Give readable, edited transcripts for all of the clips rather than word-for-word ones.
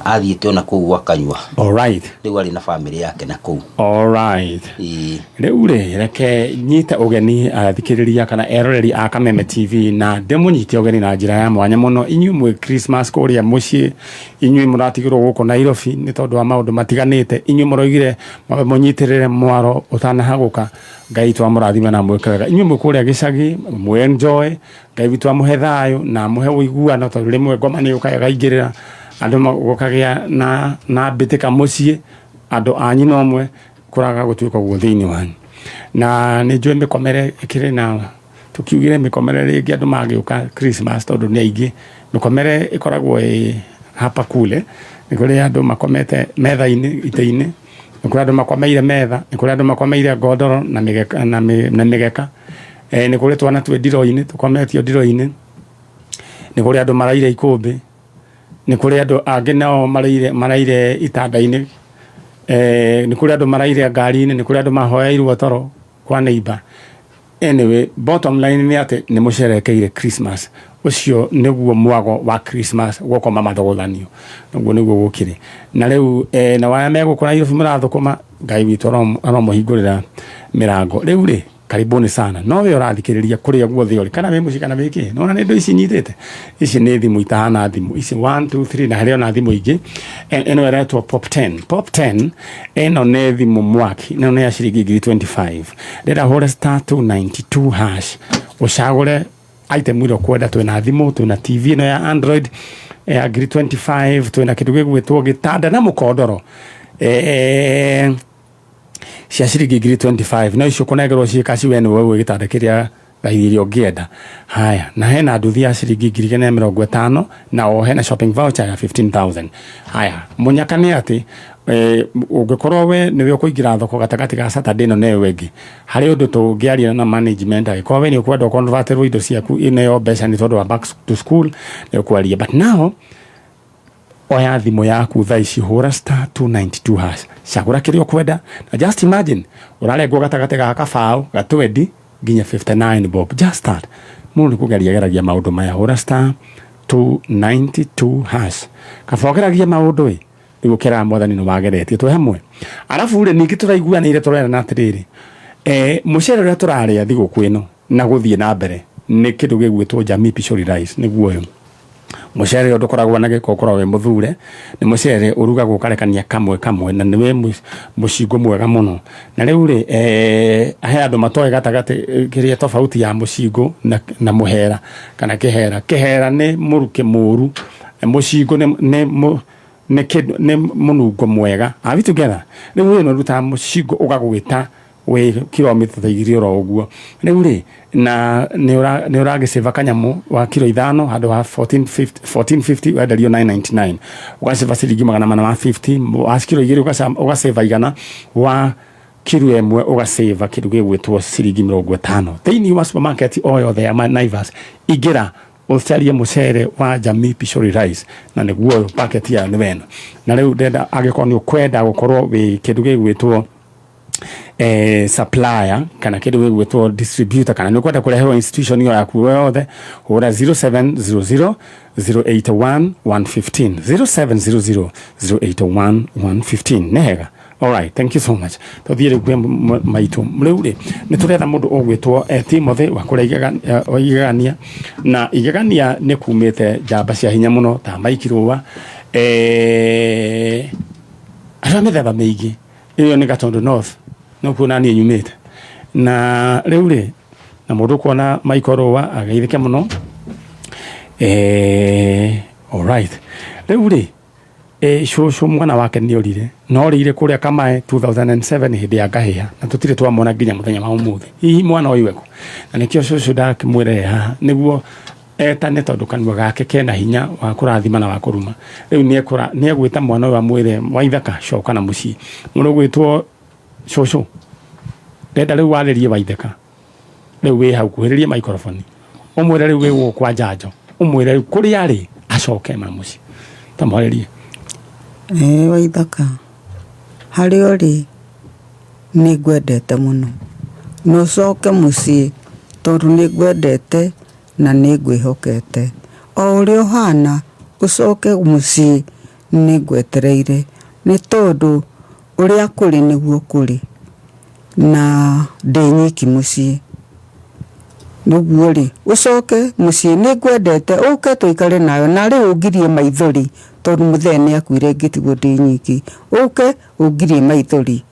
athiĩte ona kũu akanyua. All right. Rĩu arĩ na family yake na kũu. All right. Rĩu reke nyite ũgeni athikĩrĩria kana eroreri a Kameme TV na ndĩmũnyite ũgeni na njĩra ya mwanya mũno. Inyuĩ mwĩ Christmas kũrĩa mũciĩ, inyuĩ mũratigĩrwo gũkũ Nairobi nĩ tondũ wa maũndũ matiganĩte, inyuĩ mũroigire mũnyitĩrĩre mwaro ũtanahagũka, Ngai twamũrathime na mwĩke wega. Inyuĩ mwĩ kũrĩa gĩcagi mwĩ enjoy, Ngai witũ amũhe thayũ na mũhe ũiguano tondũ rĩmwe ngoma nĩ yũkaga ingĩrĩra andũ gũkagĩa na mbĩtĩka mũciĩ, andũ anyu nomwe kũraga gũtuĩka guo thĩinĩ wanyu. Na nĩ njũĩ mĩkomere ĩkĩrĩ na tukiugire mĩkomere rĩngĩ andũ magĩũka Christmas tondũ nĩ aingĩ. Mĩkomere ĩkoragwo hapa kule, nĩ kũrĩ andũ makomete metha-inĩ itĩ-inĩ, nĩ kũrĩ andũ makomeire metha, nĩ kũrĩ andũ makomeire ngondoro na mĩgeka, nĩ kũrĩ twana twĩ ndiro-inĩ tũkometio ndiro-inĩ, nĩ kũrĩ andũ maraire ikũmbĩ, nĩ kũrĩ andũ angĩ nao maraire itanda-inĩ, nĩ kũrĩ andũ maraire ngari-inĩ, nĩ kũrĩ andũ mahoyairwo toro kwa neighbor. Anyway, bottom line nĩ atĩ nĩ mũcerekeire Christmas. Ũcio nĩguo mwago wa Christmas gũkoma mathogothanio. Naguo nĩguo gũkĩrĩ. Na rĩu na waya megũkũ Nairobi mũrathũkũma, Ngai witũ aromũhingũrĩra mĩrango. Rĩu rĩ, karibuni sana. No we ũrathikĩrĩria kũrĩa guothe ũrĩ kana wĩ mũciĩ kana wĩ kĩ. Nona nĩ indo ici nyitĩte. Ici nĩ thimũ itahana thimũ. Ici 1 2 3 na harĩ ona thimũ ingĩ. Eno ĩretwo Pop 10. Pop 10 eno nĩ thimũ mwaki. Eno nĩ ya ciringi 25. Rĩrĩa hũre *292# ũcagũre item ĩrĩa kwenda. Twĩna thimũ, twĩna TV ĩno ya Android ya 25, twĩna kĩndũ gĩgwĩtwo gĩtanda na mũkondoro cia ciringi 25. No icio kũnengerwo ciĩkaci we nĩ wewe gĩtanda kĩrĩa irio ũngĩenda. Haya, na hena nduthi ya ciringi 150 na o hena shopping voucher ya 15,000. Haya, mũnyaka nĩ atĩ ũngĩkorwo we nĩwe ũkũingĩra thoko gatagatĩ ga Saturday no newe ĩngĩ, harĩ ũndũ tũngĩaria na management agĩkorwo we nĩ ũkwenda converterwo indo ciaku ĩneyo mbeca nĩ tondũ wa back to school nĩ ũkwaria. But now oya thimũ yaku thaa ici hũra *292#, cagũra kĩrĩa ũkwenda, na just imagine ũrarengwo gatagatĩ ga kabaũ ga 20 nginya 59 bob. Just that mũndũ nĩ kũgeragia maũndũ maya. Hũra *292#, kabaũ geragia maũndũ rĩu ũkĩra mwathani nĩ wageretie twĩ hamwe. Arabu rĩ ningĩ tũraiguanĩire tũrerana atĩrĩrĩ, mũcere ũrĩa tũrarĩa thigũkũ ĩno na gũthiĩ na mbere nĩ kĩndũ gĩgwĩtwo Jamii Pishori Rice. Nĩguo ũyũ mũcere ũyũ ndũkoragwo na gĩko, ũkoragwo wĩ mũthure, nĩ mũcere ũrugagwo ũkarekania kamwe na nĩ mũcingo mwega mũno. Na rĩu rĩ he andũ matoĩ gatagatĩ kĩrĩa tofauti ya mũcingo na mũhera kana kĩhera. Kĩhera nĩ mũruke mũru, mũcingo nĩ mũnungo mwega. Are we together? Rĩu no ruta mũcingo ũgagwĩta we kilomita 2 oro ũguo. Rĩu rĩ na nĩ ũragĩceva kanyamũ wa kilo 5 handũ ha 1450 wenderio 999, ũgaceva ciringi 450. wa kilo 2 ũgaceva igana, wa kilo 1 ũgaceva kĩndũ gĩgwĩtwo ciringi 50 thĩinĩ wa supermarket o yothe ya Naivas. Ingĩra ũcarie mũcere wa Jamii Pishori Rice na nĩguo packet ya nĩweno. Na rĩu ndenda agĩkorwo nĩ ũkwenda gũkorwo wĩ kĩndũ gĩgwĩtwo supplier kana kĩndũ gĩgwĩtwo distributor kana nĩ ũkwenda kũreherwo institution ĩyo yaku yothe, hũra 0700 081 115 0700 081 115. Nĩ hega. All right, thank you so much. Tũthiĩ rĩu kwĩ maitũ. Rĩu rĩ nĩ tũretha mũndũ ũgwĩtwo Timothy wa kũrĩa igegania, na igegania nĩ kumĩte njamba cia hinya mũno ta Mike Rũa, arĩa mĩthemba mĩingĩ. Iyo nĩ Gatundu North no kuona niĩ nyumĩte. Na rĩu rĩ na mũndũ kuona Mike Rũa ageithĩke mũno. All right, rĩu rĩ shosho mwana wake nĩ orire no rĩire kũrĩa Kamae 2007 hĩndĩ ya ngahĩha na tũtirĩ twamona nginya mũthenya wa ũmũthĩ. Hihi mwana ũyũ weko, na nĩkĩo shosho ndakĩmwĩre haha nĩguo etane tondũ kanua gake kena hinya wa kũrathima na wa kũruma. Rĩu nĩ egwĩta mwana ũyũ amwĩre Waithaka coka na mũciĩ. Mũndũ gwĩtwo shosho ndenda rĩu warĩrie Waithaka, rĩu wĩ hau kuhĩrĩrie microphone ũmwĩre rĩu wĩ kwa njanjo, ũmwĩre rĩu kũrĩa arĩ acoke na mũciĩ. Tamwarĩrie. Waithaka, harĩ ũrĩ nĩ ngwendete mũno, no coke mũciĩ tondũ nĩ ngwendete na nĩ ngwĩhokete. O ũrĩa ũhana ũcoke mũciĩ nĩ ngwetereire nĩ tondũ ũrĩa kũrĩ nĩguo kũrĩ na ndĩ nyiki mũciĩ nĩguo rĩ ũcoke mũciĩ nĩ ngwendete ũke tũikare nayo na rĩu ũngirie maithori tondũ mũthee nĩ akuire ngĩtigwo ndĩ nyiki ũke ũngirie maithori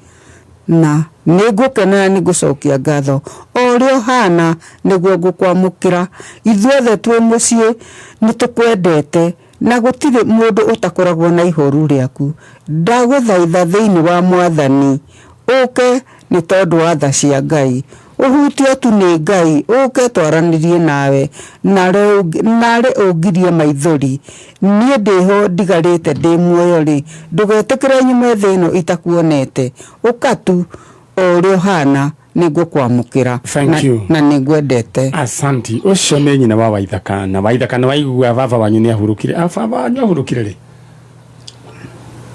na nĩ ngũkenera nĩ ngũcokia ngatho o ũrĩa ũhana nĩguo ngũkwamũkĩra ithuothe twĩ mũciĩ nĩ tũkwendete na gũtirĩ mũndũ ũtakoragwo na ihoru rĩaku ndagũthaitha thĩinĩ wa Mwathani ũke nĩ tondũ wa tha cia Ngai ũhutio tu nĩ Ngai ũke twaranĩrie nawe narĩ ũngirie maithori niĩ ndĩho ndigarĩte ndĩ muoyo rĩ ndũgetĩkĩre nyume thĩ ĩno itakuonete ũka tu o ũrĩa ũhana nĩ ngũkwamũkĩra na nĩ ngwendete. Asanti. Ũcio nĩ nyina wa Waithaka na Waithaka nĩ waigua baba wanyu nĩ ahurũkire. Baba wanyu ahurũkire rĩ?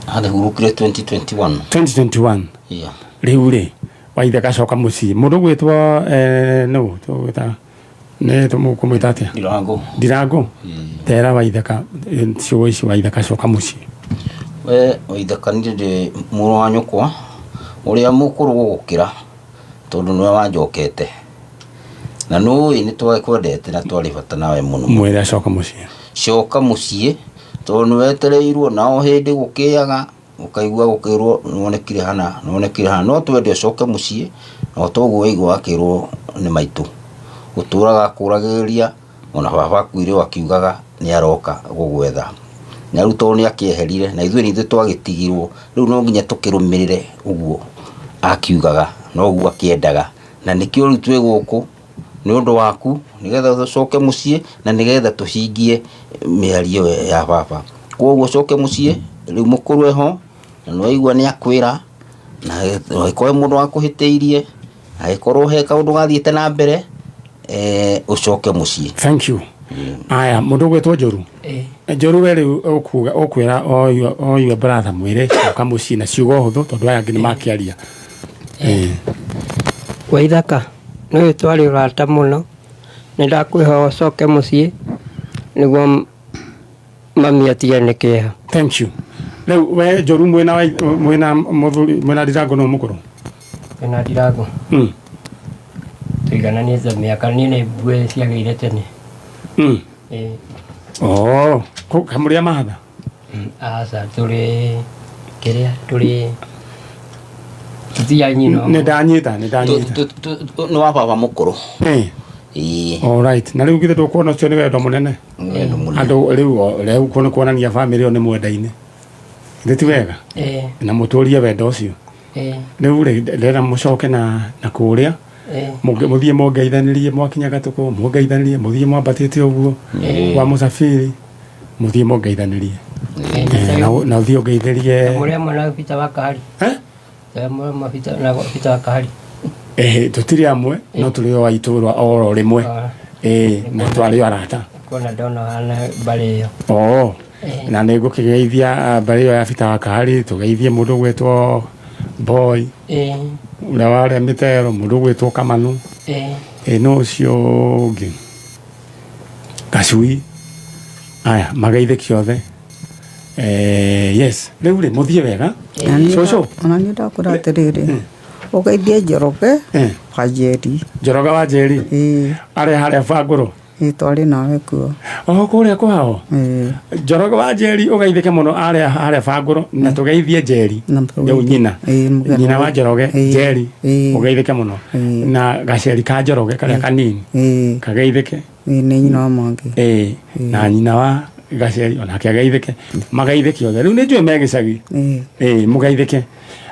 Ahurũkire 2021. 2021. Yeah. Rĩu rĩ Waithaka coka mũciĩ mũndũ gwĩtwo no tũgwĩta nĩ tũmũkũmwĩta atĩa? Ndirango. Tera Waithaka ciugo ici Waithaka coka mũciĩ. Waithaka nĩ ndĩ mũrũ wa nyũkwa ũrĩa mũkũrũ gũkĩra tondũ nĩwe wanjokete na nĩ twakwendete na twarĩ bata nawe mũno. Mwĩre acoka mũciĩ. Coka mũciĩ tondũ nĩwetereirwo na o hĩndĩ gũkĩaga ũkaigua gũkĩrwo nĩwonekire hana no twende ũcoke mũciĩ no toguo waigua wakĩrwo nĩ maitũ gũtũraga kũragĩrĩria ona baba akuire akiugaga nĩ aroka gũgwetha na rĩu tondũ nĩ akĩeherire na ithuĩ nĩ twagĩtigirwo rĩu no nginya tũkĩrũmĩrĩre ũguo akiugaga noguo akĩendaga na nĩkĩo rĩu twĩ gũkũ nĩ ũndũ waku nĩgetha ũcoke mũciĩ na nĩgetha tũhingie mĩario ya baba koguo ũcoke mũciĩ rĩu mũkũrũ eho na nĩwaigua nĩ akwĩra na ũgĩkorwo mũndũ wakũhĩtĩirie agĩkorwo he kaũndũ gathiĩte na mbere ũcoke mũciĩ. Thank you. Aya mũndũ gwĩtwo Njoru. Njoru we rĩu ũkwĩra o your brother mwĩre coka mũciĩ na ciugo hũthũ tondũ aya angĩ nĩ makĩaria. Waithaka nĩ twarĩ ũrata mũno nĩ ndakwĩhoya ũcoke mũciĩ nĩguo mami atige nĩ kĩeha. Thank you. Rĩu we Njoru mwĩna Ndirango no mũkũrũ? Mwĩna Ndirango tũigananĩte mĩaka niĩ nĩ mbue ciagĩire tene. Kamũrĩa mahatha? Aca tũrĩ kĩrĩa tũrĩ tutia nyino. Nĩ ndanyita nĩ wa baba mũkũrũ. Alright. Na rĩu githĩ ndũkuona ũcio nĩ wendo mũnene? Andũ rĩu kuonania family ĩyo nĩ mwendaine. Githĩ ti wega? Na mũtũrie wendo ũcio. Rĩu rĩra mũcoke na kũrĩa mũthiĩ mũngeithanĩrie mwakinya Gatũkũ mũngeithanĩrie mũthiĩ mwambatĩte ũguo wa Mũsafiri mũthiĩ mũngeithanĩrie na ũthiĩ ũngeithĩrie mũrĩa mwana Peter wa Kahari. Mũrĩa Peter wa Kahari. Tũtirĩ amwe no tũrĩ o itũũra oro rĩmwe na twarĩ arata. Kuona ndona hana mbarĩ ĩyo. Na nĩ ngũkĩgeithia mbarĩ ĩyo ya Peter wa Kahari tũgeithie mũndũ gwĩtwo Boy ũrĩa warĩa Mĩtero mũndũ gwĩtwo Kamanu no ũcio ũngĩ Gacui. Aya mageithĩki othe. Yes rĩu rĩ mũthiĩ wega cũcũ. Ona nĩ ndakwĩra atĩrĩrĩ ũgeithie Njoroge wa Njeri. Njoroge wa Njeri arĩa harĩa Bangũrũ. Twarĩ nawe kuo kũrĩa kwao. Njoroge wa Njeri ũgeithĩke mũno arĩa Bangũrũ na tũgeithie Njeri rĩu nyina wa Njoroge Njeri ũgeithĩke mũno na gaceri ka Njoroge karĩa kanini kageithĩke. Nĩ nyina wa Mwangi na nyina wa gaceri onake ageithĩke mageithĩke othe rĩu nĩ njũĩ me gĩcagi mũgeithĩke.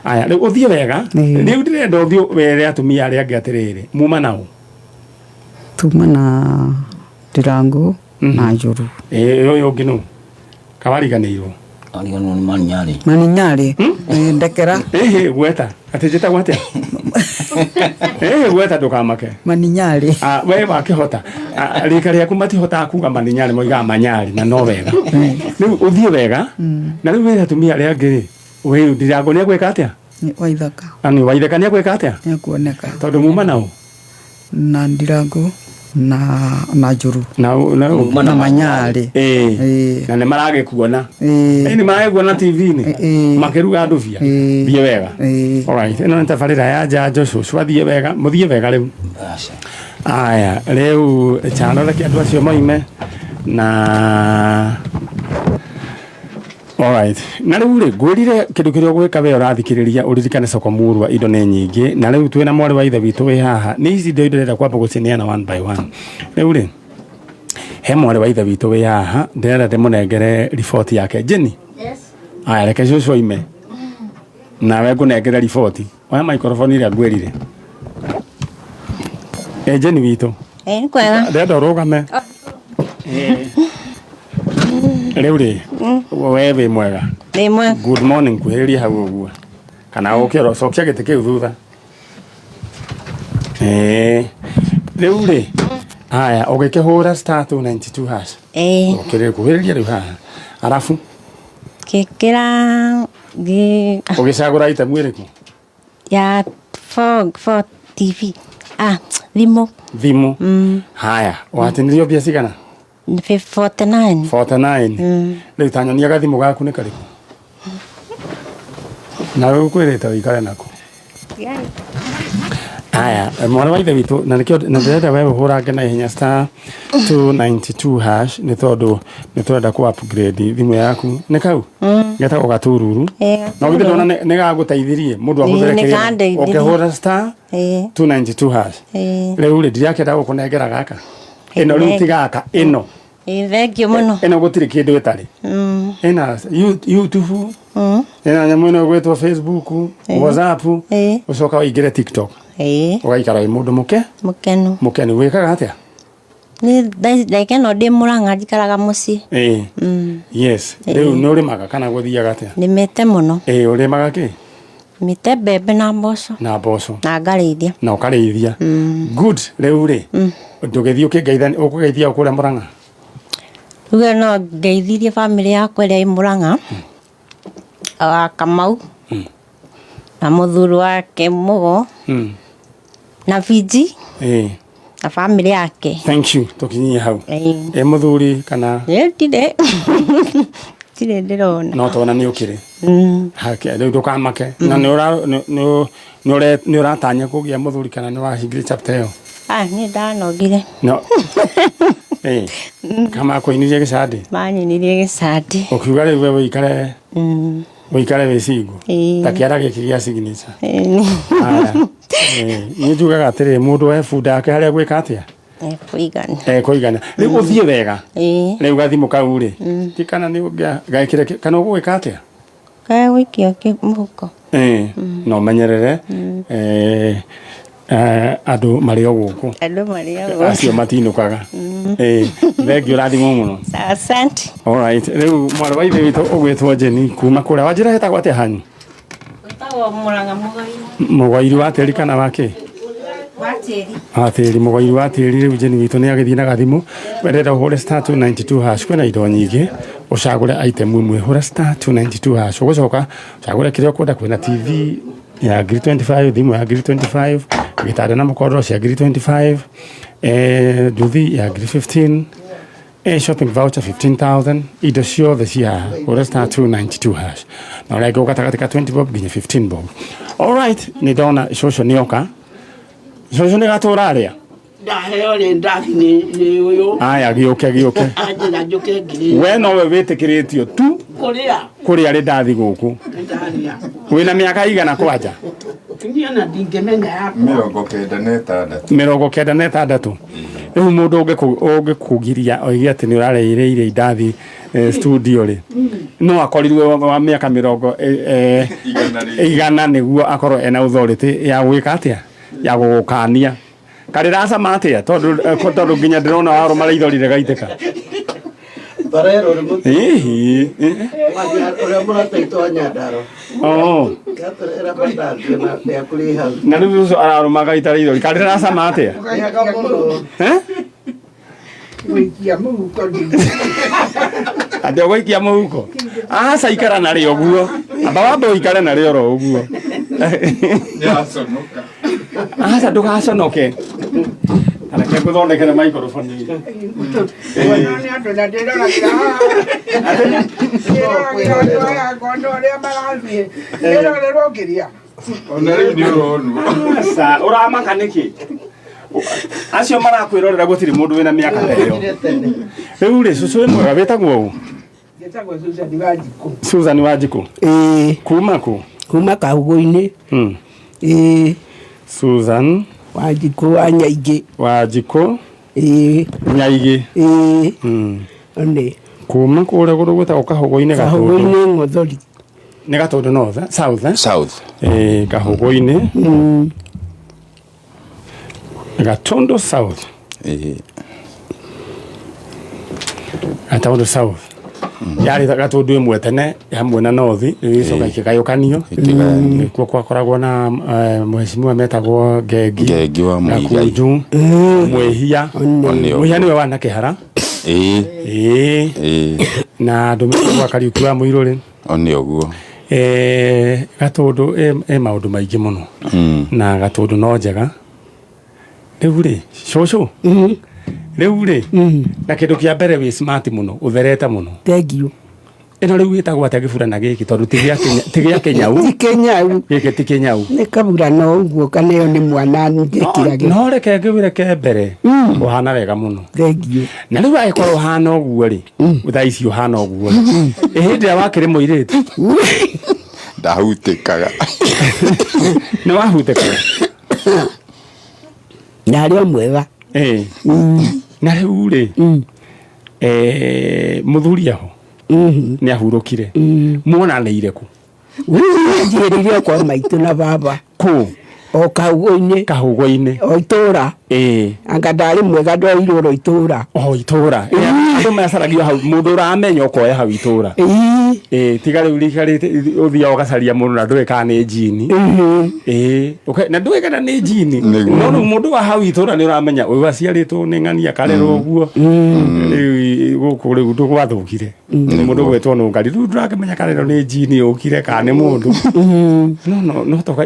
Aya rĩu ũthiĩ wega rĩu ndĩrenda ũthiĩ were atumia arĩa angĩ atĩrĩrĩ muma nao? Tuma na Ndirango na Njoru. Ũyũ ũngĩ nũ kawariganĩirwo? Ariganĩirwo nĩ Maninyarĩ. Maninyarĩ ndekera gweta atĩ njĩtagwo atĩa? Gweta ndũkamake. Maninyarĩ. We wakĩhota rĩka rĩaku matihotaga kuga Maninyarĩ moigaga Manyarĩ na no wega. Rĩu ũthiĩ wega na rĩu were atumia arĩa angĩ rĩ Ndirango nĩ agwĩka atĩa? Waithaka. Waithaka nĩ agwĩka atĩa? Nĩ akuoneka. Tondũ muma nao? Na Ndirango na njuru na manyari na nä maragä kuona nä maragä kuona TV-inä makä ruga andå bia thiä wega ä no nä tabarä ra ya njanjo cåcå athiä wega må thiä wega rä u aya rä u canothe andå acio moime na na rä u rä ngwä rire kä ndå kä rä a å gwä ka we å rathikä rä ria å ririkane Soko Murwa indo nä nyingä na rä u twä na mwarä wa ithe witå wä haha nä ici indo ndärenda kwamba gå cineana one by one rä u rä he mwarä wa ithe witå wä haha ndärenda ndä må nengere riboti yake Jenny aya reke cåcå oime nawe ngå nengere riboti oya microphone ä rä a ngwä rire Jenny witå ndärenda å rå game rä u rä we wä mwega good morning kwä hä ria hau å guo kana å kä cokia gä tä kä u thutha rä u rä aya å gä kä hå ra *292 hash å kä rä kå hä rä ria rä u haha arabu kä kä ra å gä cagå ra itemu ä rä kå ya 4 TV thimå haya watä nä rio mbia cigana 49 rä u tanyonia gathimå gaku nä karä nawe å kwä rä te å ikare nako aya mwana wa ithe witå na ndä renda we å hå range na ihenya *292 hash nä tondå nä tå renda kå upgrade thimå yaku nä kau getagwo gatururu no githä ndona nä gagå teithirie må ndå ahå thä re å kä hå ra *292 hash rä u rä ndirakenda gå kå nengera gaka ä no rä u ti gaka ä no thengio må no ä no gå tirä kä ndå ä tarä ä na YouTube ä na nyamå ä no gwä two Facebook WhatsApp å coka å ingä re TikTok å gaikara wä må ndå må kenu wä kaga atä a ndaika no ndä må ranga njikaraga må ciä yes rä u nä å rä maga kana gå thiaga atä a nä mä te må no å rä maga kä mä te mbembe na mboco na ngarä ithia na å karä ithia good rä u rä ndå gä thiä å kä ngeithia å kå geithia å kå rä a må ranga rä no ngeithirie bamĩrĩ yakwa ĩrĩa ĩ Mũrang'a Kamau na mũthuri wake Mũgo na Fiji na bamĩrĩ yake thank you tũkinyie hau mũthuri kana ndirĩ ndĩrona no twana nĩ ũkĩrĩ hake rĩu ndũkamake na nĩ ũratanya kũgĩa mũthuri kana nĩ wahingire chapter ĩyo nĩ ndanogire no kama kũinirie gĩcandĩ manyinirie gĩcandĩ ũkiuga rĩu we wĩikare wĩ singo ta kĩara gĩkĩ gĩa signature niĩ njugaga atĩrĩ mũndũ we bunda yake harĩa gwĩka atĩa kũigana rĩu ũthiĩ wega rĩu gathimũ kau rĩ ti kana nĩ gagĩkĩre kana ũgũgĩka atĩa gagũikio mũhuko no menyerere andå marä o gå kå acio matinåkaga thengio rathimå må no rä u mwarä wa ithe witå å gwä two Jenny kuma kå rä a wanjä ra hetagwo atä hanyu må goiri wa tä ri kana wakä atä ri må goiri wa tä ri rä u Jenny witå nä agä thiä na gathimå wendenda å hå re *292 hash kwä na indo nyingä å cagå re itemu imwe hå ra *292 hash å gå coka å cagå re kä rä a å kwenda kwä na TV ya ngiri 25 thimå ya ngiri 25 gitanda na mũkondoro cia ngiri 25 nduthi ya ngiri 15 shopping voucher 15,000 indo ciothe cia hũra *292 hash na ũrĩa ngĩ gatagatĩ ka 20 bob nginya 15 bob alright nĩ ndona cũcũ nĩ oka cũcũ nĩ gatũra arĩa ndaheo rĩ ndathi nĩ ũyũ aya gĩũke anjĩra njũke ngiri we nowe wĩtĩkĩrĩtio tu kũrĩa rĩ ndathi gũkũ wĩna mĩaka igana kwanja ndiona ndingĩmenya yakwa 96 rĩu mũndũ ũngĩkũgiria oige atĩ nĩ ũrareire indathi studio rĩ no akorirwe wa mĩaka 100 nĩguo akorwo ena authority ya gwĩka atĩa ya gũgũkania karĩ racama atĩa tondũ nginya ndĩrona warũma ithorire gaitĩka barero rä må å mũrataitwa Nyandaro gatorera mandathio na ndekũrĩ hau na rĩu ũcio ararũmaga itarĩ ithori karĩ racama atĩa gũikia mũhuko atĩ ũgũikia mũhuko aca ikara narĩo guo amba wambe ũikare narĩo ro ũguo aca ndũgaconoke Nĩngũthondekera microphone. Ũramaka nĩkĩ? Acio marakwĩrorera gũtirĩ mũndũ wĩna mĩaka ta ĩyo. Rĩu rĩ cũcũ wĩ mwega wĩtagwo ũũ? Gĩtagwo Susan Wanjikũ. Susan Wanjikũ. Kuma kũ? Kuma Kahugo-inĩ. Susan Wanjikũ wa Nyaigĩ. Wanjikũ Nyaigĩ. Nĩ. Kuma kũrĩa gũrũ gwĩtagwo Kahugo-inĩ Gatũndũ. Kahugo-inĩ Ng'othori. Nĩ Gatũndũ north, south. South. Kahugo-inĩ. Gatũndũ south. Gatũndũ south. Yarĩ Gatũndũ ĩmwe tene hamwe na north ĩgĩcoka ikĩgayũkanio. Kuo kwakoragwo na mheshimiwa metagwo Ngegi wa Mũigai. Mwĩhia. Mwĩhia nĩwe wana Kĩhara. Na andũ metagwo Kariuki wa Mũirũrĩ. Nĩ ũguo. Gatũndũ maũndũ maingĩ mũno. Na Gatũndũ no njega. Rĩu rĩ cũcũ. Rĩu rĩ na kĩndũ kĩa mbere wĩ smart mũno ũtherete mũno. Thank you. Ĩno rĩu gĩtagwo atĩa gĩburana gĩkĩ tondũ ti gĩa Kĩnyau. Ti Kĩnyau. Gĩkĩ ti Kĩnyau. Nĩ kaburana ũguo kana ĩyo nĩ mwana ngĩkĩrage. No reke ngĩwĩre ke mbere ũhana wega mũno. Thank you. Na rĩu agĩkorwo ũhana ũguo rĩ thaa ici ũhana ũguo rĩ hĩndĩ ĩrĩa wakĩrĩ mũirĩtu ndahutĩkaga. Nĩ wahutĩkaga. Narĩ o mwega. Na rĩu rĩ mũthuri aho nĩ ahurũkire muonanĩire kũ? Njĩrĩire kwa maitũ na baba. Kũ? O Kahugo-inĩ. Kahugo-inĩ. O itũũra. Anga ndarĩ mwega ndoirwo itũũra. O itũũra. Andũ mecaragio hau mũndũ ũramenya ũkoya hau itũũra. Tiga rĩu rĩikarĩte ũthiaga ũgacaria mũndũ na ndũĩ kana nĩ njini. Na ndũĩ kana nĩ njini. No rĩu mũndũ wa hau itũũra nĩ ũramenya ũyũ aciarĩtwo nĩ ng'ania akarerwo ũguo. Rĩu gũkũ rĩu ndũgwathũkire. Mũndũ gwĩtwo Nũngari rĩu ndũrakĩmenya karerwo nĩ njini ũkire kana nĩ mũndũ.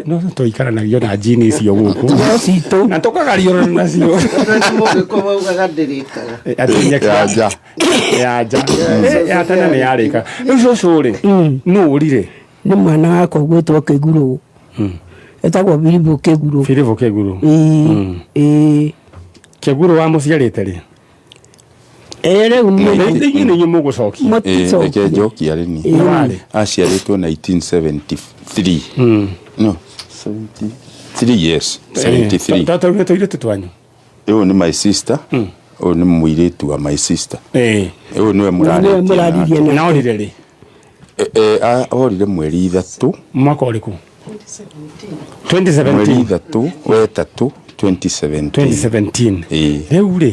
No tũikaranagia na njini icio gũkũ. Na tũkagario nacio. Ya tene nĩ yarĩka. Rĩu cũcũ rĩ nũ ũrire? Nĩ mwana wakwa gwĩtwo Kĩgurũ. Etagwo Biribu Kĩgurũ. Biribu Kĩgurũ. Kĩgurũ wa mũciarĩte rĩ? Rĩu nĩ inyuĩ mũgũcokia. Reke njokia rĩ ni. Aciarĩtwo 1973. No, 73 years. 73. Tata ũrĩa tũirĩtu twanyu. Ũyũ nĩ my sister. Ũyũ nĩ mũirĩtu wa my sister. Ũyũ nĩwe mũrarĩtie. Na orire rĩ? Orire mweri 3. Mwaka ũrĩkũ? 2017. Mweri 3 wa 3 2017. Rĩu rĩ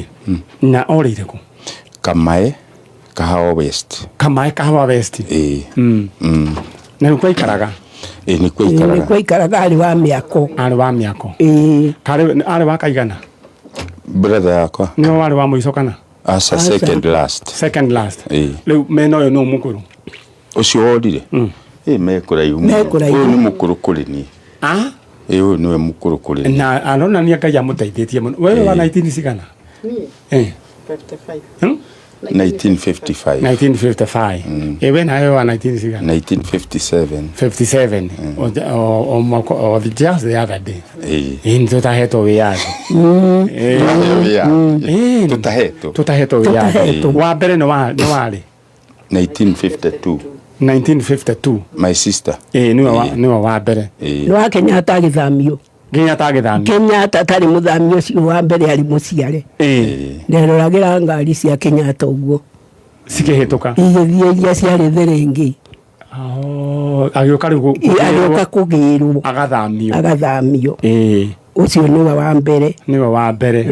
na orire kũ? Kamae Kahawa West. Kamae Kahawa West. Na nĩkuo aikaraga? Nĩkuo aikaraga arĩ wa mĩako. Arĩ wa mĩako. Arĩ wa kaigana? Brother yakwa. Nĩwe warĩ wa mũico kana? Asa second last. Second last. Rĩu mena ũyũ nũ mũkũrũ? Ũcio worire? Mekũraihu mũno. Ũyũ nĩ mũkũrũ kũrĩ niĩ. Ũyũ nĩwe mũkũrũ kũrĩ niĩ. Na aronania Ngai amũteithĩtie mũno. Wewe wa 19 cigana? 55. 1955. 1955. We nawe wa 19 cigana? 1957. 57. Or just the other day. Tũtahetwo wĩyathi. Tũtahetwo wĩyathi. Wa mbere nĩ warĩ? 1952. 1952. My sister. Nĩwe wa mbere. Nĩ wa Kenyatta agĩthamio. Kenyatta agĩthamio. Kenyatta tarĩ mũthamio ũcio wa mbere arĩ mũciare. Nderoragĩra ngari cia Kenyatta ũguo. Cikĩhĩtũka. Igĩthiĩ iria ciarĩ Therengĩ. Agĩũka rĩu agĩũka kũgĩrwo. Agathamio. Ũcio nĩwe wa mbere. Nĩwe wa mbere.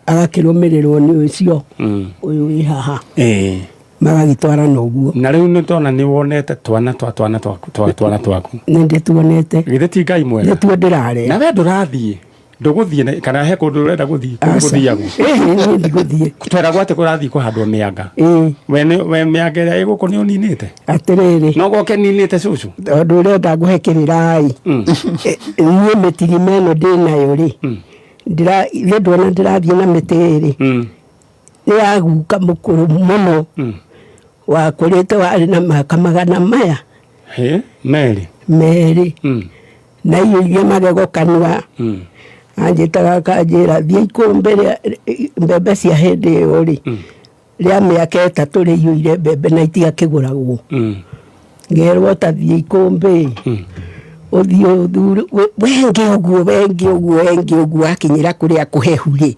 Agakĩrũmĩrĩrwo nĩ ũcio ũyũ wĩ haha. Magagĩtwarana ũguo. Na rĩu nĩ twana nĩ wonete twana twaku. Nĩ ndĩtuonete. Githĩ ti Ngai mwega? Nĩ tuo ndĩrare. Na we ndũrathiĩ. Ndũgũthiĩ kana he kũndũ ũrenda gũthiĩ gũthiagu. Niĩ ndigũthiĩ. Tweragwo atĩ kũrathiĩ kũhandwo mĩanga. We mĩanga ĩrĩa ĩgũkũ nĩ ũninĩte? Atĩrĩrĩ. No goke ninĩte cũcũ? Tondũ ũrenda ngũhe kĩrĩra-ĩ. Niĩ mĩtirima ĩno ndĩnayo rĩ. ndona ndĩrathiĩ na mĩtĩ-rĩ nĩ yaguka mũkũrũ mũno wakũrĩte warĩ na maka 100 maya merĩ na iyo iria magego kanua anjĩtaga akanjĩra thiĩ ikũmbĩ mbembe cia hĩndĩ ĩyo-rĩ rĩa mĩaka 3 rĩiyũire mbembe na itigakĩgũragwo ngerwo ta thiĩ ikũmbĩ ũthiĩ ũthure wenge ũguo akinyĩra kũrĩa kũhehu-rĩ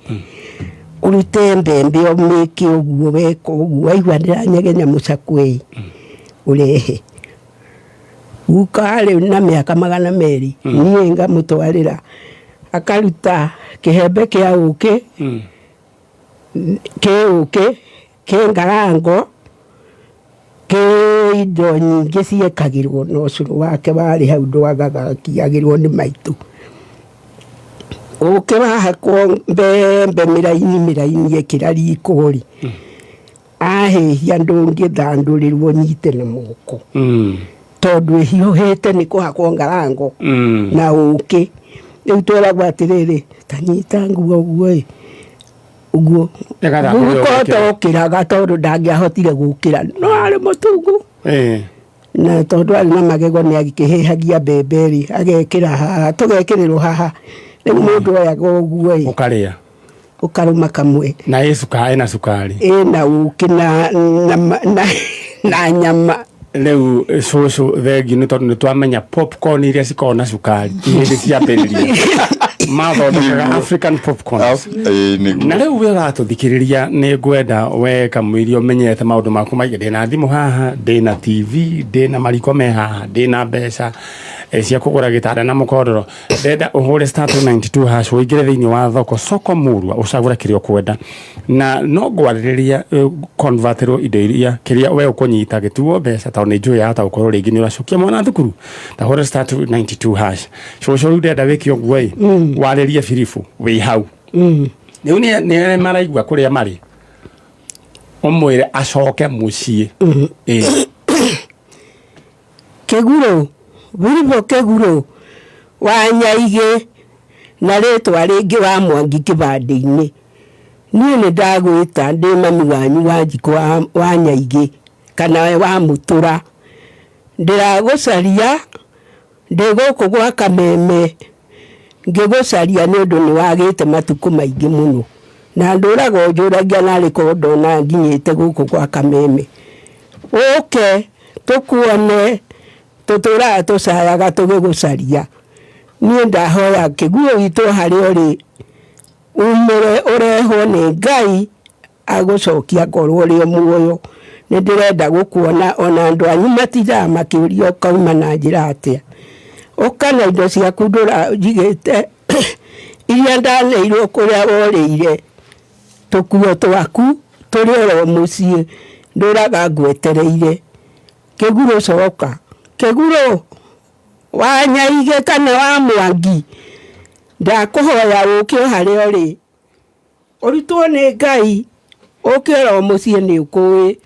urute mbembe ũmĩke ũguo weka ũguo waigua ndĩranyegenya mũcakwe ũrehe guka rĩu na mĩaka 200 niĩ ngamũtwarĩra akaruta kĩhembe kĩa ũkĩ kĩ ngarango kĩ indo nyingĩ ciekagĩrwo na ũcũrũ wake warĩ hau ndwagaga kiagĩrwo nĩ maitũ ũkĩ wahakwo mbembe mĩraini ĩkĩra riko-rĩ ahĩhia ndũngĩthandũrĩrwo nyite na moko tondũ ĩhiũhĩte nĩ kũhakwo ngarango na ũkĩ rĩu tweragwo atĩrĩrĩ tanyita nguo ũguo ũguo gũkota ũkĩraga tondũ ndangĩahotire gũkĩra no arĩ mũtungu na tondũ arĩ na magego nĩ agĩkĩhĩhagia mbembe-rĩ agekĩra haha tũgekĩrĩrwo haha rĩu mũndũ oyaga ũguo ũkarĩa ũkarũma kamwe na ĩna cukari ĩna ũkĩ na nyama rĩu cũcũ thengi nĩ tondũ nĩ twamenya popcorn iria cikoragwo na cukari hĩndĩ ciambĩrĩria mathondekaga African popcorns na rĩu we ũratũthikĩrĩria nĩ ngwenda we Kamũira ũmenyete maũndũ maku maingĩ ndĩna thimũ haha ndĩna TV ndĩna mariko me haha ndĩna mbeca cia kũgũra gĩtanda na mũkondoro ndenda ũhũre *292# ũingĩre thĩinĩ wa thoko soko Murwa ũcagũre kĩrĩa ũkwenda na no ngwarĩrĩria converterwo indo iria kĩrĩa we ũkũnyita gĩtuo mbeca tondũ nĩ njũĩ yahota gũkorwo rĩngĩ nĩ ũracokia mwana thukuru ta hũre *292# cũcũ rĩu ndenda wĩke ũguo warĩrie biribu wĩ hau rĩu nĩ maraigua kũrĩa marĩ ũmwĩre acoke mũciĩ Kĩgũrũ Biribo Kĩgũrũ Wanyaigĩ na rĩtwa rĩngĩ wa Mwangi kĩbandĩ-inĩ niĩ nĩ ndagwĩta ndĩ mami wanyu Wanjikũ wa Wanyaigĩ kana wa Mũtũra ndĩragũcaria ndĩ gũkũ gwa Kameme ngĩgũcaria nĩ ũndũ nĩ wagĩte matukũ maingĩ mũno na ndũraga njũragia narĩ kondo na nginyĩte gũkũ gwa Kameme ũke tũkuone tũtũraga tũcayaga tũgĩgũcaria niĩ ndahoya Kĩguũ witũ harĩa ũrĩ umĩre ũrehwo nĩ Ngai agũcokia ngoro ũrĩ muoyo nĩ ndĩrenda gũkuona ona andũ anyu matindaga makĩũria ũkauma na njĩra atĩa ũka na indo ciaku ndũranjigĩte iria ndaneirwo kũrĩa worĩire tũkuo twaku tũrĩ oro mũciĩ ndũraga ngwetereire Kĩguũ coka Kĩguũ Wanyaigĩ kana wa Mwangi ndakũhoya ũkĩ harĩa ũrĩ ũrutwo nĩ Ngai ũkĩ oro mũciĩ nĩ ũkũĩ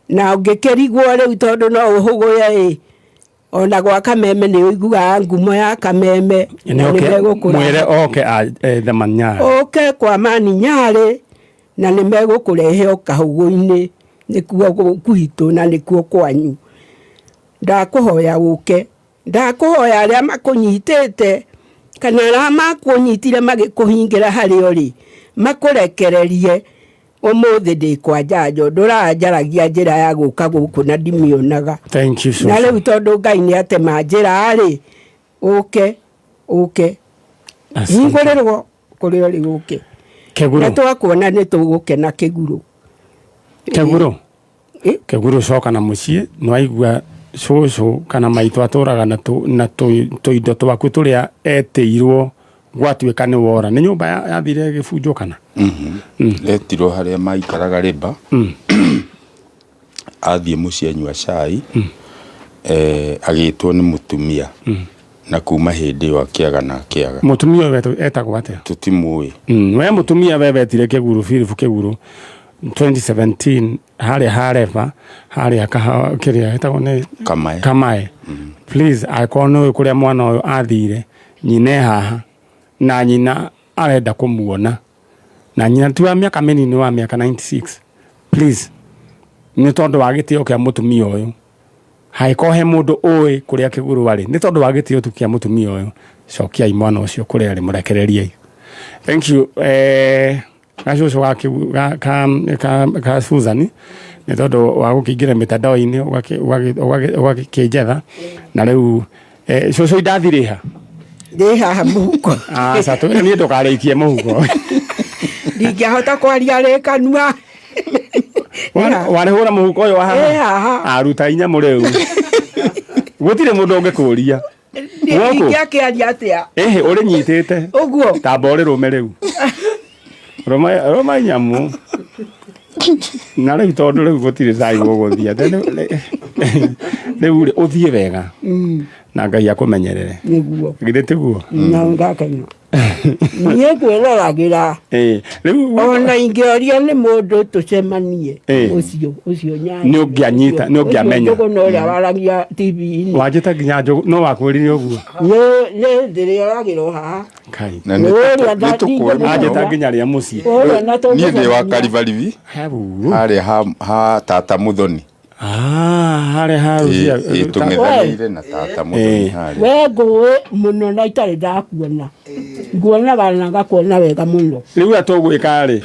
na ũngĩkĩrigwo rĩu tondũ no ũhũgũye ona gwa Kameme nĩ ũiguaga ngumo ya Kameme mwĩre oke oke kwa Mani Nyarĩ na nĩ megũkũrehe Kahũgũ-inĩ nĩkuo gwitũ na nĩkuo kwanyu ndakũhoya ũke ndakũhoya arĩa makũnyitĩte kana arĩa makũnyitire magĩkũhingĩra harĩa ũrĩ makũrekererie ũmũthĩ ndĩ kwa njanjo ndũranjaragia njĩra ya gũka gũkũ na ndimĩonaga na rĩu tondũ Ngai nĩ atema njĩra-rĩ ũke hingũrĩrwo kũrĩa ũrĩ ũke na twakuona nĩ tũgũkena Kĩguũ coka na mũciĩ nĩwaigua cũcũ kana maitũ atũraga na tũindo twaku tũrĩa etĩirwo gwatuĩka nĩ wora nĩ nyũmba yathire gĩbunjwo kana etirwo harĩa maikaraga rĩmba athiĩ mũciĩ anyua cai agĩtwo nĩ mũtumia na kuma hĩndĩ ĩyo akĩaga mũtumia ũyũ etagwo atĩa tũtimũĩ we mũtumia we betire Kĩguũ Philip Kĩguũ 2017 harĩa hareba harĩa kĩrĩa hetagwo nĩ Kamae please akorwo nĩ kũrĩa mwana ũyũ athire nyine haha na nyina arenda kumuona na nyina tu wa miaka minini wa miaka 96 please ni tondu wa gitio kia mutumia uyu haiko he mundu oe kuria kiguru wari ni tondu wa gitio tu kia mutumia uyu cokia imwana ucio kuria ari murekererie. Thank you. Gacucu ka Susan ni tondu wa gukingira mitandao-ini ugakijetha na riu cucu ndathiriha ndi haha muhuko sato ni ndukarikie muhuko ndingĩhota kwaria rĩkanua warĩhũra mũhuko ũyũ wa haha aruta inya mũrĩu gũtirĩ mũndũ ũngĩkũria ndingĩakĩaria atĩa ũrĩ nyitĩte ũguo tamba ũrĩ rũme rĩu rũma nyamũ na rĩu tondũ rĩu gũtirĩ cai gũgũthia rĩu ũthiĩ wega na Ngai akũmenyerere nĩguo githĩ tiguo na ngakena niĩ kwĩroragĩra rĩu ona ingĩorio nĩ mũndũ tũcemanie ũcio nyanya nĩ ũngĩanyita nĩ ũngĩamenya ũguo no ũrĩa waragia TV-inĩ wanjĩta nginya njũgũ no wakwĩrire ũguo nĩ ndĩrĩoragĩrwo haha Kai na anjĩta nginya rĩa mũciĩ niĩ ndĩ wa karibaribi harĩa ha tata Muthoni harĩa harucia tũng'ethanĩire na tata Muthoni harĩa we ngũĩ mũno na itarĩ ndakuona nguonaga na ngakuona wega mũno rĩu atũgwĩka rĩ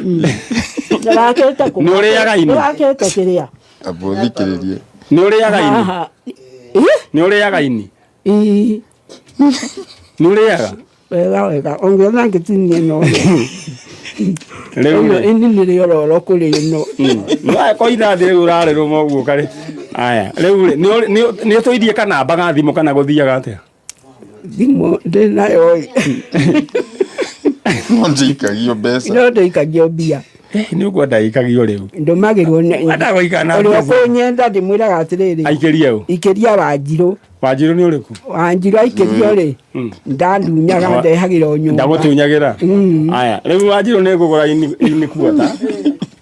nĩ ũrĩaga ini ũrakĩte kĩrĩa abo thikĩrĩrie nĩ ũrĩaga ini nĩ ũrĩaga ini nĩ ũrĩaga wega ongĩona ngĩtinie no rĩu ini nĩ rĩororo kũrĩ ĩno no koithathi rĩu ũrarĩrũma ũguo karĩ aya rĩu nĩ ũtũithie kanamba ga thimũ kana gũthiaga atĩa thimũ ndĩnayo no ndĩikagio mbeca no ndĩikagio mbia nĩ ũguo ndaikagio rĩu ndũmagĩrwo ũrĩa ũkũnyenda ndĩmwĩraga atĩrĩrĩ aikĩria ũ ikĩria Wanjirũ nĩ ũrĩkũ Wanjirũ aikĩrio rĩ ndandunyaga ndehagĩra nyũmba ndagũtunyagĩra aya rĩu Wanjirũ nĩ ngũgũra ini kuota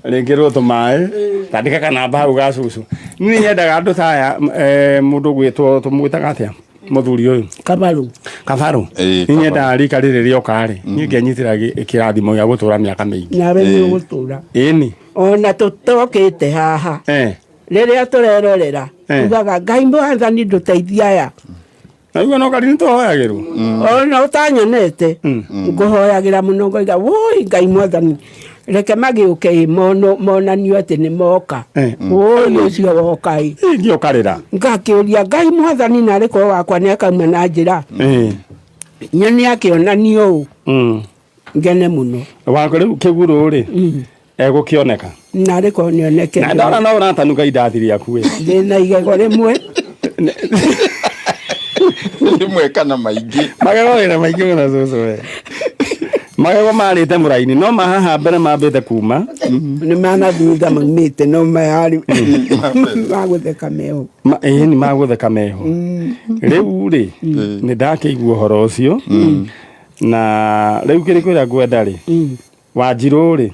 rĩngĩrwo tũmaĩ tandĩka kanamba hau ga cucu niĩ nyendaga andũ ta aya mũndũ gwĩtwo tũmwĩtaga atĩa mũthuri ũyũ Kabarũ niĩ nyendaga rika rĩrĩ rĩoka rĩ niĩ ngĩanyitĩra kĩrathimo gĩa gũtũra mĩaka mĩingĩ nawe nĩ ũgũtũra ĩni ona tũtokĩte haha rĩrĩa tũrerorera tugaga Ngai Mwathani ndũteithia aya naigua no kari nĩ tũhoyagĩrwo ona ũtanyonete ngũhoyagĩra mũno ngoiga woi Ngai Mwathani reke magĩũke monanio atĩ nĩ moka woi ũcio woka ngĩũkarĩra ngakĩũria Ngai Mwathani narĩ korwo wakwa nĩ akauma na njĩra nyone akĩonanio ũũ ngene mũno wakwa rĩu kĩgurũ rĩ egũkĩoneka narĩ korwo nĩoneke na ndona no ũratanuka indathi rĩaku we ndĩna igego rĩmwe rimwe kana maingĩ magego wĩna maingĩ mũno cũcũ we magego marĩte mũraini no mahaha mbere mambĩte kuma nĩ manathutha maumĩte no mayarĩ magũtheka meho nĩ magũtheka meho rĩu rĩ nĩ ndakĩigua ũhoro ũcio na rĩu kĩrĩkũ ũrĩa ngwenda rĩ Wanjirũ rĩ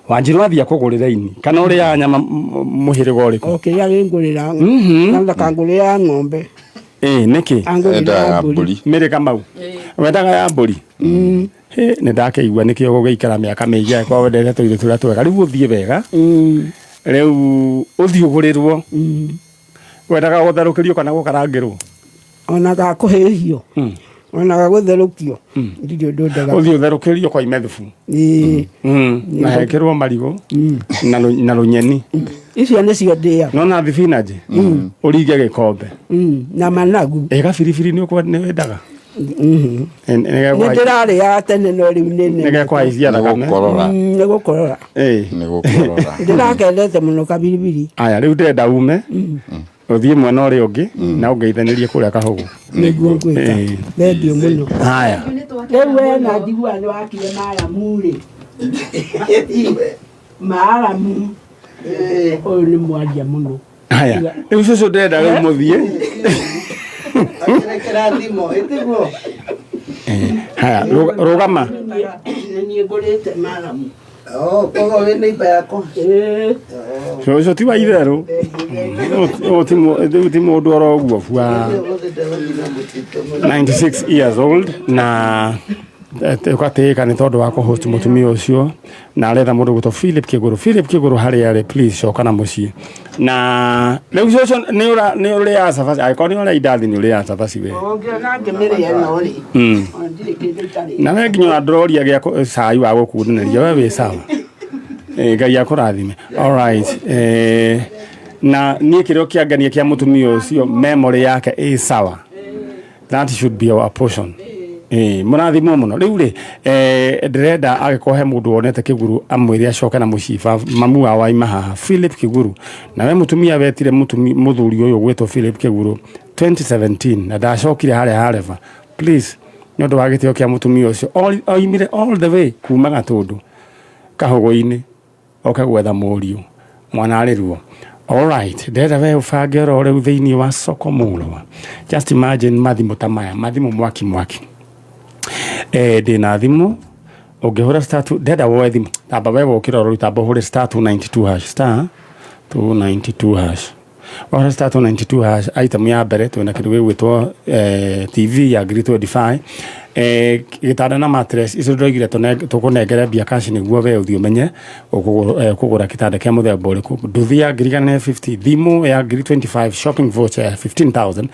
Wanjirũ athiĩ akũgũrĩre ini kana ũrĩa nyama mũhĩrĩga ũrĩkũ kĩrĩa gĩngũrĩra na kangũrĩra ng'ombe nĩkĩ endaga mbũri Mĩrĩ Kamau wendaga ya mbũri nĩ ndakĩigua nĩkĩo gũgĩikara mĩaka mĩingĩ kwa wendete tũirio tũrĩa twega rĩu ũthiĩ wega rĩu ũthiĩ ũgũrĩrwo wendaga gũtherũkĩrio kana gũkarangĩrwo ona gakũhĩhio ona gagũtherũkio ndirĩ ũndũ ndaga ũthiĩ ũtherũkĩrio kwa imethubu na hekĩrwo marigũ na rũnyeni icio nĩcio ndĩaga no na thibinanji ũringe gĩkombe na managu gabiribiri nĩ wendaga nĩ ndĩrarĩaga tene no rĩu nĩgekũhaicia thakame nĩ gũkorora ndĩrakendete mũno kabiribiri aya rĩu ndĩrenda ume ũthiĩ mwena ũrĩa ũngĩ na ũngeithanĩrie kũrĩa Kahũgũ nĩguo ngwĩka thengiũ mũno haya rĩu we na njiguaga nĩ wakire Maramu rĩ Maramu ũyũ nĩ mwaria mũno haya rĩu cũcũ ndĩrenda rĩu mũthiĩ haya rũgama niĩ ngũrĩte Maramu koguo wĩ nĩ iba yakwa cũcũ ti wa itherũ ti mũndũ oro ũguo bua 96 years old na ugatĩĩka nĩ tondũ wa kũhost mũtumia ũcio na aretha mũndũ gwĩtwo Philip Kĩgũrũ harĩa arĩ please coka na mũciĩ na rĩu ũcio nĩ ũrĩa cabaci angĩkorwo nĩ ũrĩa indathi nĩ ũrĩa cabaci we na we nginya ndũroria gĩa cai wa gũkundanĩria we wĩ sawa Ngai akũrathime alright na niĩ kĩrĩa kĩangania kĩa mũtumia ũcio memory yake ĩ sawa that should be our portion mũrathimwo mũno rĩu rĩ ndĩrenda agĩkohe mũndũ wonete Kĩgũrũ amwĩre acoke na mũciĩ mamu wao waima haha Philip Kĩgũrũ na we mũtumia wetire mũthuri ũyũ gwĩtwo Philip Kĩgũrũ 2017 na ndacokire harĩa hareva please nĩ ũndũ wa gĩtĩo kĩa mũtumia ũcio oimire all the way kuma Gatũndũ Kahũgũ-inĩ oka gwetha mũriũ mwana arĩruo alright ndĩrenda we ũbange oro rĩu thĩinĩ wa soko mũlwa just imagine mathimũ ta maya mathimũ mwaki ndĩna thimũ ũngĩhũra star 2 ndenda woe thimũ tamba we wokĩra oro tamba ũhũre star 292 hash star 292 hash wahũra star 292 hash item ya mbere twĩna kĩndũ gĩgwĩtwo TV ya ngiri 25 gĩtanda na mattress icio ndoigire tũkũnengere mbia cash nĩguo we ũthiĩ ũmenye kũgũra gĩtanda kĩa mũthemba ũrĩkũ nduthi ya ngiri 50 thimũ ya ngiri 25 shopping voucher ya 15,000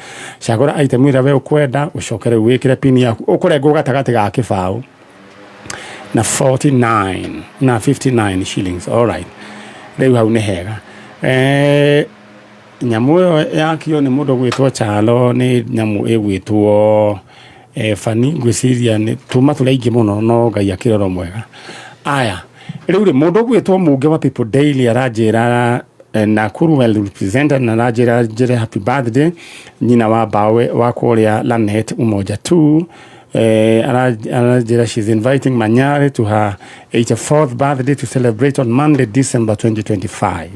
cagũra item ĩrĩa we ũkwenda ũcokere wĩkĩre pin yaku ũkũrengwo gatagatĩ ga kĩbaũ na 49 na 59 shillings alright rĩu hau nĩ hega nyamũ ĩyo yakio nĩ mũndũ gwĩtwo Chalo nĩ nyamũ ĩgwĩtwo Fani ngwĩciria nĩ tuma tũraingĩ mũno no Ngai akĩrora mwega aya rĩu rĩ mũndũ gwĩtwo Mũnge wa People Daily aranjĩra Nakuru well represented na aranjĩra happy birthday nyina wa Bawe wa kũrĩa Lanet Umoja 2 aranjĩra she's inviting Manyare to her 84th birthday to celebrate on Monday December 2025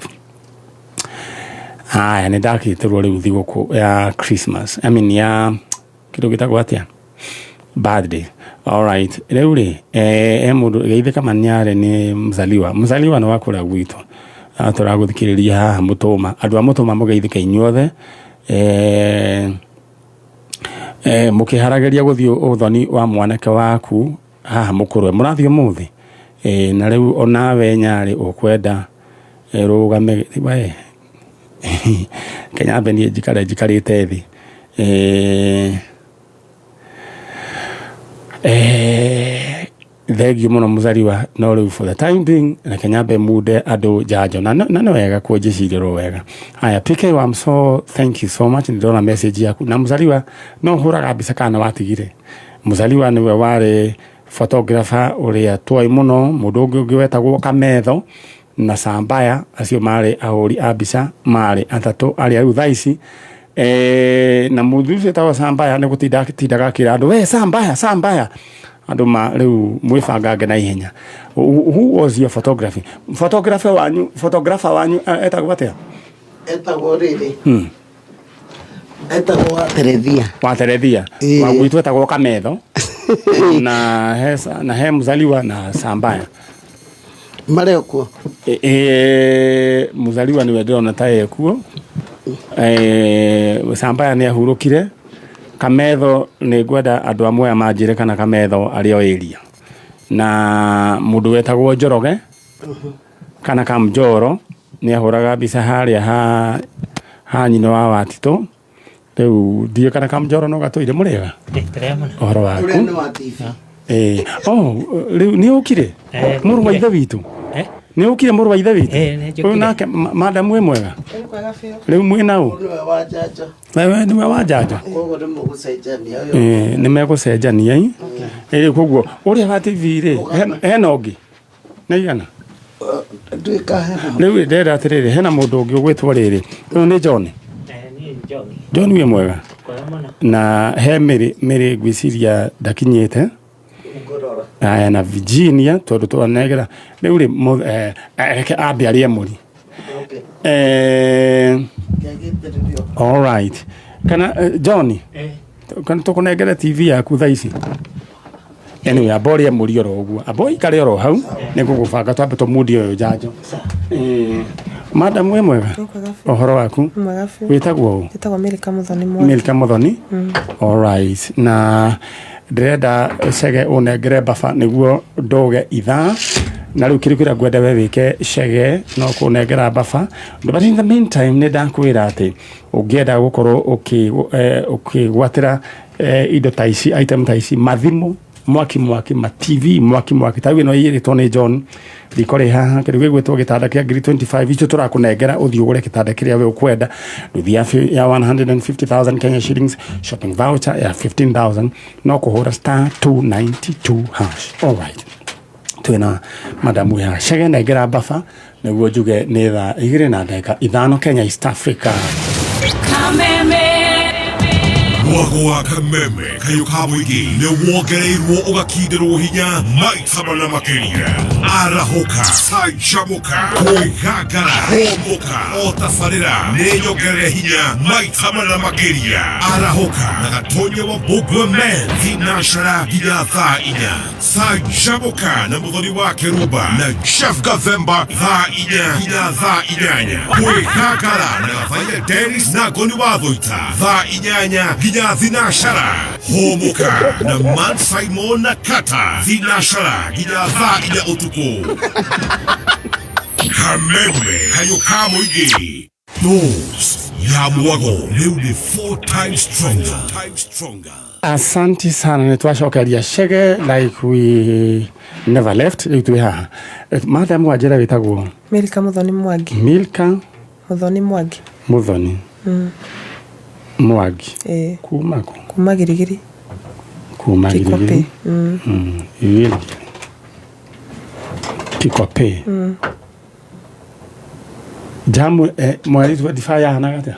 aya nĩ ndakĩtĩrwo rĩu thigũkũ ya Christmas I mean ya kĩndũ gĩtagwo atĩa birthday alright rĩu rĩ mũndũ geithĩka Manyare nĩ mzaliwa nĩ wa kũrĩa gwitũ tũragũthikĩrĩria haha Mũtũma andũ a Mũtũma mũgeithĩka inyuothe mũkĩharagĩria gũthiĩ ũthoni wa mwanake waku haha mũkũrwe mũrathiĩ ũmũthĩ na rĩu onawe Nyarĩ ũkwenda rũgame we Kenya beni njikarĩte thĩ thengiũ mũno Mũzaliwa no rĩu for the time being na Kenya munde andũ njanjo na nĩ wega kũnjĩcirĩrwo wega aya PK Wamso thank you so much ndĩrona message yaku na Mũzaliwa no hũraga mbica kana watigire Mũzaliwa nĩwe warĩ photographer ũrĩa tuoĩ mũno mũndũ ũngĩ wetagwo Kametho na Sambaya acio marĩ ahũri a mbica marĩ atatũ arĩa rĩu thaa ici na mũndũ ũcio tawa Sambaya nĩ gũtindaga kĩra andũ we Sambaya andũ ma rĩu mwĩbangange na ihenya who was your photographer wanyu etagwo atĩa etagwo rĩrĩ etagwo wa Terethia wa gwitũ etagwo Kametho na he Mũzaliwa na Sambaya marekuo Mũzaliwa nĩwe ndĩrona ta ekuo Sambaya nĩ ahurũkire Kametho nĩ ngwenda andũ amwe manjĩre kana Kametho arĩ o area na mũndũ wetagwo Njoroge kana Kamjoro nĩ ahũraga mbica harĩa ha nyina wa Watitũ rĩu ndiũ kana Kamjoro no gatũire mũrĩega ũhoro waku rĩu nĩ ũkire mũrũ wa ithe witũ nĩ ũkire mũrũ wa ithe witũ ũyũ nake madamu wĩ mwega rĩu mwĩna ũ nĩwe wa Njanja nĩ megũcenjania koguo ũrĩa wa TV rĩ hena ũngĩ nĩ igana rĩu ndĩrenda atĩrĩrĩ hena mũndũ ũngĩ ũgwĩtwo rĩrĩ ũyũ nĩ John wĩ mwega na he Mĩrĩ ngwĩciria ndakinyĩte aya na Virginia tondũ twanegera rĩu rĩ reke ambe arĩa mũri alright kana John kana tũkũnengere TV yaku thaa ici anyway abori mũri oro ũguo aboi kare oro hau nĩ gũgũbanga twambe tũmũndie ũyũ njanjo madam we mwega ũhoro waku wĩtagwo Mũthoni Milka Mũthoni alright na ndirenda Chege unengere baba niguo ndoge ithaa na riu kirikira gwenda we wike Chege no kunengera baba but in the meantime ne ndakwira ati ungienda gukorwo ukigwatira indo ta ici item ta ici mathimu mwaki ma TV mwaki tawe no yiri Tony John rikore haha kirigwe gwetwo gitanda kia 25 icho turakunengera uthio gure kitanda kiria we ukwenda nduthi ya 150,000 Kenya shillings shopping voucher ya 15,000 no kuhura *292 hash. All right, twina madamu ya Chege nengera baba niguo njuge ni tha igire na ndeka ithano Kenya East Africa. Mwago wa Kameme kayo kamuigi ne wongereirwo ugakindirwo hinya maita mana makiria arahoka sajamuka kwigagara homoka otafarira ne nyongere hinya maita mana makiria arahoka na gatonye wa Bugweme hinashara hinya thaa inya sajamuka na muthoni wa Keruba na Chef Gavemba thaa inya hinya thaa inyanya kwigagara na Vaile Dennis na Goni wa Thoita thaa inyanya Zinashara homoka na Man Simon na Kata Zinashara gina thaa ina utuko Kameme kayo kamuigi Those ya mwago leo ni 4 times stronger. Asante sana nitwashokeria Chege like we never left itwe haha madam wajera witagwo Milka Muthoni Mwangi. Milka Muthoni Mwangi. Muthoni Mwangi. Kuma Girigiri. Kikope. Yeye. Kikope. Jamu mwali tu difaya hanagata.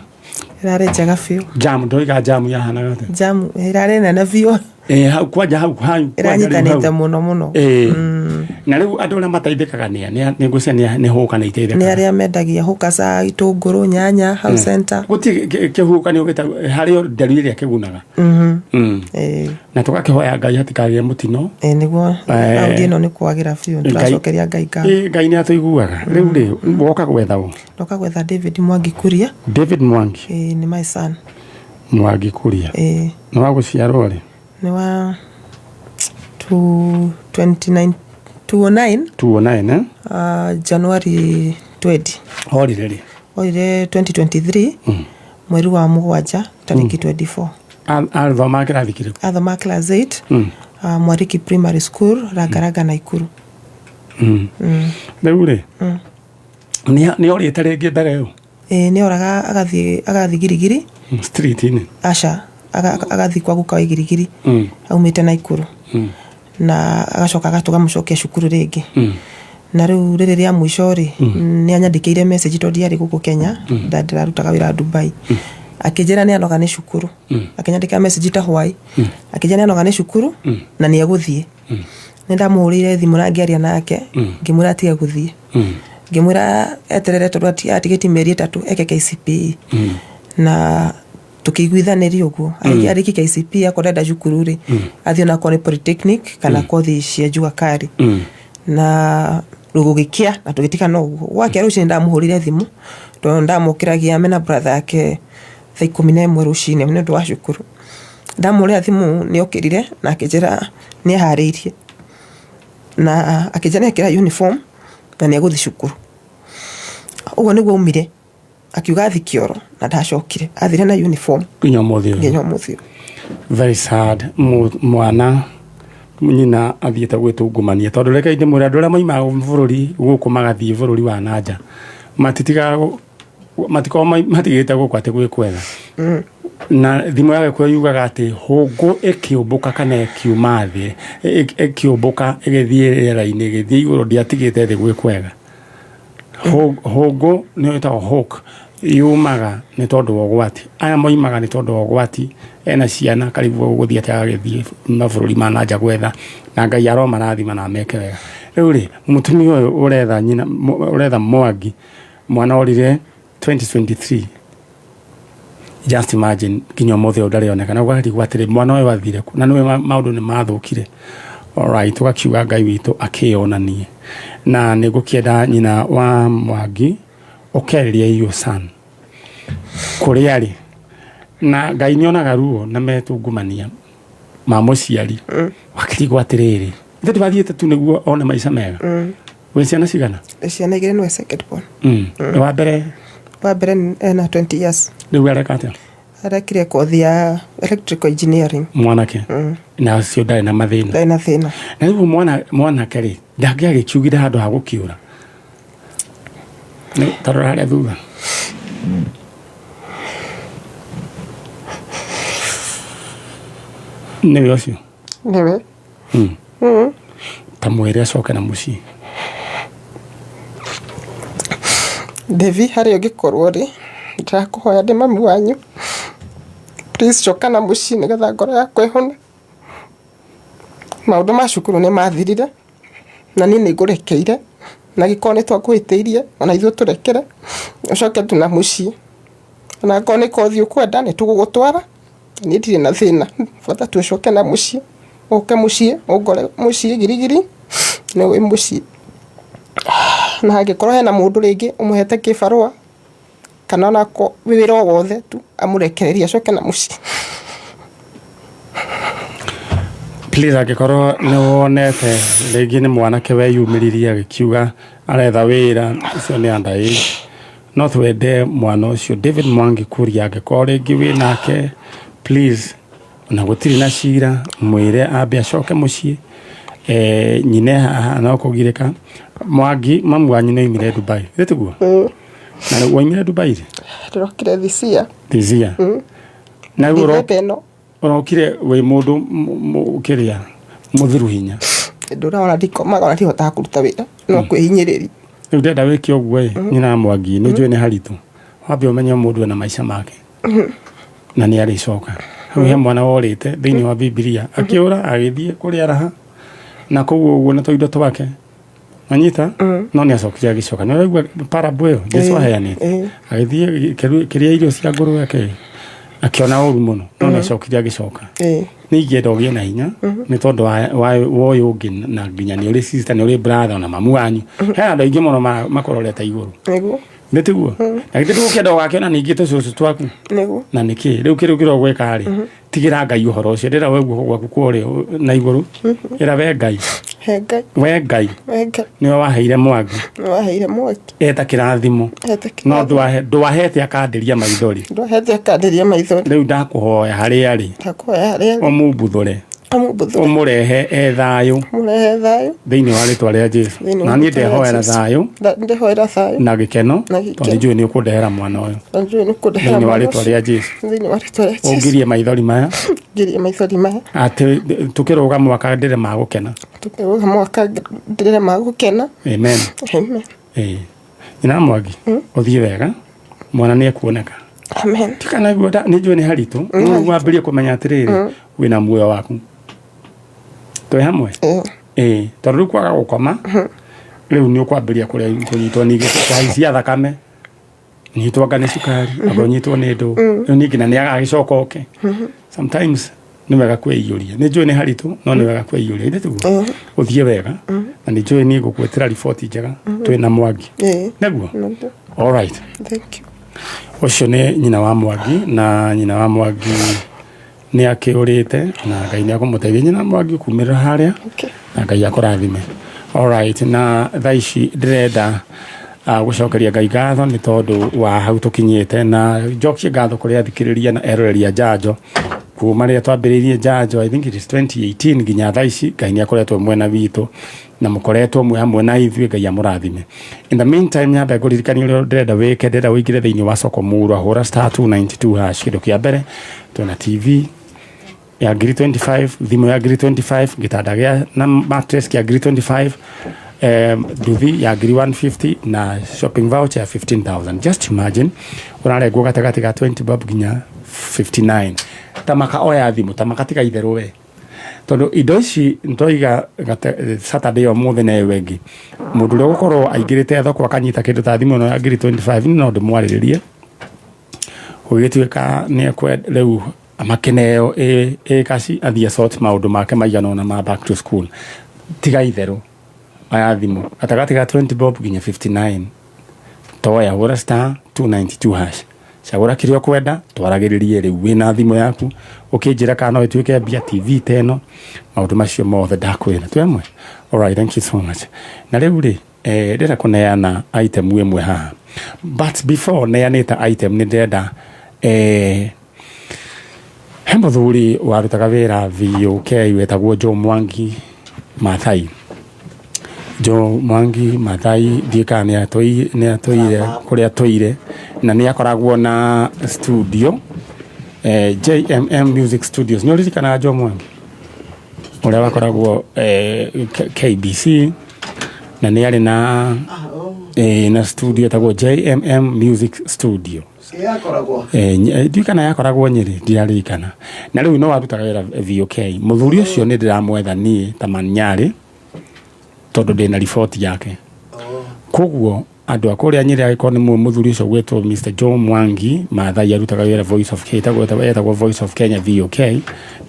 Irare jaga fio. Jamu ndoiga jamu ya hanagata. Jamu irare na fio. Kwaja hau iranyitanite muno. Na riu andu na mataithikaga ni ngucania ni huka na iteithika. Ni aria mendagia huka sa itunguru nyanya house center. Guti kihuka ni ugita hario dalili ya kigunaga. Na tugakihoya Ngai hatikagie mutino. Niguo audi no ni kwagira fio turacokeria Ngai ka. Ngai ni atuiguaga. Riu woka gwetha wo. Ndoka gwetha David Mwangi Kuria. David Mwangi. Ni my son. Mwangi Kuria. No waguciarwo ri. Ni wa 209 January 20 Holiday 2023 mweri wa mugwanja tariki 24 athoma kirathikire athoma class 8 Mwariki Primary School Ragaraga Naikuru Beure ni orite ringi mbere yo ni oraga agathi Girigiri street ni acha agathi kwa guka Girigiri aumite Naikuru na agacoka agatugamucokia cukuru ringi na riu riria mwisho ri ni anyandikire message todi ari guku Kenya ndarutaga wira Dubai akijera ni anoga ni cukuru akinyandika message ta hwai akijera ni anoga ni cukuru na ni aguthie ni ndamurire thimu na ngiaria nake ngimura atiga guthie ngimura eterere tondu atigiti meri 3 eke KCPE na tukiguithaniria uguo ariki KCPE akorenda cukuru ri athio na kone polytechnic kana kothi cia Jua Kari na rugugikia na tugitikana uguo wake ruci ndamuhurire thimu to ndamukiragia mena brother yake thaa 11 rucine ni ndo wa cukuru ndamurira thimu ni okirire na akijera ni hariirie na akijana akira uniform na ni aguthi cukuru uguo niguo umire akiuga athi kioro na ndacokire athire na uniform nginya muthio very sad mwana nyina athiete gwitungumania tondu reke inde muri andu aria maima bururi guku magathie bururi wa nanja matigite guku ati gwikwega na thimu yake kwa yugaga ati hongo ikiumbuka kana ikiuma thi ikiumbuka igithie rera-ini igithie iguru ndiatigite thi gwikwega hongo ni wetagwo hawk yumaga ni tondu wa gwati aya moimaga ni tondu wa gwati ena ciana karibu guthie atagithie mabũrũri ma nanja gwetha na Ngai aroma rathima na meke wega riu ri mutumia uyu uretha nyina uretha Mwangi mwana orire 2023 just imagine kinyo mothe ndari onekana gwati gwatire mwana uyu athire na niwe maundu ni mathukire alright tugakiuga Ngai witu akionanie na nigukienda nyina wa Mwangi okeriria iyo san kuriari na Ngai nyonaga ruo na metungumania mamuciari wakirigwo atiriri ithe ndivathiite tu niguo one maica mega we ciana cigana ciana igiri nwe second born wa mbere ena 20 years riu areka atia arekire kothi ya electrical engineering mwanake na cio ndari na mathina na thina na riu mwanake ri ndangiagikiugire handu ha gukiura ni tarora haria thutha niwe ucio niwe tamwire acoke na mucii Devi hari ugikorwo ri ndirakuhoya ndi mami wanyu please coka na mucii nigetha ngoro yakwa ihone maundu ma cukuru ni mathirire na ni ngurekeire na giko ni twakwitiirie ona ithu turekere ucoke tu na mucii na ngoro ni kothi ukwenda ni tugugutwara ni ndire na thina bata tucoke na mucii uke mucii ungore mucii girigiri ni wi mucii na hangikorwo hena mundu ringi umuhete kibarua kana ona ko wira wothe tu amurekereria acoke na mucii please angikorwo ni wonete ringi ni mwanake weyumiririe agikiuga aretha wira ucio ni underage no twende mwana ucio David Mwangi kuria angikorwo ringi wi nake please na gutiri na cira mwire ambe acoke mucii nyine haha kugirika Mwangi mamu wanyu ni imire Dubai ritiguo na waimire Dubai ndorokire thisia na urokire we mundu ukiria muthiru hinya nduraona ndikomaga ona ndihota kuruta wira no kwihinyiriri riu ndenda wiki oguo nyina Mwangi ni njui ni haritu wambe umenye mundu na maica make na ni aricoka he mwana worite thiini wa Biblia akiura agithie kuria raha na koguo uguo na toindo twake anyita no ni acokire agicoka no raigua parable yo Jesu aheanite agithie kiria irio cia nguru yake akiona uru muno no ni acokire agicoka ni ingenda ugie na hinya ni tondu wa uyu ungi na nginya ni uri sister ni uri brother na mamu wanyu he andu aingi muno makororete iguru nitiguo na githe tukienda wakiona ningi tucucu twaku na niki riu kirugiro gweka ri tigira Ngai uhoro ucio ndira we guo gwaku kwori na iguru ira we Ngai we Ngai niwe waheire Mwangi eta kirathimo no ndwahete akandiria maithori riu ndakuhoya haria ri omubuthure umurehe ethayo thiini wa ritwa ria Jesu na ni ndehoera thayo na gikeno tondu njui ni ukundehera mwana uyu thiini wa ritwa ria Jesu ungirie maithori maya ati tukiruga mwaka ndire magukena amen ina Mwangi uthie wega mwana ni ekuoneka amen tikana guoda ni njui ni haritu wambirie kumenya atiriri wina muoyo waku twe hamwe tondu kwaga gukoma riu ni ukwambiria kunyitwo ni cia thakame nyitwo ngane cukari abonyitwo ni ndu riu ningi na ni agagicoka oke sometimes ni wega kwiyuria ni njui ni haritu no ni wega kwiyuria inde tuguo uthie wega na ni njui ni gukwetera report njega twi na Mwangi neguo all right thank you ucio ni nyina wa Mwangi na nyina wa Mwangi ni akiurite na Ngai ni akumuteithia nyina Mwangi kumira haria na Ngai akurathime all right na thaici ndirenda gucokeria Ngai ngatho ni tondu wa hau tukinyite na njokie ngatho kuria thikiriria na eroreria njanjo kuma ria twambiririe njanjo I think it is 2018 nginya thaici Ngai ni akoretwo mwena witu na mukoretwo mwe hamwe na ithuĩ Ngai amurathime in the meantime nyambe kuririkania uria ndirenda wike ndirenda wingire thiini wa soko muru hura *292# kindu kia mbere twina TV ya ngiri 25 thimu ya ngiri 25 gitanda gia na mattress kia ngiri 25 nduthi ya ngiri 150 na shopping voucher ya 15,000 just imagine unarengwo gatagati ga 20 bob ginya 59 tamaka oya thimu tamaka tiga itheru we tondu indo ici ntoiga Saturday o muthe na wengi mundu ri gukorwo aingirite thoko akanyita kindu ta thimu no ya ngiri 25 no ndimwariririe ugituika ni ekwe riu amakeneo kasi athia sort maundu make maigana na ma back to school tiga itheru aya thimu atagati ga 20 bob ginya 59 toya hura *292# cagura kiria ukwenda twaragiririe riu wina thimo yaku ukinjira kana ituike Mbia TV teno maundu macio mothe ndakwira twemwe. Alright, thank you so much. Na riu ri ndira kuneana item imwe haha, but before neanita item ni ndenda he muthuri warutaga wira VOK wetagwo Joe Mwangi Maathai. Joe Mwangi Maathai ndika ni atoire kuria atoire na ni akoragwo na studio JMM Music Studios. Ni uririkana Joe Mwangi uria wakoragwo KBC na ni ari na studio tagwo JMM Music Studio yakoragwo ndikana yakoragwo Nyeri ndiarikana. Na riu no warutaga wira VOK. Muthuri ucio ni ndiramwetha ni tamanyari tondu ndina report yake. Koguo andu akuria Nyeri agiko ni muthuri ucio gwetwo Mr. Joe Mwangi Maathai arutaga wira Voice of Kenya tagwo Voice of Kenya VOK,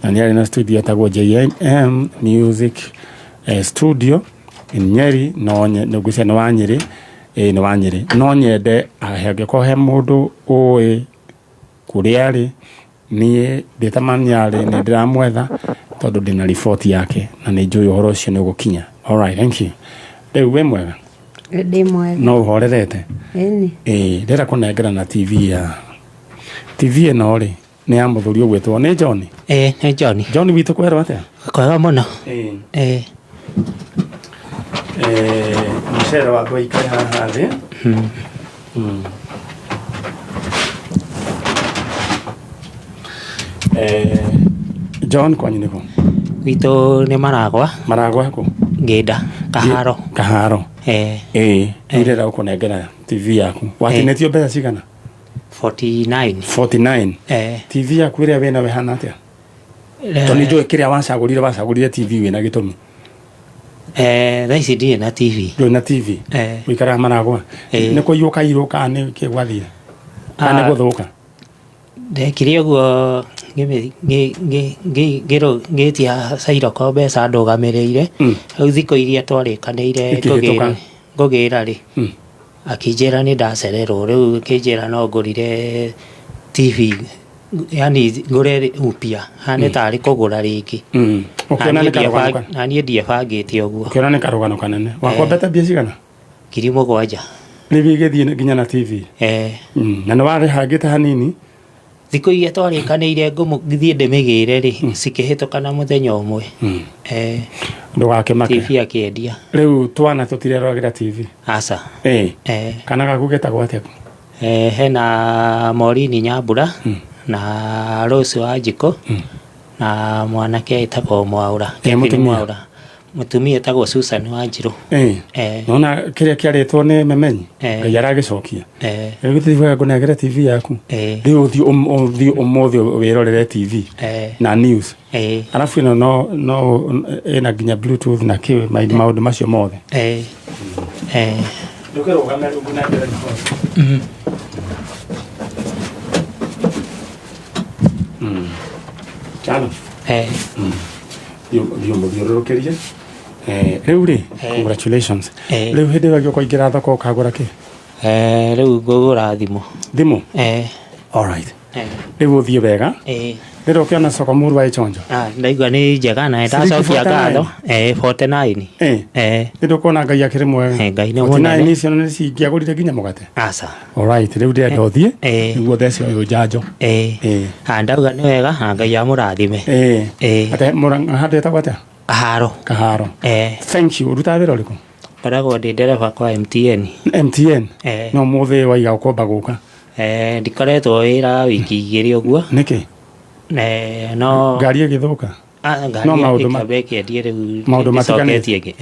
na ni ari na studio tagwo JMM Music Studio in Nyeri no ngucia no wa Nyeri no wa Nyeri no nyende ahege ko he mundu oi kuria ari ni nditamanyari ni ndiramwetha tondu ndina report yake na ni njui uhoro ucio ni gukinya. Alright, thank you. Riu we mwega ndi mwega no uhorerete eni ndira kunengera na TV no ri ni ya muthuri ugwetwo ni John. ni John witu kwera atia kwega muno mshera wa goi kai haha thi John kwa nyine ko witu ni maragwa ko ngida kaharo ndira ukunengera TV yaku watinetio mbeca cigana 49 TV yaku iria wena we hana atia toni njoe kiria wacagurire TV wina gitumi thaisi ndire na TV na TV wikara maragwa ni kuyuka iruka ni kigwathire kana guthuka ndekire uguo ngitia Sairo ko mbeca ndugamireire au thiko iria twarikanire ngugira ri akinjira ni ndacererwo riu kinjira no ngurire TV yani ngure upia hane tari kugura ringi ukiona ni karugano na nie ndie bangite uguo ukiona ni karugano kanene wakwa beta Mbia cigana kirimo gwanja ribi githie nginya na TV na no wari hangite hanini thiko iria twarikanire ngumugithie ndemigire ri cikihitũkana muthenya umwe ndugakimake TV akiendia riu twana tutirerwagira TV asa kana gakugeta gwate hena Morini Nyambura na Rose Wanjiko na mwanake aitagwo Mwaura mutumia etagwo Susan Wanjiru nona kiria kiaretwo ni memenyi ngai aragicokia githithwe ngunegera TV yaku riu uthi umuthi wirorere TV na news alafu no ina ginya Bluetooth na kiwe maundu macio mothe ndukero ugamera ngunegera chalo yo muthiorurukirie riu ri congratulations riu hindi wagio kuingira thoko ukagura ki riu ngugura thimu alright riu uthie wega rero ukiona soko muru wa ichonjo ndaigua ni njega na ndacokia ngatho 49 rero kona ngai akiri mwega ngai ni mwega ni cio ni cingiagurire nginya mugate asa alright riu ndenda uthie niguo theci uyu njanjo ndauga ni wega ngai amurathime ate muranga hande tagwata kaharo thank you uruta wira uriku koragwo ndi ndereba kwa MTN no muthi waiga ukomba guka ndikoretwo wira wiki igiri uguo niki no ngari igithuka no maundu matiganite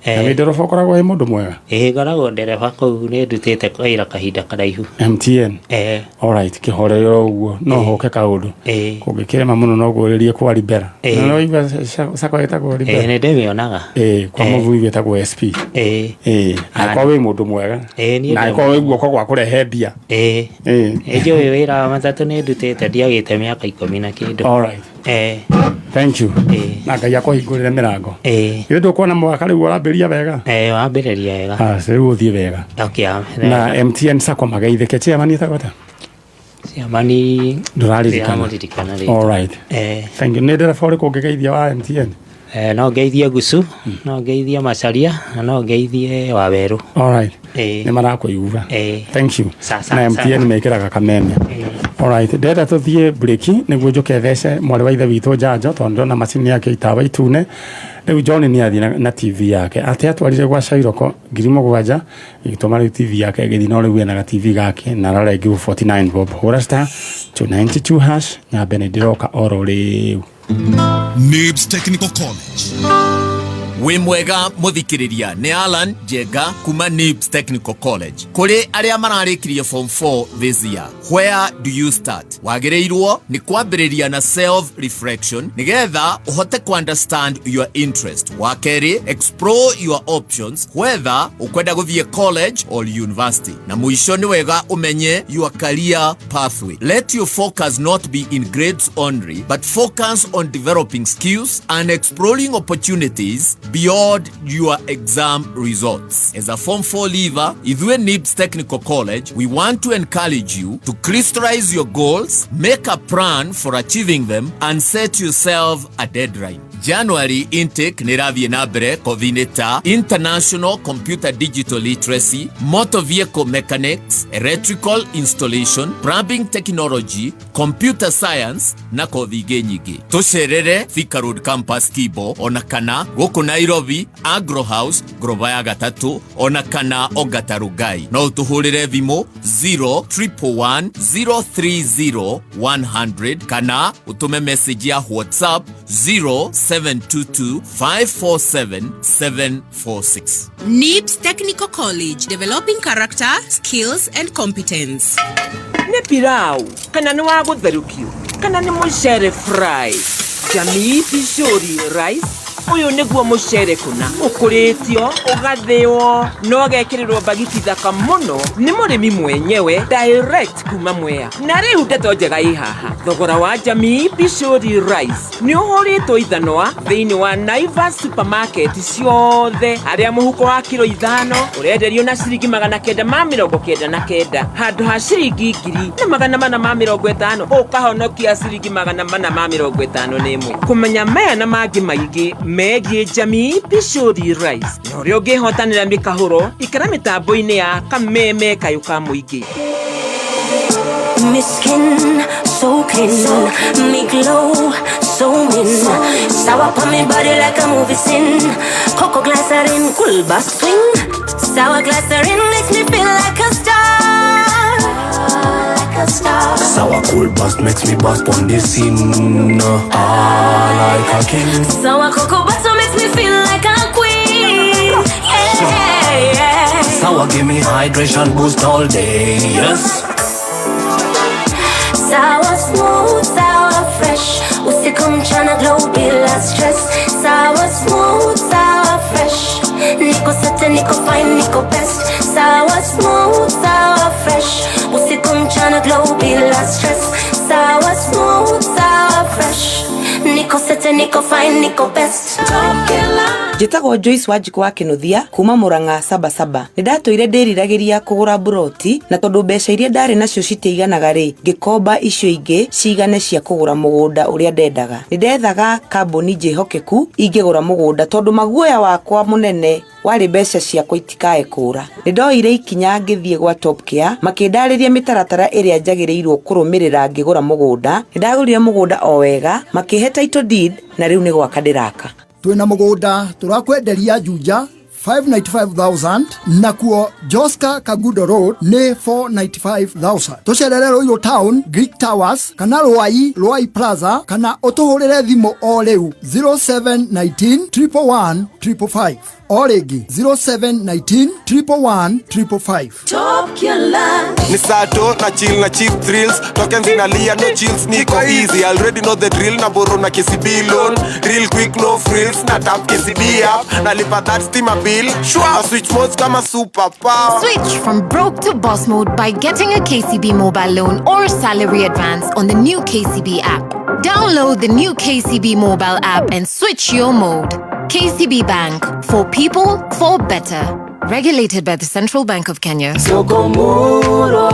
na ndereba ukoragwo e mundu mwega ngoragwo ndereba kuu ni ndutite wira kahinda karaihu MTN alright kihorero uguo no hoke kaundu kungikirema muno no gwiririe kwa Libera no iba sako etagwo Libera ni ndemionaga kwa muthuri wetagwo SP akwa wi mundu mwega na akwa wi guoko gwa kurehe mbia njui wira wa matatu ni ndutite ndiagite miaka 10 na kindu alright thank you na ngai akuhingurire mirango ndu kuona mwaka riu urambiria wega wambiriria wega riu uthie wega okay na MTN sako magaithike chairman itagwata Ciamani nduraririkana. All right. Thank you. Nendera fore ko ngegeithia wa MTN. No ngeithie Gusu, no ngeithie Macharia, no ngeithie Waweru. All right. Nĩ marakũigua. Thank you. Na MTN mekĩraga kameme. All right. Ndenda tũthiĩ break nĩguo njoke thece mwarĩ wa ithe witũ Njanjo tondũ na macini yake itawa itune. Rĩu John nĩ athiĩ na TV yake. Ate atwarire gwa Shairoko 7,000 igĩtũma rĩu TV yake gĩthi no rĩu ena TV gake na rara ĩngĩ 49 bob. Hũra star 292 hash nyambe nĩ ndĩroka oro rĩu. NIBS Technical College. We mwega muthikiriria ni Alan Jega kuma NIBS Technical College. Kuri aria mararikirie form 4 this year. Where do you start? Wagereirwo ni kwambiriria na self reflection nigetha uhote ku understand your interest. Wakeri explore your options whether ukwenda guthie college or university. Na mwisho ni wega umenye your career pathway. Let your focus not be in grades only but focus on developing skills and exploring opportunities beyond your exam results. As a Form 4 leaver, Ithue NIBS Technical College, we want to encourage you to crystallize your goals, make a plan for achieving them, and set yourself a deadline. January intake niravie na mbere kothi-inĩ ta International Computer Digital Literacy, Motor Vehicle Mechanics, Electrical Installation, Plumbing Technology, Computer Science na kothi ingĩ nyingĩ. Tucerere Thika Road Campus Kibo ona kana gũkũ Nairobi Agro House Grova ya Gatatu ona kana Ongata Rugai. No ũtũhũrĩre thimũ 011-030-100 kana ũtũme message ya WhatsApp 0722-547-746. NIBS Technical College, developing character, skills and competence. Nĩ pilau kana nĩ wa gũtherũkio kana nĩ mũcere fry. Jamii Pishori rice uyu niguo mucere kuna ukuritio ugathio no gekirirwo bagiti thaka muno ni murimi mwenyewe direct kuma Mwea na riu ndeto njega ihaha thogora wa Jamii Pishori rice ni uhoritwo ithanwa thiini wa Naivas supermarket ciothe aria muhuko wa kilo 5 urenderio na ciringi 999 handu ha ciringi 1,450 ukahonokia ciringi 450 ni imwe kumenya maya na mangi maingi megie Jamii Pishori rice no rio ngihotanira mikahuro ikara mitambo-ini ya kameme kayuka muingi. Miskin, so clean, me glow, so mean. Sour on me body like a movie scene. Cocoa glycerin, cool bass swing. Sour glycerin makes me feel like a star, like a star. Sour cool bass makes me bust on the scene. Like a king. Sour cocoa butter makes me feel like a queen. Yeah, yeah. Sour give me hydration boost all day, yes. Sour smooth, sour fresh. Usikum chana glow, be less stress. Sour smooth, sour fresh. Nico sete, Nico fine, Nico best. Sour smooth, sour fresh. Usikum chana glow, be less stress. Sour smooth, sour fresh. Nico sete, Nico fine, Nico best. Njĩtagwo Joyce Wanjiku wa Kinuthia kuma Murang'a Sabasaba. Nĩndatũire ndĩriragĩria kũgũra buroti na tondũ mbeca iria ndarĩ nacio citiiganaga rĩ ngĩkomba icio ingĩ cigane cia kũgũra mũgũnda ũrĩa ndendaga. Nĩndethaga kambuni njĩhokeku ingĩgũra mũgũnda tondũ maguoya wakwa mũnene warĩ mbeca ciakwa itikae kũra. Nĩndoire ikinya ngĩthiĩ gwa Top Care makĩndarĩria mĩtaratara ĩrĩa njagĩrĩirwo kũrũmĩrĩra ngĩgũra mũgũnda. Nĩndagũrire mũgũnda o wega makĩhe title deed na rĩu nĩ gwaka ndĩraka. Twina mũgũnda turakwenderia Juja 595,000 nakuo Joska Kagudo Road ni 495,000. Tucerere Royal Town Greek Towers kana Ruai Plaza kana utuhurire thimu o riu 0719 111 555 o ringi 0719 111 555. Top Killer ni sato na chill na cheap thrills tokens inalia no chills niko easy already know the drill na borrow na KCB loan real quick no frills na tap KCB app na lipa that steam bill sure switch modes kama super power. Switch from broke to boss mode by getting a KCB mobile loan or salary advance on the new KCB app. Download the new KCB mobile app and switch your mode. KCB Bank, for people, for better. Regulated by the Central Bank of Kenya. Sogomurwa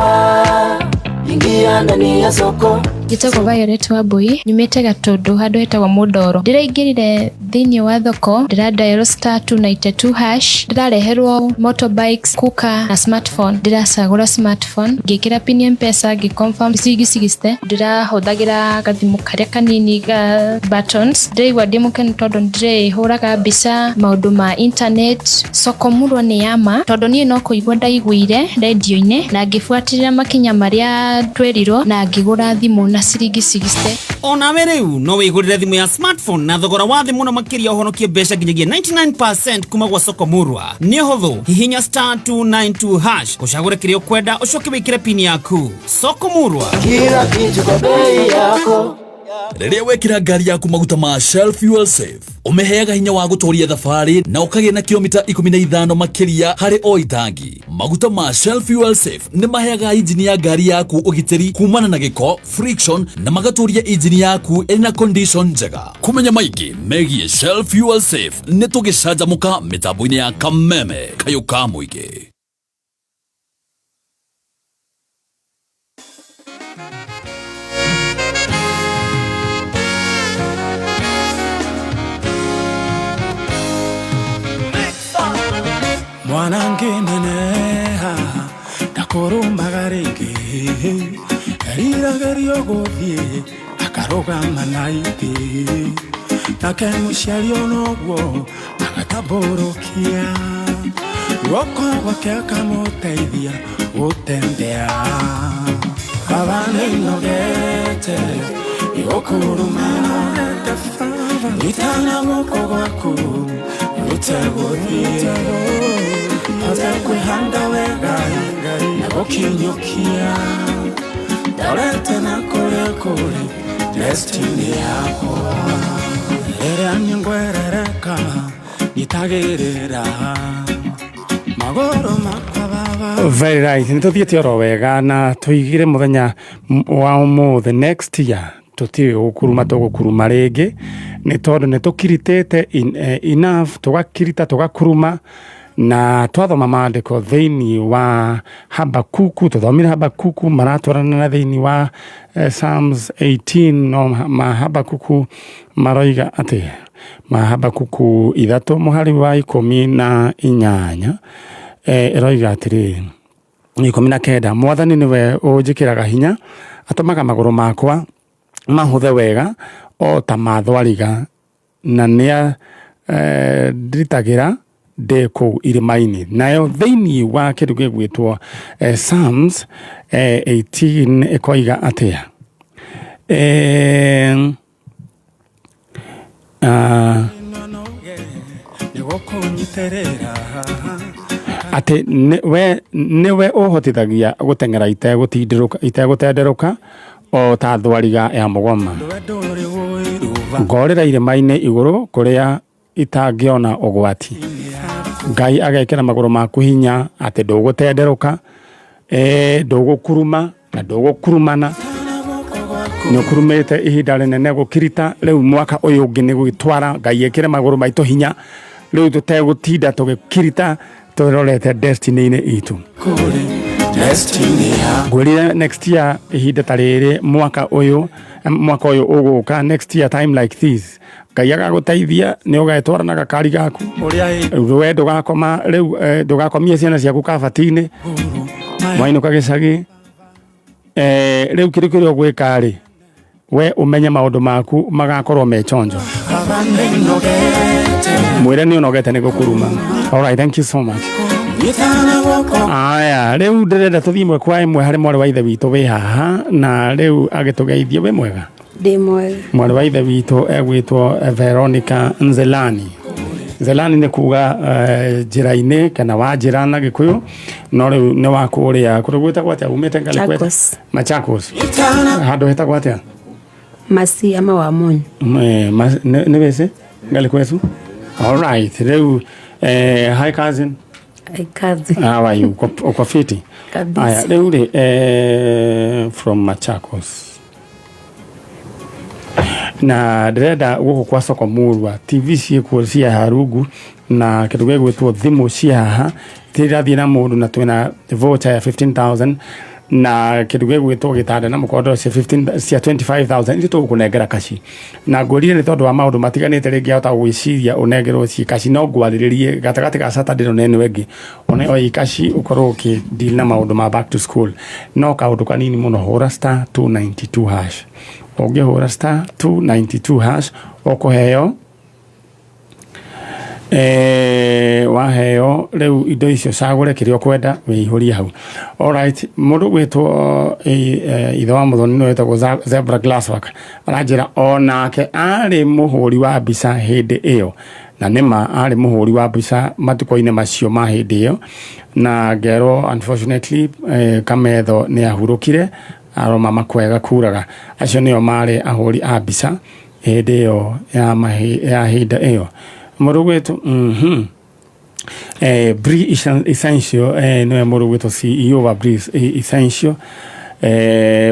ingia ndani ya soko. Gitagwo Violet Wambui nyumite Gatundu handu hetagwo Mundoro. Ndiraingirire thiini wa thoko ndira dial *292# ndirareherwo motorbikes, cooker na smartphone. Ndiracagura smartphone ngikira pin ya M-Pesa ngiconfirm sigiste ndirahuthagira gathimu karia kanini ga buttons. Ndirigwa ndimukene tondu ndirihuraga mbica maundu ma internet. Sokomurwa ni yama tondu nie no kuigua ndaiguire radio-ini na ngifuatirira makinya maria twerirwo na ngigura thimu na ciringi 60. Ona riu no wigurire thimu ya smartphone na thogora wa thimu na makiria uhonokie mbeca nginyagia 99% kuma gwa Sokomurwa. Ni huthu hihinya *292# kucagura kiria ukwenda ucoke wikire pin yaku. Sokomurwa, kila kitu kwa bei yako. Riria wekira ngari yaku maguta ma Shell Fuel Safe umeheaga hinya wa gutwaria thabari na ukagia na kilomita 15 makiria hari o itangi. Maguta ma Shell Fuel Safe ni maheaga injini ya ngari yaku ugitiri kumana na giko, friction na magaturia injini yaku ina condition njega. Kumenya maigi megie Shell Fuel Safe ni tugicanjamuka mitambo-ini ya Kameme Kayuka Muigi. Mwanange neneha ndakurumbaga ringi eriragerio guthie akarugama naiti nake muciari onoguo agatamburukia guoko gwake akamuteithia gutembea. Baba ninogete igukurumana nitana guoko gwaku uteguthie kwihanda wega na gukinyukia ndorete na kure destiny yako rĩrĩa nyengwerereka itagĩrĩra magoro makwa baba. Very right. Nituthiĩte oro wega na tuigire muthenya wa umuthi next year tutiwe gukuruma tugukuruma ringi ni tondu nitukiritete enough tugakirita tugakuruma na twathoma maandiko thiini wa Habakuku. Tuthomire Habakuku maratwarana na thiini wa Psalms 18 no Habakuku maroiga ati Habakuku 3 muhari wa 18 eroiga atiri 19 mwathani niwe unjikiraga hinya atumaga maguru makwa mahuthe wega o ta mathwariga na nia nditagira ndeko irimaini. Nayo thiini wa kindu gigwitwo Psalms 18 ekoiga atia ati niwe uhotithagia gutengera itegutenderuka o ta thwariga ya mugoma ngorera irimaini iguru kuria itangiona ugwati. Ngai agekira maguru maku hinya ati ndugutenderuka ndugukuruma na ndugukurumana ni ukurumite ihinda rinene gukirita riu mwaka uyu ungi ni gwitwara Ngai ekire maguru maitu hinya riu tutegutinda tugikirita turorete destiny-ini itu ngwirire next year ihinda tariri mwaka uyu uguka next year time like this Ngai agaguteithia ni ugetwara na gakari gaku we ndugakoma riu ndugakomie ciana ciaku kabati-ini mwainuka gicagi riu kiri kiria ugwika ri we umenye maundu maku magakorwo mechonjo mwire ni unogete ni gukuruma. All right, thank you so much. Aya riu ndirenda tuthimwe kwa imwe hari mwari wa ithe witu wi haha na riu agitugeithia we mwega ndi mwega. Mwari wa ithe witu egwitwo Veronica Nzelani. Nzelani ni kuga njira-ini kana wa njira na Gikuyu no riu ni wa kuria kurugwita atia umite Ngalikweta Machakos handu hetagwo atia Masi ama wa Munyu ni wese Ngalikwetu. All right, riu hi cousin. Hi cousin. How are you? Uko fiti? Kabisa. Aya riu ri from Machakos na ndirenda guku kwa Sokomurwa TV ciikuo cia Harungu na kindu gigwitwo thimu cia haha tirathie na mundu na twina voucher ya 15,000 na kindu gigwitwo gitanda na mukondo cia 15 cia 25000 ito kunengera kashi na ngorire ni tondu wa maundu matiganite ringi hota gwiciria unegerwo ci kashi no ngwariririe gatagati ka Saturday no nene wengi one oi kashi ukorwo ki deal na maundu ma back to school no kaundu kanini muno hura star 292 hash oge hura star 292 hash okoheo waheo reu indo icio cagure kirio kwenda wihuria hau. Alright, mundu gwitwo ithe wa muthoni no wetagwo Zebra Glasswork aranjira onake ari muhuri wa mbica hindi iyo na nima ari muhuri wa mbica matuko-ine macio ma hindi iyo na ngero unfortunately kametho ni ahurukire aroma makwega kuraga acio nio mari ahuri a mbica hindi iyo ya hinda iyo Morogweto Bree Essential no Morogweto CEO wa Bree Essential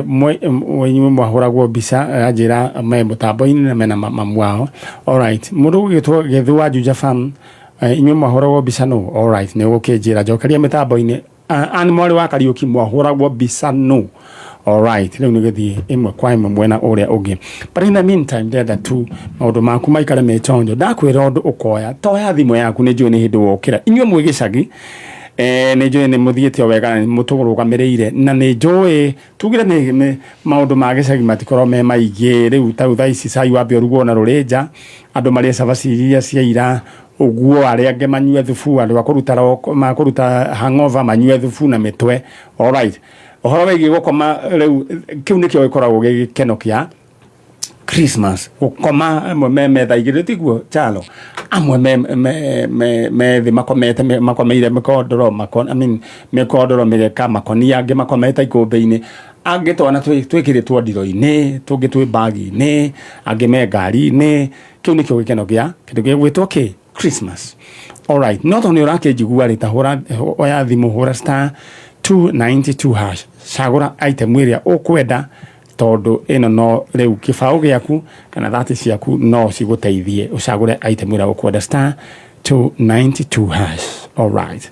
mwenye mwahoragwo bisa ajira mutambo-ini na mena mamwao. Alright, Morogweto gethwa Juja Farm inyo mwahoragwo bisa no. Alright, ne ukejira jokaria mutambo-ini ani mwari wa Kariuki mwahoragwo bisa no. Alright, leo nigethi imwe kwa imwe mwena uria ugi. But in the meantime, there are two maundu maku maikare mechonjo. Ndakwira undu ukoya, toya thimu yaku ni njui ni hindi wokira. Inywe mwi gicagi ni njui ni muthiite wega muturugamirire na ni njui tugire ni maundu ma gicagi matikorwo me maigi riu ta utha ici cai wambe urugwo na rurinja andu maria cabaciria cia ira uguo aria ange manyue thubu andu makuruta hangover manyue thubu na mitwe. Alright, ohoro wegi gukoma riu kiu nikio gikoragwo gikeno kia Christmas gukoma amwe metha igire tiguo chalo amwe me the makomeire mekodoro mekodoro megeka makoni ange makometa ikombe-ini ange twana twikiritwo ndiro-ini tungi twi bagi-ini ange me ngari-ini kiu nikio gikeno kia kindu gigwitwo ki Christmas. Alright, not only urakejigua rita hura oya thimu hura star 292 hash sagura item iria ukwenda tondu ino no riu kibao giaku kana thati ciaku no ciguteithie ucagure item iria ukwenda star 292 hash. Alright,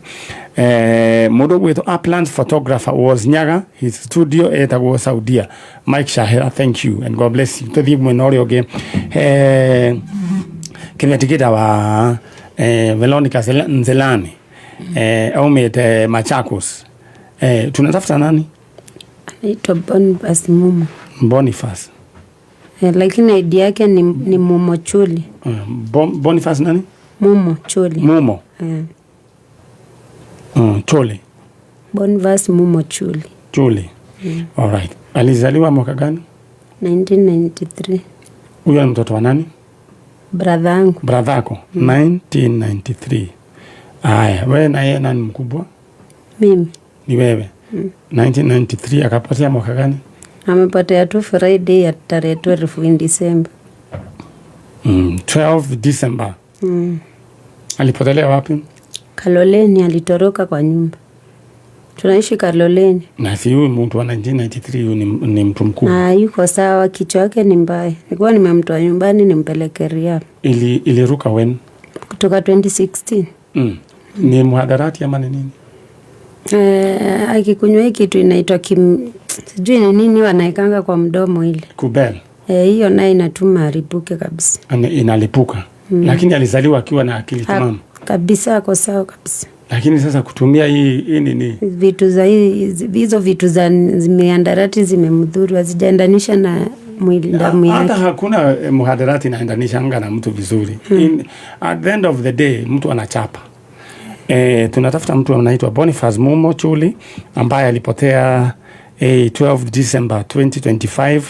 mundu gwitwo Upland photographer was Nyaga, his studio etagwo Saudia. Mike Shahera, thank you and God bless you. Tuthie mwena uria ungi kimetikita wa Veronica Nzelani aumite Machakos. Tunatafuta nani? Anaitwa Boniface Mumo. Boniface. Lakini idea yake ni Mumo Chuli. Boniface nani? Mumo Chuli. Mumo. Chuli. Boniface Mumo Chuli. Chuli. Alright. Alizaliwa mwaka gani? 1993. Huyo ni mtoto wa nani? Brother yangu. Brother yako. 1993. Aya, wewe na yeye nani mkubwa? Mimi. Ni wewe. 1993 akapatia mwaka gani? Amepatia tu Friday ya tarehe 12 in December. 12 December. Alipotelea wapi? Kaloleni, alitoroka kwa nyumba. Tunaishi Kaloleni. Na si huyu mtu wa 1993 huyu ni mtu mkubwa. Yuko sawa, kichwa yake ni mbaya. Nilikuwa nimemtoa nyumbani nimpeleke Riyadh. Iliruka when? Kutoka 2016. Ni muhadarati ama nini? Akikunywa kitu inaitwa sijui ni nini wanaikanga kwa mdomo ile. Kubel. Hiyo nayo inatuma aripuke kabisa. Inalipuka. Lakini alizaliwa akiwa na akili timamu. Kabisa, ako sawa kabisa. Lakini sasa kutumia hii nini? Vitu za hizo vitu za mihadarati zimemdhuru, hazijaendanisha na mwili damu yake. Hata hakuna muhadarati inaendanisha anga na mtu vizuri. At the end of the day mtu anachapa. Tunatafuta mtu anaitwa Boniface Mumo Chuli ambaye alipotea 12 December 2025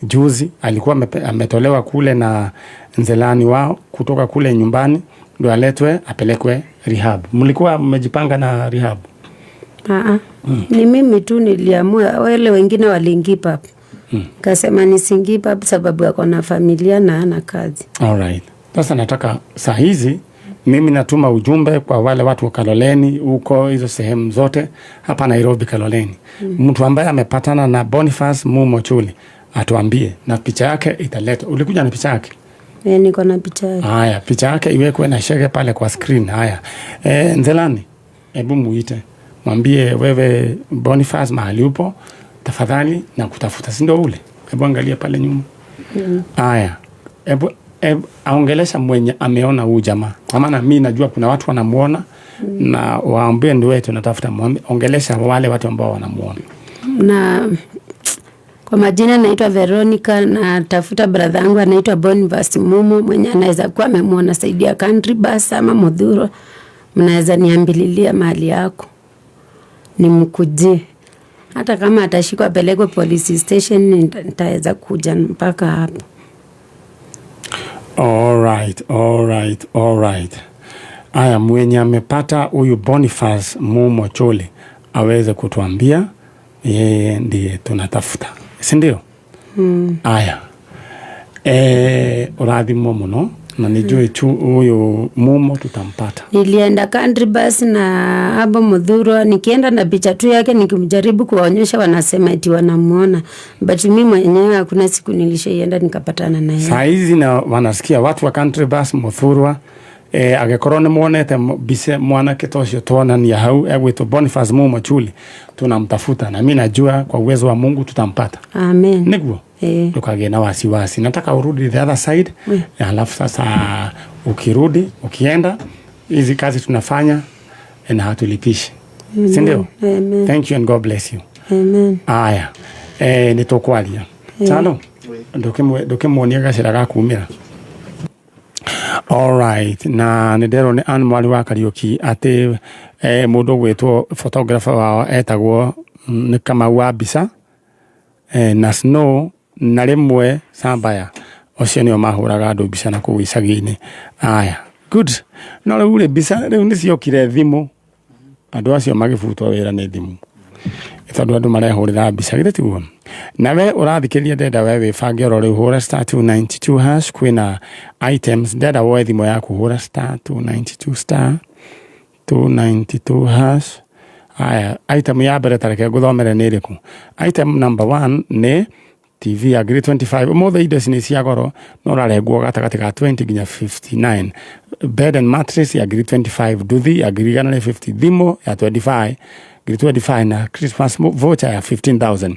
juzi. Alikuwa ametolewa kule na Nzelani wao kutoka kule nyumbani ndio aletwe apelekwe rehab. Mlikuwa mmejipanga na rehab? Ni mimi tu niliamua, wale wengine waliingipa hapo. Kasema nisingipa sababu yako na familia na ana kazi. Alright. Sasa nataka saa hizi mimi natuma ujumbe kwa wale watu wa Kaloleni huko hizo sehemu zote hapa Nairobi Kaloleni. Mtu ambaye amepatana na Boniface Mumo Chuli atuambie na picha yake italetwa. Ulikuja na picha yake? Niko na picha yake. Haya, picha yake iwekwe na shege pale kwa screen. Haya. Nzelani, hebu muite. mwambie wewe Boniface mahali upo tafadhali na kutafuta, si ndio ule? Hebu angalia pale nyuma. Haya. Hebu aongelesha mwenye ameona huyu jamaa. Kwa maana mimi najua kuna watu wanamuona na waambie ndio wetu natafuta, ongelesha wale watu ambao wanamuona. Na kwa majina naitwa Veronica na tafuta brother yangu anaitwa Boniface Mumo mwenye anaweza kuwa amemuona saidia country bus ama Mudhuro. Mnaweza niambililia mahali yako nimkujie, hata kama atashikwa pelekwe police station nitaweza kuja mpaka hapo. All right. Aya, mwenye amepata huyu Boniface Mumo Chole aweze kutuambia yeye ndiye tunatafuta, si ndio? Aya, uradhimo muno na nijue tu huyo Mumo tutampata. Nilienda country bus na hapo Mudhuro, nikienda na picha tu yake nikimjaribu kuwaonyesha, wanasema eti wanamuona, but mimi mwenyewe hakuna siku nilishaenda nikapatana na yeye. Saizi na wanasikia watu wa country bus Mudhuro agekorone muonete bise mwana kitoshio tuona ni hau egwito Boniface Mumo Chule tunamtafuta, na mimi najua kwa uwezo wa Mungu tutampata. Amen. Niguo tukage na wasiwasi. Nataka urudi the other side. Alafu sasa ukirudi ukienda hizi kazi tunafanya na hatulipishi, si ndio? Thank you and God bless you. Amen. Aya nitokwalia tano ndokemuonia gacira gakumira. All right, na ndero ni an mwali wa Kariuki ate mundu gwetwo photographer wao etagwo ni kama wa bisa na Snow na rimwe Sambaya ocio nio mahuraga andu bisa na kuu icagi-ini. Aya, good. No riu bisa riu ni ciokire thimu, andu acio magibutwo wira ni thimu tondu andu marehurira bisa gire tiguo. Nawe urathikiria ndenda wewe fange rore hura star 292 hash kwina items ndenda woe thimo yaku hura star 292 star 292 hash. Aya, item ya mbere tareke guthomere ni iriku. Item number 1 ni TV ya grade 25. Mothe indo ni cia goro no rarengwo gatagati ka 20 ginya 59. Bed and mattress ya grade 25, duthi ya grade 50, thimo ya 25 na Christmas voucher ya 15,000.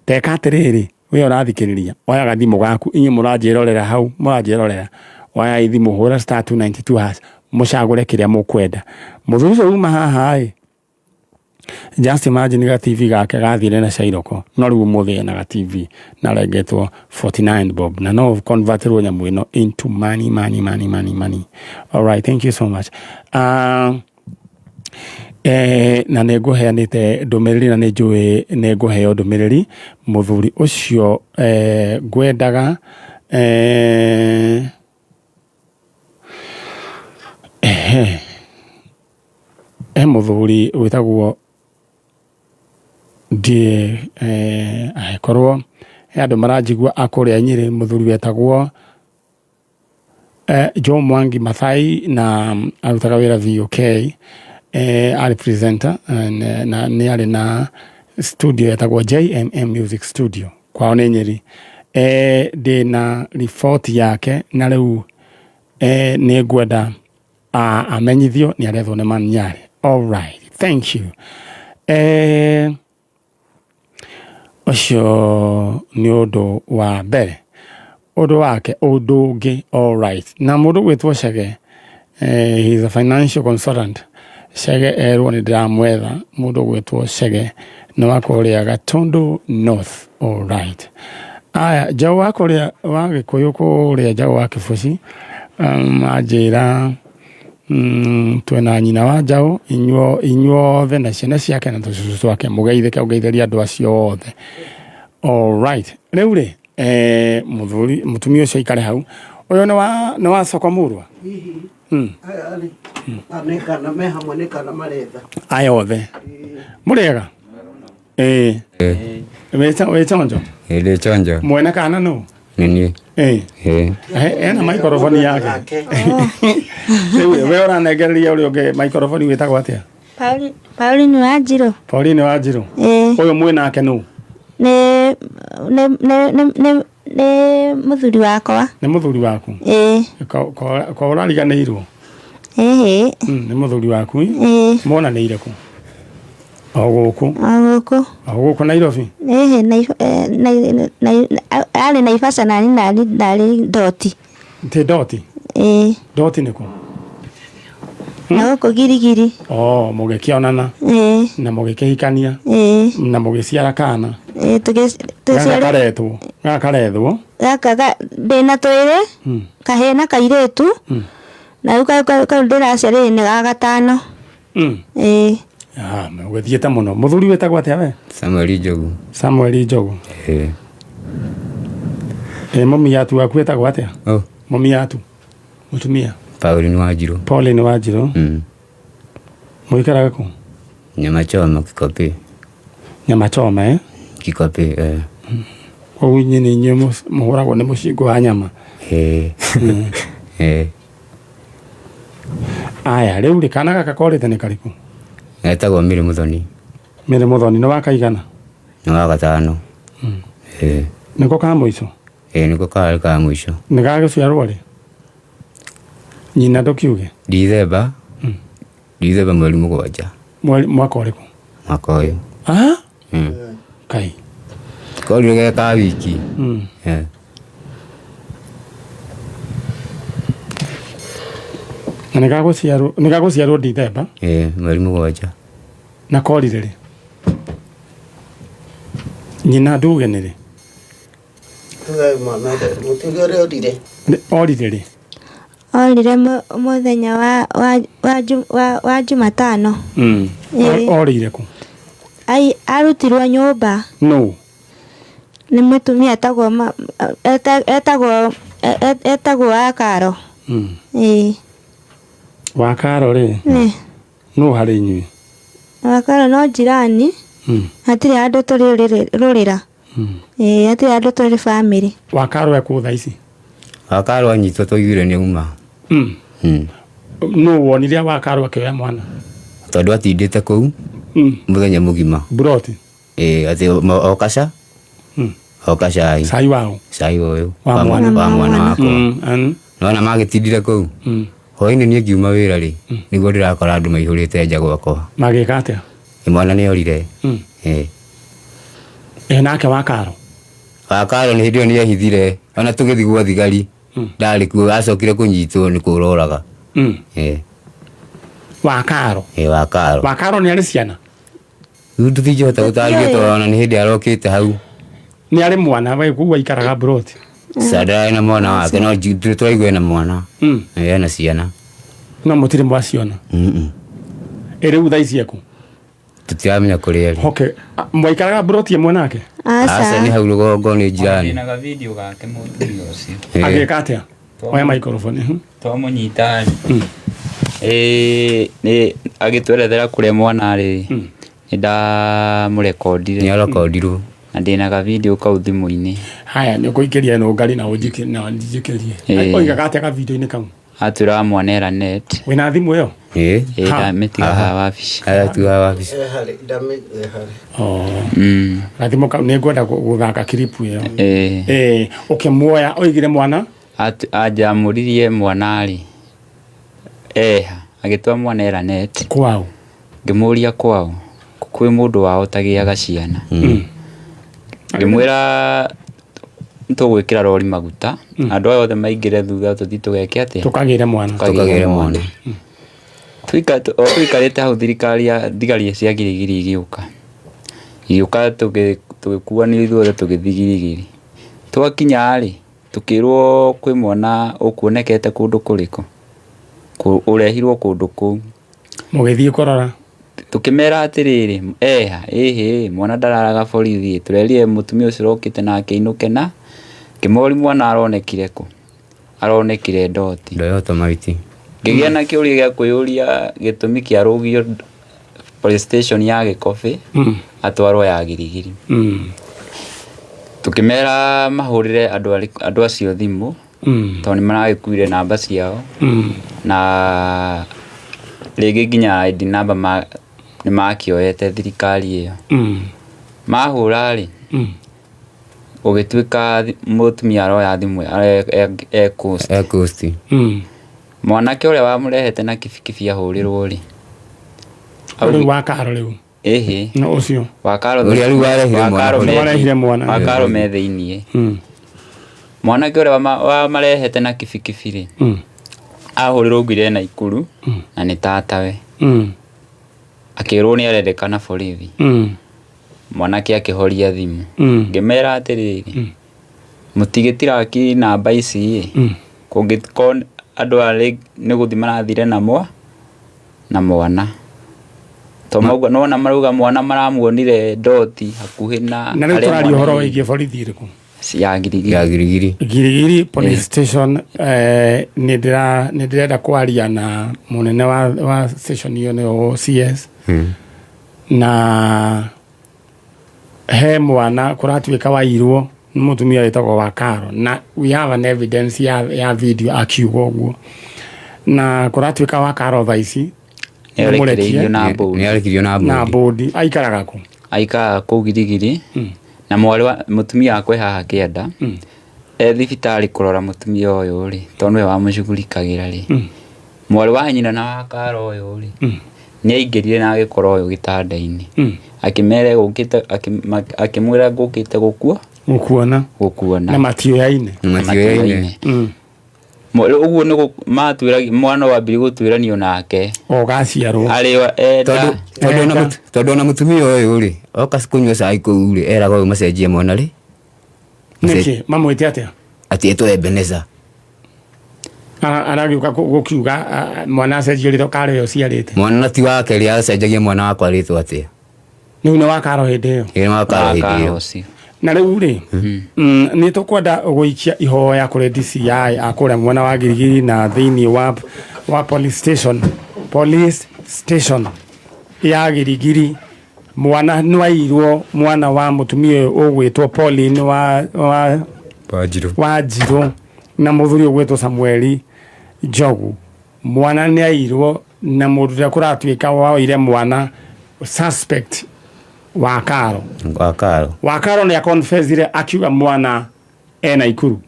Teka atiriri we urathikiriria oya gathimo gaku inyi muranjirorera hau muranjirorera oya ithimo hura star 292 hash mucagure kiria mukwenda muthuco uma haha just imagine ga TV gake gathire na Shairoko no riu muthe na ga TV na regetwo 49 bob na no convert ro nyamu ino into money. All right, thank you so much. Na neguheanite ndumiriri na njui neguheo ndumiriri muthuri ucio ngwendaga muthuri witagwo die akorwo andu maranjigua akuria Nyeri, muthuri wetagwo Joe Mwangi Mathai na arutaga wira VOK. Ali presenter na ni ali na studio yatagwa JMM Music Studio kwa Nyeri. De na report yake na riu ni ngwenda amenyithio ni arethwo ni Man Nyari. All right, thank you. Ocio ni undu wa mbere. Undu wake undu ungi. All right, na mundu gwitwo Chege, he is a financial consultant. Chege erwo ni ndamwetha mundu gwitwo Chege no wakoria Gatundu North. All right. Aya, jau wakoria wa Gikuyu kuria jau wa Kibuci ajira twena nyina wa jau inyuothe na ciana ciake na tucucu twake mugeithike ugeithĩria andu acio othe. All right, riu ri muthuri mutumia ucio ikare hau uyo ni wa Soko Murwa. Aneka na meha moneka na maretha aya othe murega we chonjo ile chonjo mwena kana no nini ena microphone yake we uranegereria uri unge microphone witagwo atia? Pauline Wanjiru. Pauline Wanjiru uyu mwena ake no ne muthuri wakwa. Ni muthuri waku? Kwa urariganirwo? Ni muthuri waku? Mona ni ireku? Oguku Nairobi ali Naivasha nali Doti. Nte Doti? Doti niko na uko Girigiri. Mugikionana na mugikihikania na mugiciara kana tuciarethwo gaka ndina twiri kahena kairetu na uka ndiraciarire ni ga gatano. Gwethiete muno. Muthuri wetagwo atia we? Samuel Njogu. Mami yatu waku wetagwo atia? Mami yatu mutumia Pauline Wanjiru. Muikaraga ku? Nyamachoma Kikopi. Nyamachoma Kikopi nyinyi ni nyemo muhoragwo ni mucingo wa nyama. Aya riu ri kana gaka korete ni kariku? Etagwo Miri Muthoni. Miri Muthoni no wakaigana? No wa gatano. Niko ka muico? Niko ka muico. Ni gagiciarwo ri? Nyina ndokiuge? Dithemba mweri mugwanja. Mwaka uriku? Mwaka uyu. Kai korire geka wiki. Na nigagociarwo Dithemba? Mweri mugwanja. Na korire ri? Nyina nduge ni ri? Orire ri? Orire muthenya wa Jumatano. Orire ku? Arutirwo nyumba. No. Ni mutumia etagwo Wakaro. Wakaro ri? No hari inyui? Wakaro no jirani. Hatiri andu turi rurira. Hatiri andu turi family. Wakaro eku thaa ici? Wakaro anyitwo tũiguire nĩ uma. No wonire Wakaro akĩoya mwana? Tondũ atindĩte kũu mũthenya mũgima. Buroti? Atĩ okaca cai. Cai wao? Cai ũyũ wa mwana wakwa. Nona magĩtindire kũu. Hwainĩ niĩ ngiuma wĩra rĩ nĩguo ndĩrakora andũ maihũrĩte nja gwakwa. Magĩka atĩa? Mwana nĩ orire. Nake Wakaro nĩ hĩndĩ ĩyo nĩ ehithire ona tũgĩthiĩ gwa thigari ndarĩ kuo acokire kũnyitwo nĩ kũroraga. Wakaro nĩ arĩ ciana? Rĩu tũtingĩhota gũtarĩria tondũ ona nĩ hĩndĩ arokĩte hau. Nĩ arĩ mwana we kuo aikaraga Buroti? Ndarĩ na mwana wake no twaigua ena mwana ena ciana. No mũtirĩ mwaciona? Rĩu thaa ici eku? Tutiramenya kũrĩa rĩ. Mwaikaraga Buroti ĩmwe nake? Aca nĩ hau rũgongo nĩ njirani. Ndĩna ga video gake mũtumia ũcio. Agĩka atĩa? Oya microphone. Twamũnyita nĩ agĩtwerethera kũrĩa mwana arĩ nĩ ndamũrekondire. Nĩ arekondirwo. Na ndĩna ga video kau thimũ-inĩ. Haya nĩ ũkũingĩria no ngari na ũnjikĩrie. Oigaga atĩa ka video-inĩ kau? Atwĩraga mwana era net. Wĩna thimũ ĩyo? Ndamĩtiga haha wabici. Tiga wabici. Gathimũ kau nĩ ngwenda gũthaka kiripu ĩyo. Ũkĩmuoya oigire mwana? Anjamũririe mwana arĩ agĩtua mwana era net. Kwao? Ngĩmũria kwao kwĩ mũndũ wao tagĩaga ciana. Ngĩmwĩra tũgwĩkĩra rori maguta andũ aya othe maingĩre thutha tũthiĩ tũgeke atĩa? Tũkagĩre mwana. Tũikarĩte hau thigari cia Girigiri igĩũka tũgĩkuanĩrio ithuothe tũgĩthiĩ Girigiri. Twakinya rĩ tukĩrwo kwĩ mwana ũkuonekete kũndũ kũrĩkũ, ũrehirwo kũndũ kũu. Mũgĩthiĩ kũrora? Tukimera atĩrĩrĩ mwana ndararaga borithi. Tũrerire mũtumia ũcio ũrokĩte na akĩinũke na ngĩmũria mwana aronekire kũ? Aronekire Ndoti. Ngĩgĩa na kĩũria gĩa kwĩyũria gĩtũmi kĩa rũgio police station ya Gĩkobe atwarwo ya Girigiri. Tukimera mahũrĩre andũ acio thimũ tondũ nĩ maragĩkuire namba ciao na rĩngĩ nginya ID number nĩ makĩoyete thirikari ĩyo. Mahũra rĩ ũgĩtuĩka mũtumia aroya thimũ Coast. Mwanake ũrĩa wamũrehete na kibikibi ahũrĩrwo rĩ. Rĩu Wakaro rĩu ehe no ucio wakaro uri aru warehire mwana wakaro me thiini mwana ke ore wa marehete na kibikibiri ahurirwo ngire na ikuru na ni tatawe akirwo ni arendekana borithi mwana ke akihoria thimu ngimera atiriri mutigitira namba ici kungitiko andu ari ni guthi marathire na mwana tomogo nona maruga mwana maramuonire doti hakuhi na ari turario horo wigie borithi iriku ya girigiri police station ni ndira kwaria na munene wa station iyo ni OCS na he mwana kuratuika wairwo mutumia wetagwo Wakaro na we have an evidence ya video akiugo guo na kuratuika Wakaro thaici ni arikirio na bodi aikaraga ku girigiri na mwari wa mutumia akwe haha kienda thibitari kurora mutumia uyu ri tondu we wa mushugurikagira ri mwari wa nyina na Wakaro uyu ri ni aingirire na agikora uyu gitanda-ini akimere gukite akimwira gukite gukuona na matio yaine uguo ni matwira mwana wa mbiri gutwiranio nake ogaciarwo ari tondu na mutumia uyu ri oka kunywa cai kuu ri eraga uyu macenjie mwana ri niki mamwite atia ati etwe Ebeneza aragiuka gukiuga mwana acenjie ri tokare yo ciarite mwana ti wake ri acenjagia mwana wakwa ritwa atia ni una Wakaro hinde yo Wakaro hinde na riu ri ni tukwenda guikia ihoya kuri DCI akure mwana wa Girigiri na thiini wa police station ya Girigiri mwana nwairwo mwana wa mutumia ugwitwo Pauline wa Njiro na muthuri ugwitwo Samueli Njogu mwana ni airwo na mundu kuratuika waire mwana suspect Wakaro ni akonfessire akiuga mwana ena ikuru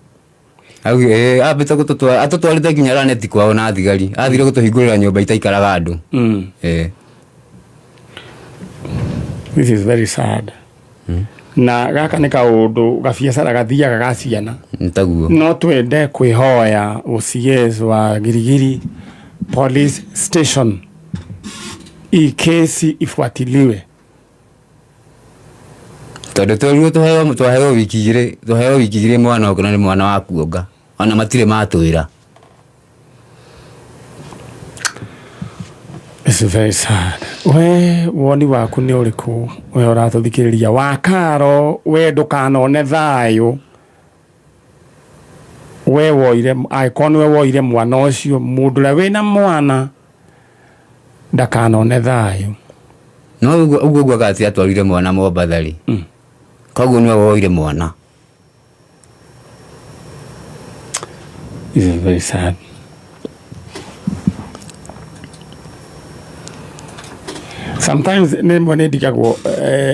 au abita gututwa atutwarite nginya raneti kwao na thigari athire gutuhingurira nyumba itaikaraga andu this is very sad na gaka ni kaundu gabiacara gathiaga gaciana ntaguo no twende kwihoya OCS wa Girigiri police station kesi ifuatiliwe tondu twario twaheo wiki igire mwana okona ni mwana wa kuonga ona matire matwira it's very sad we woni waku ni uriku we uratuthikiriria Wakaro we ndukanone thayo we woire icon we woire mwana ucio mundu la we na mwana ndakanone thayo no uguo gati atwarire mwana Mombathari koguo ni woire mwana is very sad sometimes ni mwene ndigagwo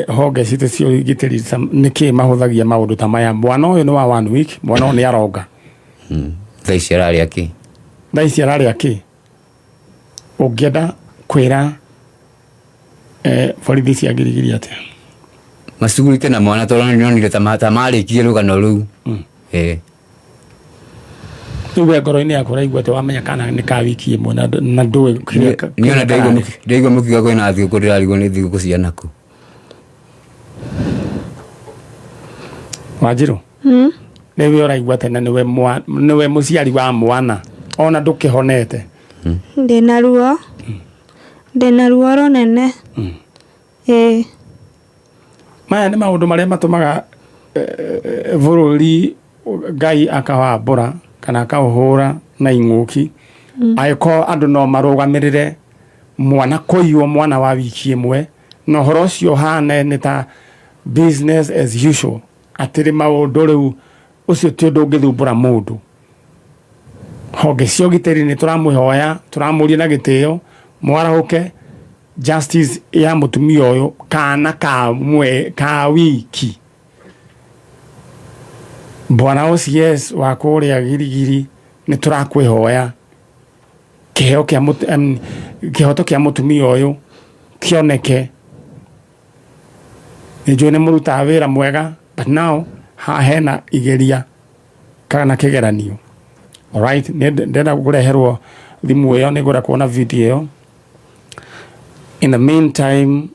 honge citu cio gitiri niki mahuthagia maundu ta maya mwana uyu ni wa 1 week mwana uyu ni aroga thaici arari aki ungienda kwira borithi cia Girigiri atia macugurike na mwana tondu nionire ta marikirie rugano riu tuwe ngoro-ini yaku raigua te wamenya kana ni ka wiki imwe na ndui niona ndaigua mukiuga kwina thigũkũ ndirarigwo ni thigũkũ cia naku Wanjiru niwe uraigua te na niwe muciari wa mwana ona ndukihonete ndina ruo runene maya ni maundu maria matumaga bururi Ngai akawambura kana akauhura na ing'uki aiko andu no marugamirire mwana kuiyo mwana wa wiki imwe no horo cio hane ni ta business as usual atiri maundu riu ucio ti undu ngithumbura mundu honge cio gitiri ni turamuhoya turamuria na gitio mwarahuke justice ya mutumia uyu kana ka wiki bwana OCS wa kuria Girigiri ni turakwihoya kihoto kia mutumia uyu kioneke nijue nä må rutaga wä ra mwega but now hena igeria kana kä geranio. Alright, ndenda gå reherwo thimå ä yo nä gå ra kuona video ä yo. In the meantime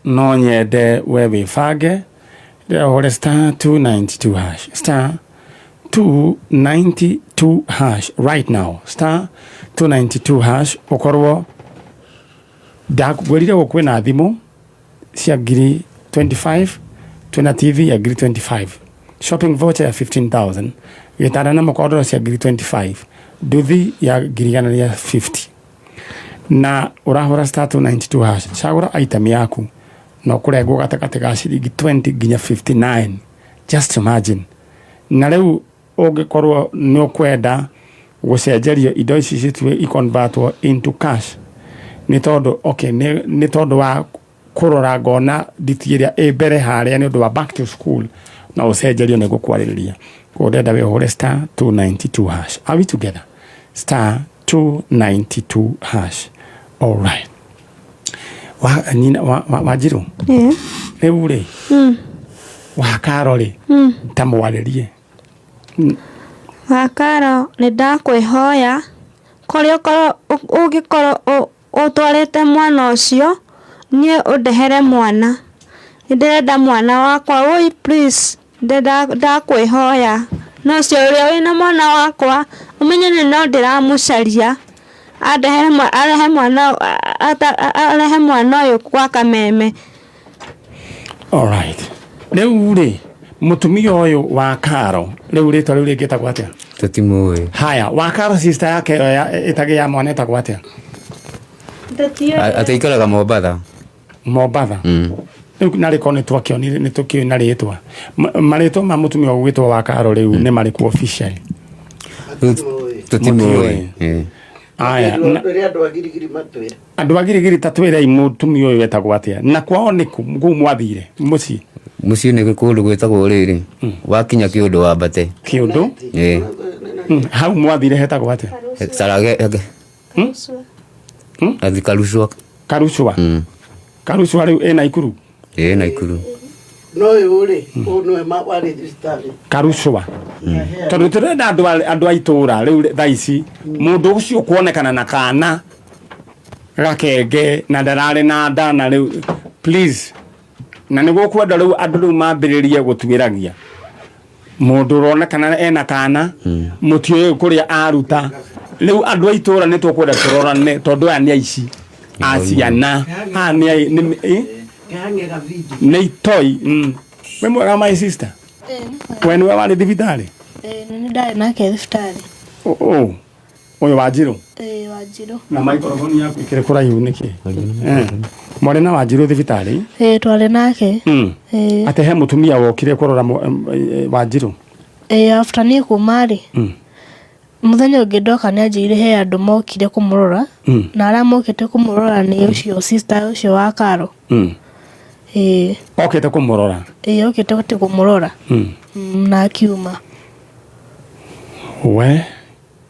no nyende we wä bange ndä rahå star 292 hash star 292 hash right now star 292 hash ukorwo ndakugwirire gå kwä na thimå cia ngiri 25 twina TV ya ngiri 25 shopping voucher ya 15,000 gitara na makodoro cia ngiri 25 nduthi ya ngiri gana ya 50 na urahura star 292 hash cagura item yaku no kurengwo gatakati ga ciringi 20 nginya 59 just imagine na riu ungikorwo ni ukwenda gucenjerio indo ici citue iconvertwo into cash ni tondu okay ni tondu wa kurora ngona nditi iria mbere haria ni undu wa back to school na ucenjerio ni gukwariria ndenda we hore star 292 hash. Are we together? Star 292 hash. All right. Wanjiru riu ri wakaro ri tamwaririe wakaro ni ndakwihoya kuri ugikorwo utwarite mwana ucio nie undehere mwana ndirenda mwana wakwa oi please ndakwihoya no cio uria wina mwana wakwa umenye ni no ndiramucaria arehe mwana uyu kwa Kameme. Alright, riu ri mutumia uyu wa Karo riu ritwa riu ringitagwo atia? Tutimui. Haya, wa Karo sister yake itage ya mwana itagwo atia? Ataikaraga Mombatha. Mombatha. Riu na riko ni twakionire ni tukio na ritwa maritwa ma mutumia ugwitwa wa Karo riu ni mariku official. Tutimui. Aya, andu agirigiri tatwira mutumia uyu wetagwo atia na kwao ni ku mwathire muci muci ni kundu gwetagwo riri wakinya kiundu wa Mbate kiundu hau mwathire hetagwo atia Sarage athi Karuswa Karuswa riu Naikuru Naikuru no yuri ono ma wari distari Karuswa tondu turenda andu aitura riu thaici mundu ucio kuonekana na kana gakenge na ndarare na nda na riu please na niguo kwenda riu andu riu mambiririe gutwiragia mundu ronekana ena kana mutio kuria aruta riu andu aitura ni tukwenda turorane tondu aya ni aici aciana ni kangera video ni toy we mwega my sister when we were thibitari ni ndari nake thibitari uyu Wanjiru Wanjiru na microphone yaku ikire kuraihu niki mwari na Wanjiru thibitari twari nake ate he mutumia wokire kurora Wanjiru after ni kumari muthenya ungi ndoka ni anjire he andu mokire kumurora na ara mokite kumurora ni ucio sister ucio wa Karo okite kumurora okite kumurora na akiuma we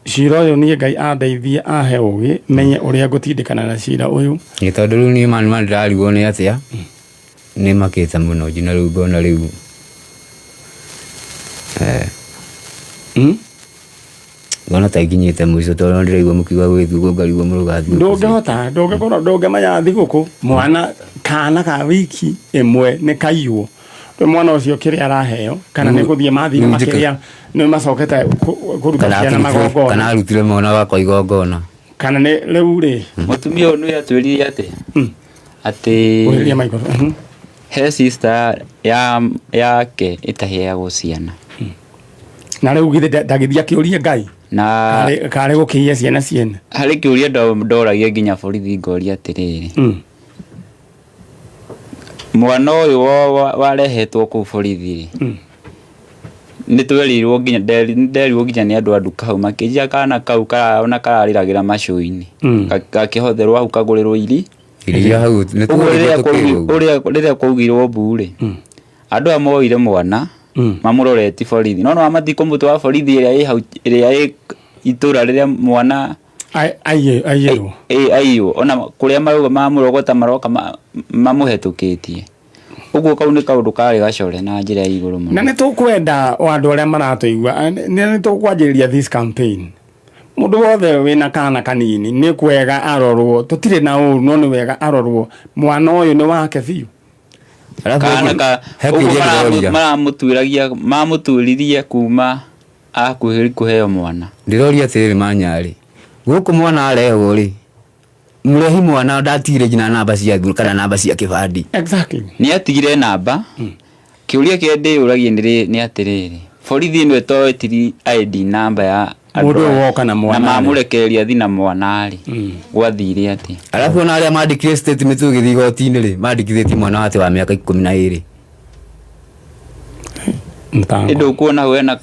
cira uyu ni Ngai andeithie ahe ugi menye uria ngutindikana na cira uyu ni tondu riu ni mani ndarigwo ni atia ni makite muno njina riu ngona riu ngona ta ikinyite mwico tondu ndirigwo mukiuga gwithuguo ngarigwo murugathi ndungehota ndungemanya thiguku mwana kana ka wiki imwe ni kaiwo mwana ucio kiri araheo kana ni guthie mathina makiria ni macokete kuruta ciana magongona kana arutire mwana wakwa igongona kana ni riu ri mutumia uyu ni atwiririe ati uhiria maiko he sister yake itaheagwo ciana na riu githe ndagithia kiuria Ngai na kare gukiia ciana ciene hari kiuria ndoragia nginya borithi ngoria atiriri mwana uyu warehetwo ku borithi ni twerirwo nginya nderirwo nginya ni andu andu kau makijia kana kau ona karariragira macuini gakihotherwo hau kagurirwo iria hau ni uria kwaugirwo mburi andu amoire mwana mamuroreti borithi no amathiko mutu wa borithi iria itura riria mwana aiyirwo ona kuria maruga mamurogota maroka mamuhetukitie uguo kau ni kaundu kari gacore na njira ya iguru muno na ni tukwenda andu aria maratuigua ni tukwanjiriria this campaign mundu wothe wina kana kanini ni kwega arorwo tutire na uru no ni wega arorwo mwana uyu ni wake biu kana ka mamutwiragia kuma akuhiri kuheo mwana ndiroria tiri manyari guku mwana areho ri murehi mwana ndatire jina namba cia thuru kana namba cia kibandi exactly ni atigire namba kiuria kende uragie ni atiriri borithi no etoetiri ID namba ya mundu woka na mwana na mamurekereria thina mwana ari gwathire ati alafu na aria mandikire statement ugithi gotini ri mandikithiti mwana wate wa miaka 12 Indo kuona wena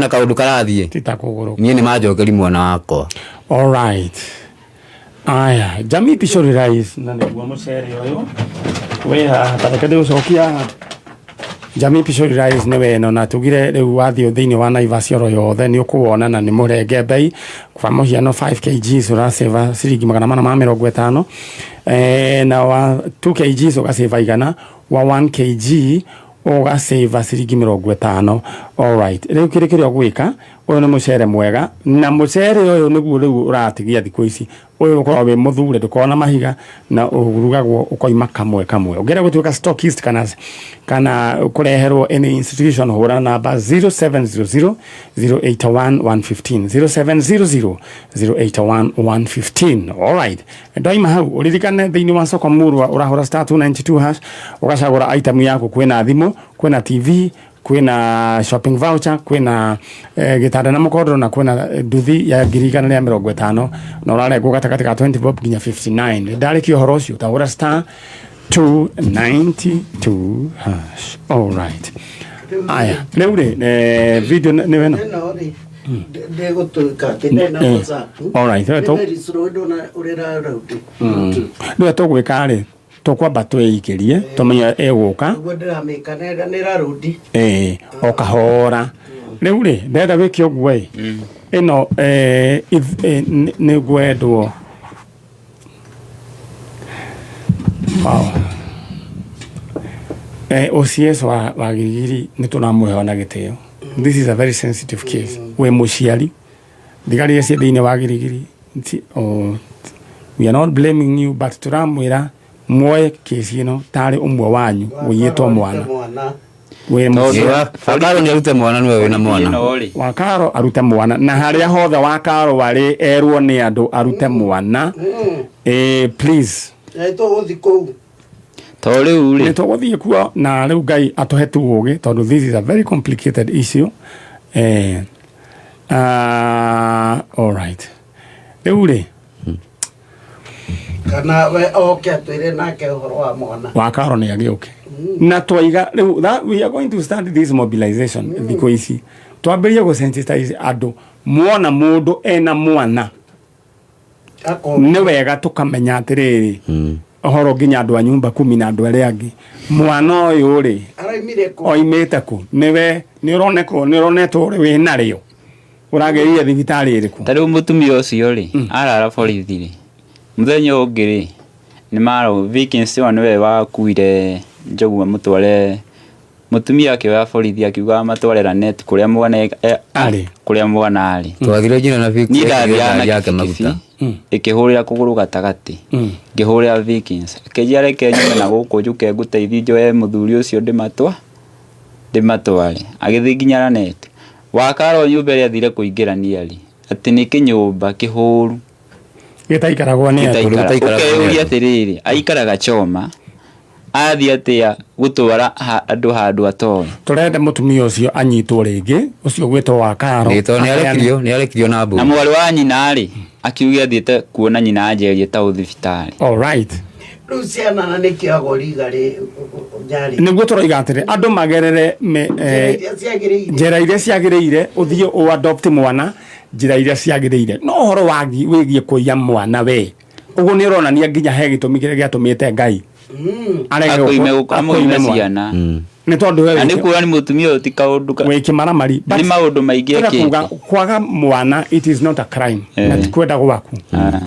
kaundu karathie titakuguru nie ni majokeri mwana wako. All right. Aya, Jamii Pishori Rais na niguo mucere uyu weha tarekede ucokia Jamii Pishori Rais ni weno na tugire riu wathio thiini wa Naivasha ro yothe ni ukuwona na ni murenge bei kwa muhiano 5 kg uraseva ciringi 450 na wa 2 kg ugaseva igana wa 1 kg ugaseva ciringi 50. All right, riu kirikirio gwika uyu ni mucere mwega na mucere uyu niguo riu uratigia thiku ici uyu ukorwo wi muthure ndukona mahiga na urugagwo ukoima kamwe ugere gutuika stockist kana kureherwo any institution hura namba 0700 081 115 0700 081 115. All right, ndoima hau uririkane thiini wa soko murwa urahura *292# ugacagura item yaku kwina thimu kwina TV kwina shopping voucher kwina gitanda na mukodro na kwina nduthi ya 150 na urare gugatakati ka 20 bob ginya 59 ndariki horo ucio utahura *292#. All right. Aya leure video ni weno ndego tuka tena WhatsApp. All right, to urera rauti ndio tugwika ri tukwamba tweikirie tumenya eguka ngwendera mikanera nira rudi okahora riu ri ndenda wiki ogwo ino ni gwendwo wow OCS wa Girigiri ni tunamuhe na giteo. This is a very sensitive case. We muciari thigari cia thiini wa Girigiri we are not blaming you but turamwira moye kesi ino tari umwe wanyu wiyetwo mwana we Wakaro ni arute mwana niwe wina mwana Wakaro arute mwana na haria hothe Wakaro wari erwo ni andu arute mwana please to uthi kou to riu ri to uthi kuo na riu Ngai atohetu ugi tondu this is a very complicated issue all right riu ri kana we okay twire nake uhoro wa mwana Wakaro ni agioke na twiga riu that we are going to start this mobilization because twambirie go sensitize adu muona mundu ena mwana ni wega tukamenya atiriri ohoro ginya andu a nyumba 10 na andu aria angi mwana uyu ri araimire ku oimete ku niwe ni uronetwo ri we nario urageria thibitari iriku tari mutumia ucio ri arara borithi ri muthenya ungiri ni maro vacancy one we wakuire njogu mutware mutumia ake wa borithi akiuga matwarera net kuria mwana ari twathire jina na vacancy yake maguta ikihurira kuguru gatagati ngihurira vacancy akejare kenyume na guku juke guteithia njoe muthuri ucio ndimatware agithi nginya net Wakaro nyumba ria thire kuingirania ri ati ni kinyumba kihuru gitaikaragwo ni ukeuria atiriri aikaraga Choma athi atia gutwara andu handu atoe turende mutumia ucio anyitwo ringi ucio gwetwo Wakaro ni arekirio na mbu na mwari wa nyina ri akiugia thiete kuona nyina anjerie ta uthibitari. All right. Luciana na nikiago rigari nyari niguo turoiga atiri andu magerere njira iria ciagiriire uthie o adopt mwana njira iria ciagiriire no horo wagi wigie kuiya mwana we ugu ni uronania nginya he gitumi kiria giatumite Ngai akoime ukamoime ciana ni tondu we ani kuura ni mutumia uti kaundu we kimaramari ni maundu maingi eki kwaga mwana it is not a crime na tikwenda gwaku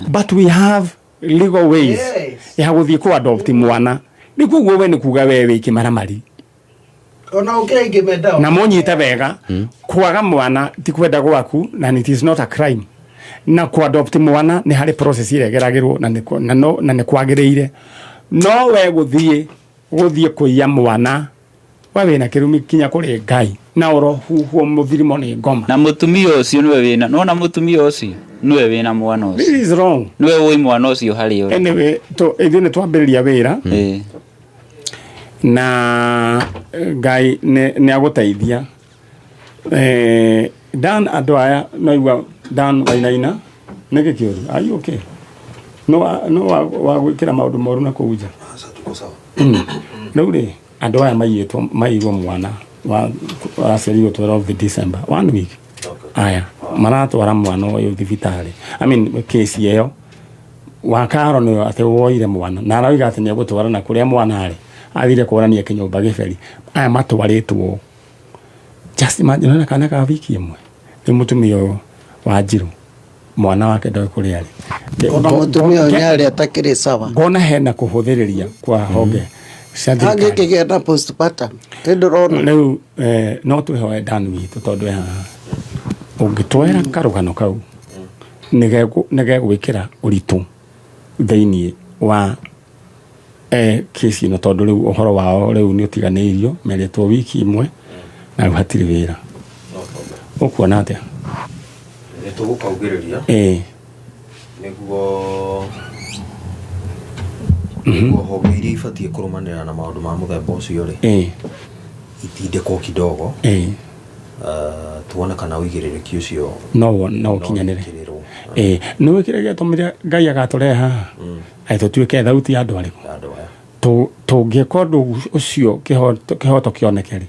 but we have legal ways ya guthie ku adopt mwana nikuo we nikuga wewe ikimaramari ona ukire ingimenda na munyite wega kwaga mwana ti kwenda gwaku na it is not a crime na ku adopt mwana ni hari process iregeragirwo na ne kwagiriire no we guthie kuiya mwana wewe na kirumi kinya kuri Ngai na orohuo muthirimo ni ngoma na mutumia ucio niwe wina no na mutumia ucio niwe wina mwana ucio this is wrong niwe woi mwana ucio hari uri anyway to ithine twambiriria wira na Ngai ne aguteithia Dan andu aya no igwa Dan Wainaina neke kiuru are you okay no wa gwikira maundu moru na kuuja tuko sawa no ri andu aya maigwo mwana wa aciarirwo 12 December 1 week aya maratwara mwana uyu thibitari I mean case yeyo wakaro no ate woire mwana na arauga ati ni agutwara na kuria mwana ari athire kuorania kinyumba giberi aya matwaritwo just imagine na kana ka wiki imwe ni mutumia wa Njiru mwana wake ndoe kuria ari ona mutumia nyari atakire sawa ngona hena kuhuthiriria kwa honge age kigenda postpartum tendorona leo no tuhoe Dan witu tondu ya ungitwera karugano kau nige gwikira uritu theinie wa kesi no tondu riu uhoro wao riu ni utiganirio meretwo wiki imwe na hatiri wira ukuona atia nitugukaugiriria niguo honge iria ibatie kurumanira na maundu ma muthemba ucio ri itindikwo kidogo tuone kana uigiririkia ucio no kinyanire no wikiragia tumire Ngai agatureha ai tutuike thauti ya andu ariku tungika ndu ucio kihoto kionekeri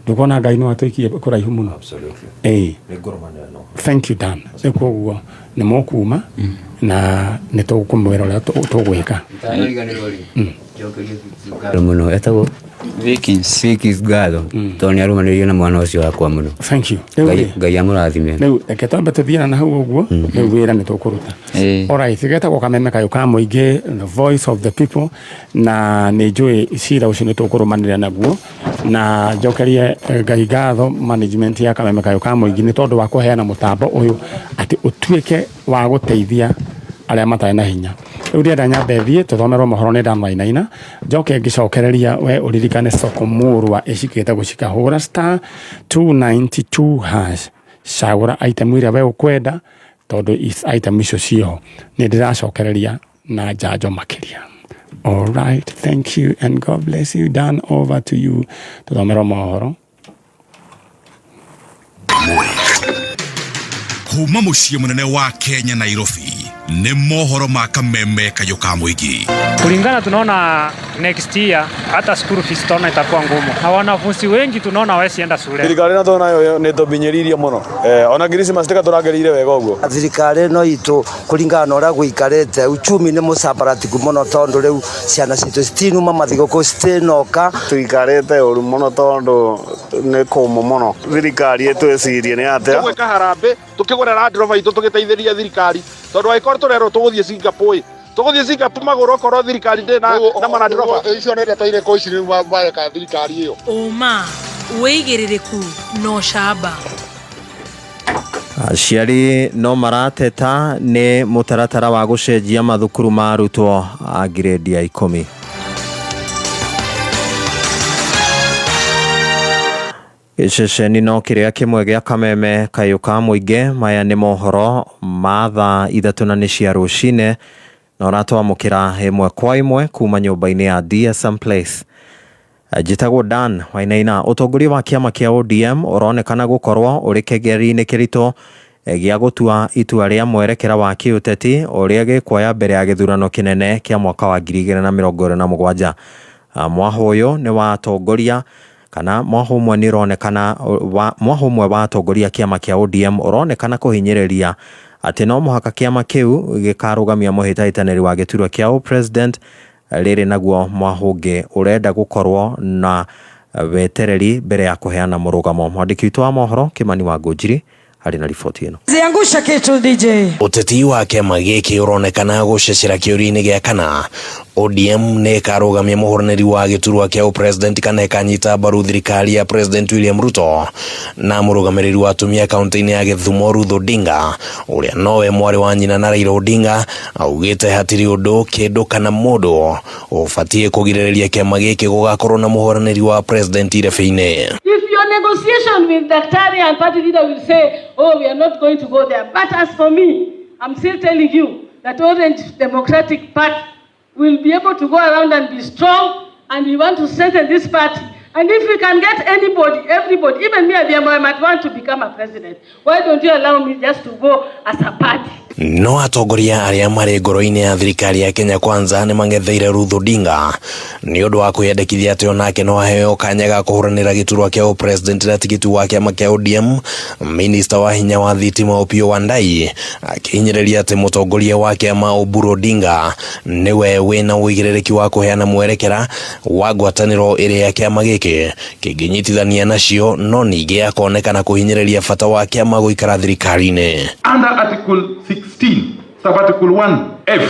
ndukona Ngai no atuikie kuraihu muno absolutely nigurumanira no thank you Dan nikuo ni mokuma na nitukumwira uria tugwika muno etago Vikings Gado toni arumanirio na mwana ucio wakwa muno thank you Ngai amurathime riu reke twambe tuthiana na hau uguo riu wira ni tukuruta alright tigeta Kameme Kayuka Muingi the voice of the people na ni njui cira ucio ni tukurumanira naguo na njokerie Ngai ngatho management ya Kameme Kayuka Muingi ni tondu wa kuheana mutambo uyu ati utuike wa guteithia aria matari na hinya riu ndirenda nyambe thie tuthomerwo mohoro ni Dan Wainaina njoke ngicokereria we uririkane Soko Murwa icikite gucika hura *292 hash cagura item iria we ukwenda tondu item icio cio ni ndiracokereria na njanjo makiria. All right, thank you and God bless you. Dan, over to you tuthomerwo mohoro. Kuma muciĩ munene wa Kenya Nairobi ni mohoro ma Kameme Kayuka Muingi. Kulingana tunaona next year hata school fees tona itakuwa ngumu. Na wanafunzi wengi tunaona wasienda shule. Thirikari na tona yo ni tobinyiririe muno. Ona Christmas tika turagerire wega uguo. Thirikari no itu kulingana na ura guikarete uchumi ni musabaratiku muno tondu riu ciana citu citinuma mathigoko citinoka tuikarete uru muno tondu ni kumu muno. Thirikari yetu ecirie ni atia. Tweka harambe tukigurira ndrova itu tugiteithiria thirikari tondu aikoro turero tuguthie Singapore magoro korwo thirikari na manadrova icio nä ndeteire kå ici nä mareka thirikari ä yo uma wĩigĩrĩrĩku no camba. Aciari no marateta nĩ mũtaratara wa gũcenjia mathukuru ma arutwo a grade ya 10. Gĩceceni no kĩrĩa kĩmwe gĩa Kameme Kayuka Muingi, maya nĩ mohoro ma thaa 3 cia rũcinĩ na ũratwamũkĩra ĩmwe kwa ĩmwe kuma nyũmba-inĩ ya DSM Place. Njĩtagwo Dan Wainaina. Ũtongoria wa kĩama kĩa ODM ũronekana gũkorwo ũrĩ kĩgeri-inĩ kĩritũ gĩa gũtua itua rĩa mwerekera wa kĩũteti ũrĩa gĩkuoya mbere ya gĩthurano kĩnene kĩa mwaka wa 2027. Mwaho ũyũ nĩ wa atongoria kana mwaho ũmwe nĩ ũronekana mwaho ũmwe wa atongoria kĩama kĩa ODM ũronekana kũhinyĩrĩria atĩ no mũhaka kĩama kĩu gĩkarũgamia mũhĩtahĩtanĩri wa gĩturwa kĩa president rĩrĩ naguo mwaho ũngĩ ũrenda gũkorwo na wetereri mbere ya kũheana mũrũgamo. Mwandĩki witũ wa mohoro Kimani wa Ngũnjiri Harĩ na riboti ĩno. Ziangusha kitu DJ. Ũteti wa kĩama gĩkĩ ũronekana gũcecera kĩũria-inĩ gĩa kana. ODM nĩ ĩkarũgamia mũhũranĩri wa gĩturwa kĩa ũpresident kana ĩkanyita mbaru thirikari ya President William Ruto na mũrũgamĩrĩri wa atumia kaunti-inĩ ya Gĩthumo Ruth Odinga ũrĩa nowe mwarĩ wa nyina na Raila Odinga augĩte hatirĩ ũndũ kĩndũ kana mũndũ ũbatiĩ kũgirĩrĩria kĩama gĩkĩ gũgakorwo na mũhũranĩri wa president irebe-inĩ. If your negotiation with Daktari and party leader will say, oh, we are not going to go there. But as for me, I'm still telling you that Orange Democratic Party will be able to go around and be strong, and we want to strengthen this party. And if we can get anybody, everybody, even me, I might want to become a president. Why don't you allow me just to go as a party? No atongoria arĩa marĩ ngoro-inĩ ya thirikari ya Kenya Kwanza nĩ mangetheire Ruth Odinga nĩ ũndũ wa kwĩyandĩkithia atĩ onake no aheo kanya ga kũhũranĩra gĩturwa kĩa president na tigiti wa kĩama kĩa ODM. Minister wa hinya wa thitima Opiyo Wandayi akĩhinyĩrĩria atĩ mũtongoria wa kĩama Oburu Odinga nĩwe wĩna ũigĩrĩrĩki wa kũheana mwerekera wa ngwatanĩro ĩrĩa ya kĩama gĩkĩ kĩngĩnyitithania nacio, no ningĩ akonekana kũhinyĩrĩria bata wa kĩama gũikara thirikari-inĩ. Under Article 16, Sub-Article 1F,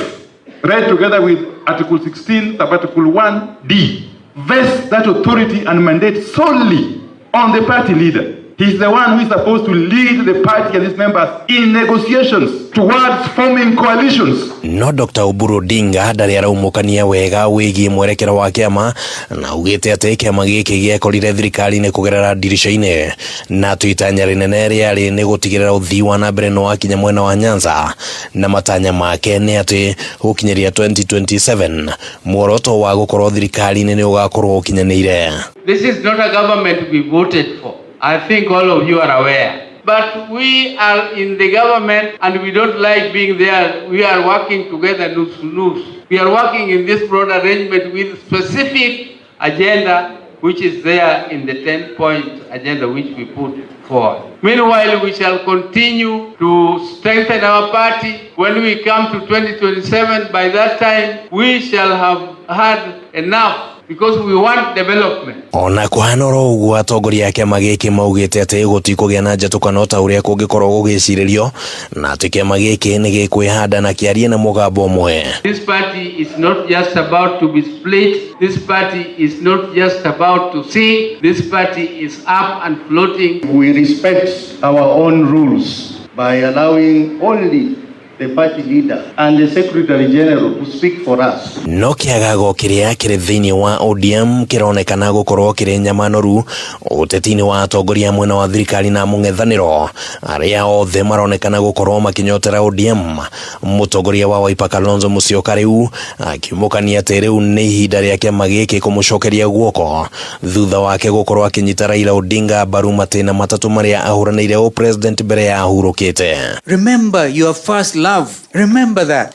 read together with Article 16, Sub-Article 1D, vests that authority and mandate solely on the party leader. He's the one who is supposed to lead the party and its members in negotiations towards forming coalitions. No Dr. Oburu Odinga ndarĩ araumũkania wega wĩgiĩ mwerekero wa kĩama na augĩte atĩ kĩama gĩkĩ gĩekorire thirikari-inĩ kũgerera ndirisha-inĩ na itanya rĩnene rĩarĩ nĩ gũtigĩrĩra ũthii wa na mbere nĩ wakinya mwena wa Nyanza na matanya make nĩ atĩ gũkinyĩria 2027 muoroto wa gũkorwo thirikari-inĩ nĩ ũgakorwo ũkinyanĩire. This is not a government we voted for. I think all of you are aware. But we are in the government and we don't like being there. We are working together loose. We are working in this broad arrangement with specific agenda which is there in the 10-point agenda which we put forward. Meanwhile, we shall continue to strengthen our party. When we come to 2027, by that time, we shall have had enough. Because we want development. Ona kũhana oro ũguo atongoria a kĩama gĩkĩ maugĩte atĩ gũtikũgĩa na njatũkano ta ũrĩa kũngĩkorwo gũgĩcirĩrio na atĩ kĩama gĩkĩ nĩ gĩkwĩhanda na kĩarie na mũgambo ũmwe. This party is not just about to be split. This party is not just about to sing. This party is up and floating. We respect our own rules by allowing only the party leader and the secretary general to speak for us. No kĩagago kĩrĩa kĩrĩ thĩinĩ wa ODM kĩronekana gũkorwo kĩrĩ nyamanoru ũteti-inĩ wa atongoria mwena wa thirikari na mũng'ethanĩro arĩa othe maronekana gũkorwo makinyotera ODM. Mũtongoria wa Wiper Kalonzo Musyoka rĩu akiumũkania atĩ rĩu nĩ ihinda rĩa kĩama gĩkĩ kũmũcokeria guoko thutha wake gũkorwo akĩnyita Raila Odinga mbaru matĩna matatũ marĩa ahũranĩire president mbere ya ahurũkĩte. Remember your first love. Remember that.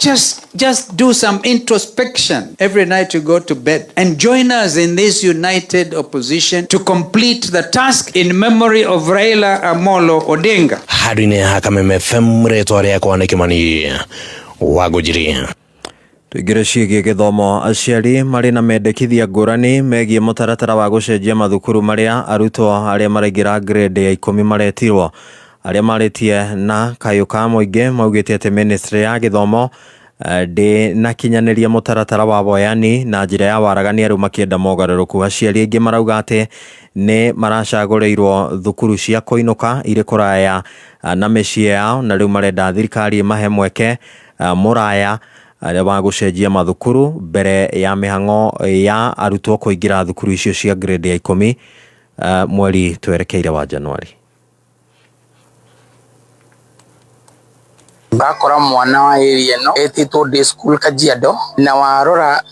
Just do some introspection every night you go to bed and join us in this united opposition to complete the task in memory of Raila Amolo Odinga. Hadine Hakameme FM rĩtwa rĩakwa nĩ Kĩmani Wangũnjiri. Tũingĩre ciĩgiĩ gĩthomo. Aciari marĩ na mendekithia ngũrani megiĩ mũtaratara wa gũcenjia mathukuru marĩa arutwo arĩa maraingĩra grade ya 10 maretirwo. Arĩa marĩtie na kayũ ka mũingĩ maugĩte atĩ ministry ya gĩthomo na kinyanĩria mũtaratara wa boyani na njĩra ya waragania rĩu makĩenda mogarũrũku. Aciari aingĩ marauga atĩ nĩ maracagũrĩirwo thukuru cia kũinũka irĩ kũraya na mĩciĩ yao na rĩu marenda thirikari mahe mweke mũraya wa gũcenjia mathukuru mbere ya mĩhang'o ya arutwo kũingĩra thukuru icio cia grade ya 10 mweri twerekeire wa Januari. Bakora mwana wa area no etitwo day school Kajiado na warora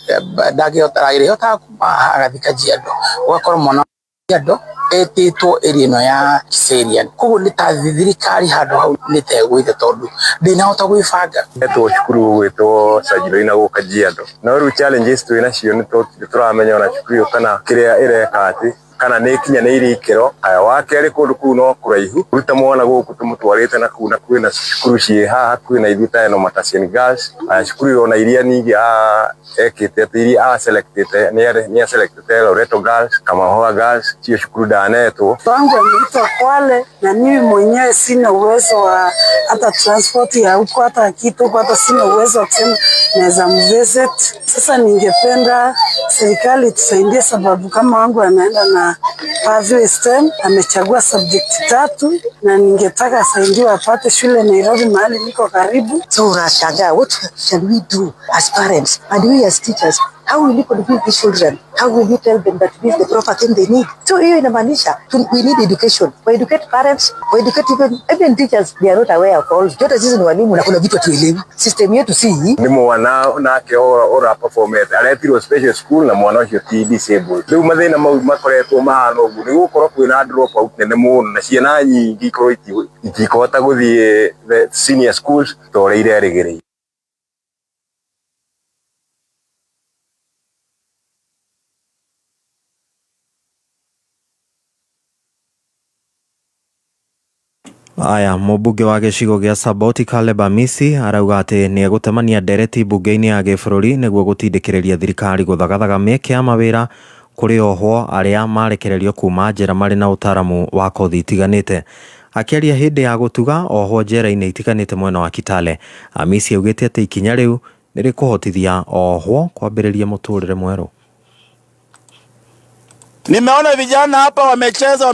ndagĩhota kuma agathi Kajiado wakora mwana wa Kajiado etitwo area no ya Kiserian koguo nĩ ta thirikari handũ hau nĩ tegwĩte tondũ ndinahota gwĩbanga etwo cukuru gwĩtwo Sajiro-ina gũka Kajiado no rĩu challenges twĩna cio nĩ tũramenya ona cukuru kana kĩrĩa ĩreka atĩ kana nä kinya nä irä ikero wakeri kå ndå kuu no kå raihu ruta mwana gå kå tå må twarä te na kuu na kwä na cukuru ciä haha kwä na ithuä ta eno Matasian Girls cukuru ona iria ningä ekä te atä iria nä aselectete Loreto Girls, Kamahoa Girls, cio cukuru ndanetwo. Wangu ameitwa Kwale na mimi mwenyewe sina uwezo wa hata transport ya huko hata kitu hata sina uwezo wa kusema naweza mvisit. Sasa ningependa serikali tusaidie sababu kama wangu anaenda na Pathway STEM amechagua subject 3 na ningetaka asaidiwe apate shule Nairobi mahali niko karibu. So unashangaa, what shall we do as parents and we as teachers? How will you convince these children? How will you tell them that this is the proper thing they need? So hiyo inamaanisha we need education. We educate parents, we educate even teachers. They are not aware of all. Jote sisi ni walimu na kuna vitu tuelewi. System yetu si hii. Ni mwana nake ora performance. Aretirwo special school na mwana ucio ti disabled. Riu mathina mau makoretwo mahana uguo. Ni gukorwo kwina drop out nene muno na ciana nyingi ikorwo itikota guthie the senior schools toreire regerei. Aya, mũmbunge wa gĩcigo gĩa Saboti Caleb Amisi arauga atĩ nĩ egũtemania ndereti mbunge-inĩ ya gĩbũrũri nĩguo gũtindĩkĩrĩria thirikari gũthagathaga mĩeke ya mawĩra kũrĩ ohwo arĩa marekererio kuma njera marĩ na ũtaramu wa kothi itiganĩte. Akĩaria hĩndĩ ya gũtuga ohwo njera-inĩ itiganĩte mwena wa Kitale, Amisi augĩte atĩ ikinya rĩu nĩ rĩkũhotithia ohwo kwambĩrĩria mũtũrĩre mwerũ. Nimeona vijana hapa wamecheza,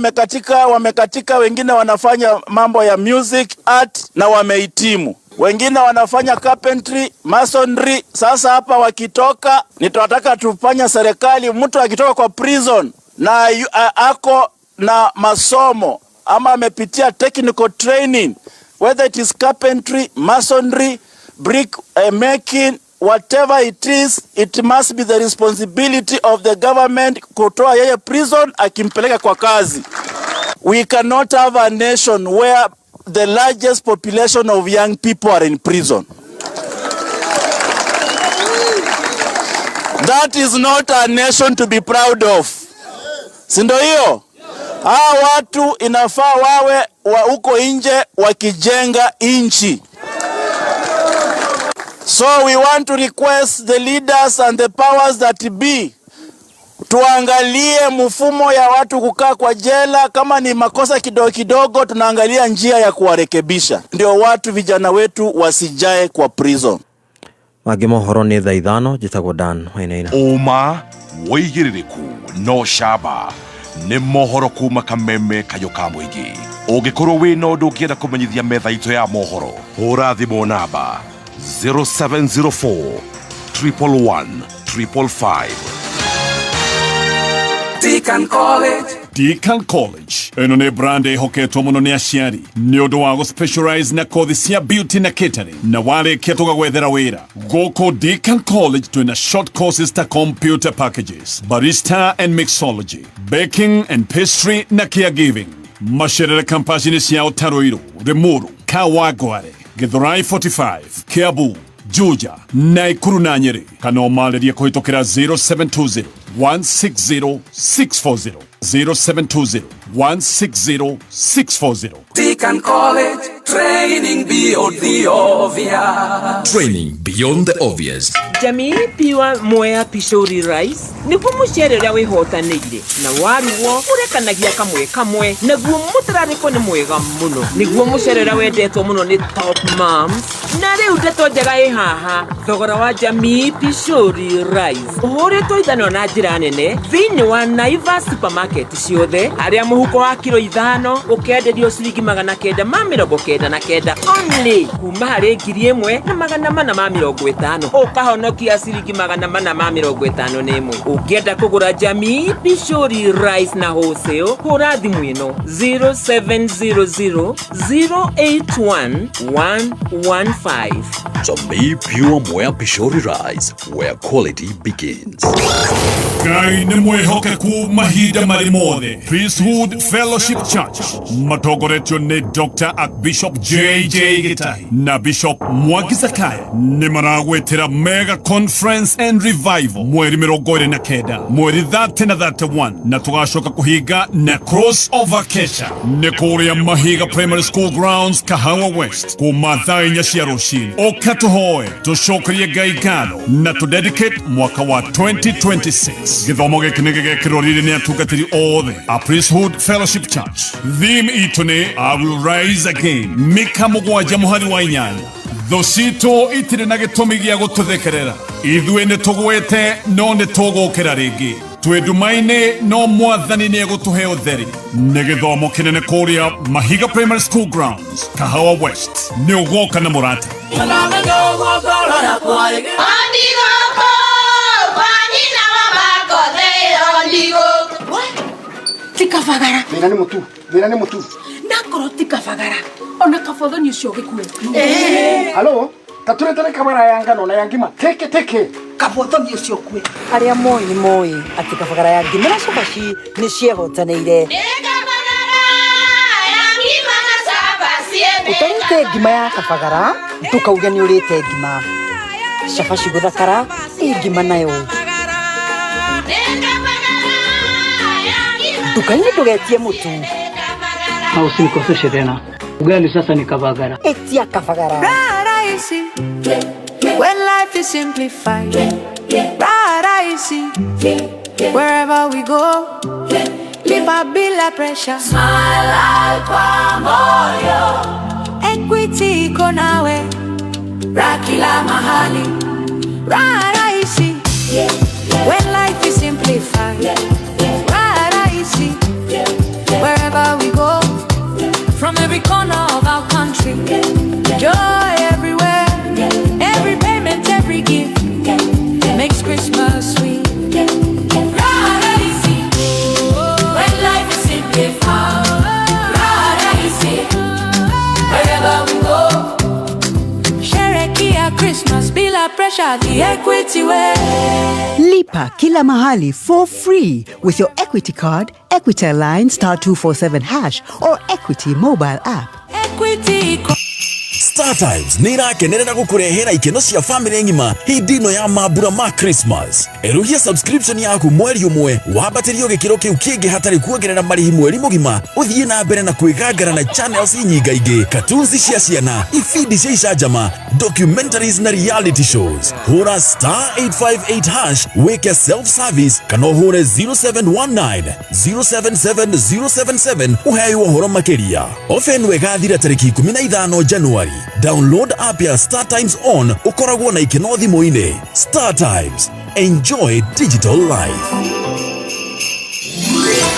wamekatika, wengine wanafanya mambo ya music, art na wamehitimu. Wengine wanafanya carpentry, masonry. Sasa hapa wakitoka, nitataka tufanya serikali, mtu akitoka kwa prison na ako na masomo ama amepitia technical training, whether it is carpentry, masonry, brick making, whatever it is, it must be the responsibility of the government kutoa yeye prison akimpeleka kwa kazi. We cannot have a nation where the largest population of young people are in prison. That is not a nation to be proud of. Sindo hiyo? Hawa watu inafaa wawe wa uko nje wakijenga inchi. So we want to request the leaders and the powers that be tuangalie mfumo ya watu kukaa kwa jela. Kama ni makosa kidogo kidogo, tunaangalia njia ya kuwarekebisha, ndio watu vijana wetu wasijae kwa prison. Mangĩ mohoro nĩ thaa ithano, njĩtagwo Dan Wainaina. Uma wĩigĩrĩrĩku no camba nĩ mohoro kuma Kameme Kayũka Mũingĩ. Ũngĩkorwo wĩna ũndũ ũngĩenda kũmenyithia metha itũ ya mohoro, hũra thimũ namba 0704 111 555. Deakin College eno nĩ brand ĩhoketwo mũno nĩ aciari nĩ ũndũ wa gũ-specialize na kothi cia beauty na catering, na warĩkia tũgagwethera wĩra. Gũkũ Deakin College twĩna short courses ta computer packages, barista and mixology, baking and pastry na caregiving. Macerere kampasi-inĩ cia Otaroiro, Limuru, Kawangware, Githurai 45, Kiambu, Juja, Naikuru na Nyeri. Kana ũmarĩrie kũhĩtũkĩra 0720 160 640 0720 160 640. Deakin College, training beyond the obvious. Training beyond the obvious. Jamii piwa Mwea Pishori Rice niguo mucere ũrĩa wĩhotanĩire na waruo ũrekanagia kamwe naguo mũtararĩko nĩ mwega mũno, niguo mucere ũrĩa wendetwo mũno nĩ top moms. Na rĩu ndeto njega ĩ haha, thogora wa Jamii Pishori Rice ũhũrĩtwo ithano na njĩra nene thĩinĩ wa Naivas supermarket ciothe, harĩa mũhuko wa kilo 5 ũkenderio ciringi 999 only, kuma harĩ 1,450 ũkahonokia ciringi 451. Ũngĩenda kũgũra Jamii Pishori Rice na wholesale, hũra thimũ ĩno 0700 081 115. Jamii Pure Mwea Pishori Rice, where quality begins. Ngai nĩ mwĩhokeku mahinda marĩ mothe. Priesthood Fellowship Church matongoretio nĩ Dr. Archbishop Bishop JJ Gitahi na Bishop Mwangi Zakaya ni maragwetera Mega Conference and Revival mweri 29 mweri 30 na 31 na tugashoka kuhiga na crossover kesha ni kuria Mahiga Primary School Grounds Kahawa West kumathainya cia rucini okatuhoe tushokerie Ngai ngatho na tudedicate mwaka wa 2026 githomo giki ni gigekirorire ni atungatiri othe a Priesthood Fellowship Church. Theme itune I will rise again mika mugwanja muhari wa inyanya thocito itire na gitumi gia gututhekerera ithue ni tugwete no ni tugukira ringi twedumaine no mwathani ni gutuhe utheri ni githomo kinene kuria Mahiga Primary School Grounds Kahawa West ni ugoka na murata tikavagara mira ni mutu nakoro tikavagara ona kabodhoni ucio gikue halo taturetane kamera ya ngano na yangima teke kabodhoni ucio kue aria moi ni moi ati kabagara ya ngima na cabaci ni ciehotaneire utaite ngima ya kabagara tukauga ni urite ngima cabaci guthakara ngima nayo tukaini tugetie mutu na usinikoseshe tena ugali sasa ni kabagara etia kabagara rahisi when life is simplified rahisi wherever we go live bila pressure smile kwa moyo equity iko nawe kila mahali rahisi when life is simplified wherever we go, from every corner of our country, joy everywhere, every payment, every gift makes Christmas sweet. When life is simplified, wherever we go, sherekia Christmas bila pressure, the Equity way. Lipa kila mahali for free with your Equity card, Equity Line *247# or Equity mobile app. Equity Star Times ni irakenerera gukurehera ikeno cia family ngima hindino ya mabura ma Christmas. Eruhia subscription yaku mweri umwe wambatirio gikiro kiu kingi hatari kuongerera marihi mweri mugima uthie na mbere na kwigangara na channels nyingaingi cartoons cia ciana ifindi cia icajama documentaries na reality shows. Hura *858# weke self service kana hure 0719 077077 uheo horo makeria. Ofen wegathira tariki 15 January. Download app ya Star Times On ukoragwo na ikeno thimo-ini. Star Times, enjoy digital life.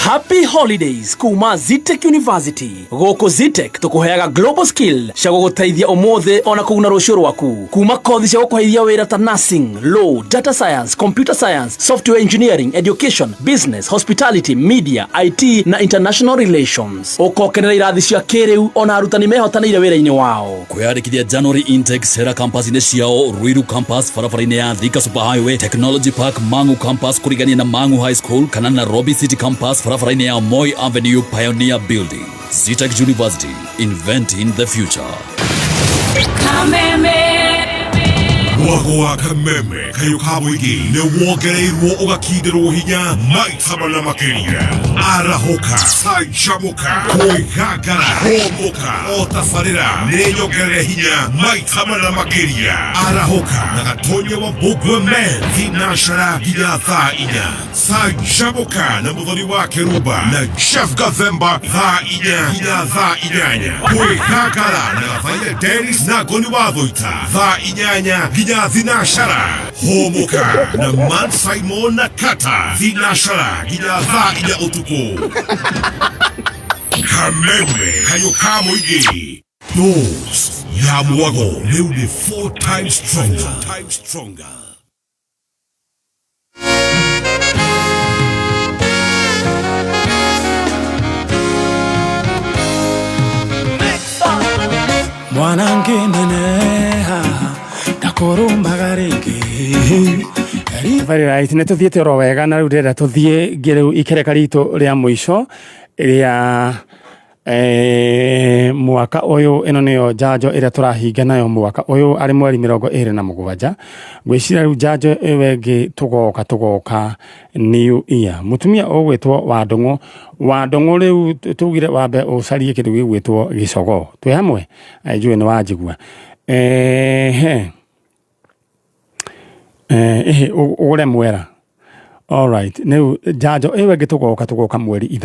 Happy holidays kuma Zitech University. Goko Zitech tukuheaga global skill cia guguteithia umuthe ona kuguna rucio rwaku. Kuma kothi cia gukuheithia wira ta nursing, law, data science, computer science, software engineering, education, business, hospitality, media, IT na international relations. Ukokenera irathi cia kiriu ona arutani mehotanire wira-ini wao. Kwiyandikithia January intake Sera campus-ini ciao Ruiru campus barabara-ini ya Thika Super Highway, Technology Park Mangu campus kurigania na Mangu High School kana Nairobi City campus barabara-ini ya Moi Avenue Pioneer Building. Zitech University, inventing the future. Mwago wa Kameme kayuka mwigi ne wongereirwo ugakindirwo hinya maitama na makeria arahoka saichamuka kwigangara homoka otafarira ne nyongerere hinya maitama na makeria arahoka na gatonye wa Bugwe Men Vinashara ginya thaa inya saichamuka na muthoni wa Keruba na Chef Gathemba thaa inya ginya thaa inyanya kwigangara na gathanya Dennis na Goni wa Thoita thaa inyanya ginya Vinashara homoka na Man Simon na Kata Vinashara ginya thaa inya utuku Kameme kayuka mwigi dose ya mwago leo ni 4 times stronger. Mwanange neneha takurumbaga ringi very right ne tuthiete oro wega na riu ndenda tuthie ngiriu ikereka ritu ria muico ria mwaka uyu ino niyo njanjo iria turahinga nayo mwaka uyu ari mweri 27 gwicira riu njanjo iwe ngi tugoka new year mutumia ugwitwo Wandongo riu tugire wambe ucarie kindu gigwitwo gicogo twi hamwe njui ni wanjigua ugure mwera alright niu njanjo iwe ngi tugoka mweri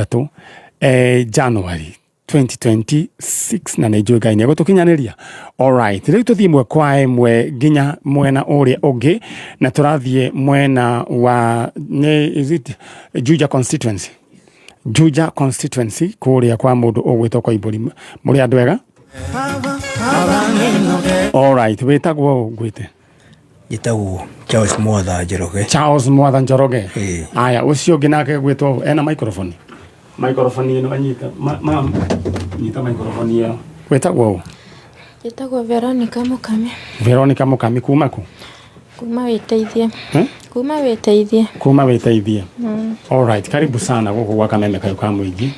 3 January 2026 na njui Ngai niagutukinyaniria alright riu tuthie mwe kwa imwe nginya mwena uria ungi na turathie mwena wa is it Juja constituency kuria kwa mundu ugwitwo kwa Iburi muri andu ega alright wetagwo gwite Gitagwo Charles Mwatha Njoroge aya ucio nginake gwitwo ena microphone ino anyita nyita microphone iyo wetagwo Gitagwo Veronica Mukami kuma ku Kuma Witeithie alright karibu sana guku gwa Kameme Kayuka Muingi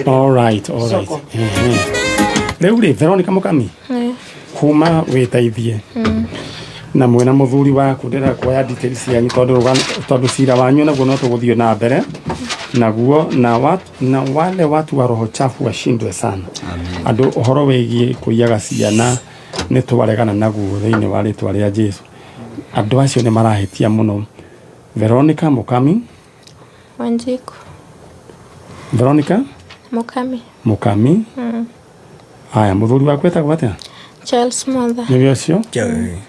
alright Reuri Veronica Mukami kuma Witeithie na mwena muthuri waku ndira kuoya details yanyu tondu cira wanyu naguo no tuguthio na mbere naguo na wale watu wa roho chafu washindwe sana andu uhoro wigie kuiyaga ciana ni twaregana naguo thiini wa ritwa ria Jesu andu acio ni marahetia muno Veronica Mukami Wanjiku Veronica Mukami aya muthuri waku etagwo atia Charles Mwatha ni cio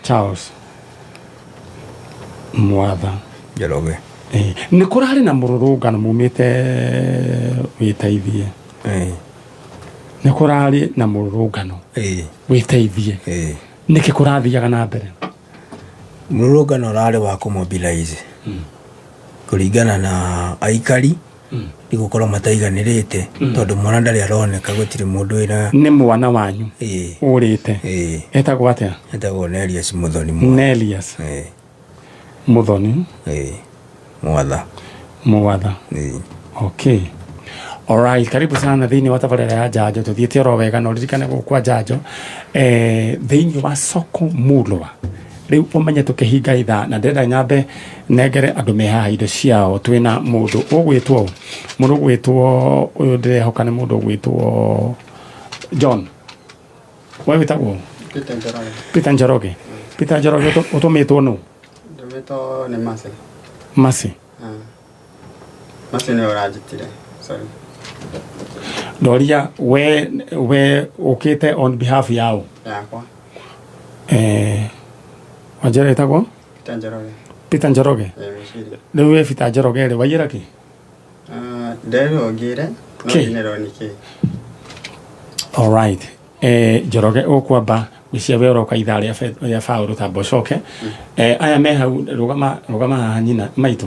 Charles Mwatha Njoroge ni kurari na mururungano mumite Witeithie ni kurari na mururungano Witeithie niki kurathiaga na mbere mururungano rari wa kumobilize kuringana na aikari igukorwo mataiganirite tondu mwana ndari aroneka gutiri mundu wina ni mwana wanyu urite etagwo atia etagwo Nelius Muthoni Mwatha okay alright karibu sana thiini wa tabarira ya njanjo tuthiete oro wega no ririkane gukwa njanjo thiini wa soko Mulwa riu umenye tukihinga itha na ndenda nyambe negere andu mehaha indo ciao twina mundu ugwitwo uyu ndirehoka ni mundu ugwitwo John wewe witagwo Peter Njoroge utumitwo nu ndumitwo ni Masi ni urajitire sorry Doria we ukite on behalf yao yakwa Wajera itagwo Peter Njoroge riu we Peter Njoroge ri waira ki nderogire no nironiki alright Njoroge ukwamba wisia we uroka ithari ya faulu tabocoke aya me hau rugama nyina maitu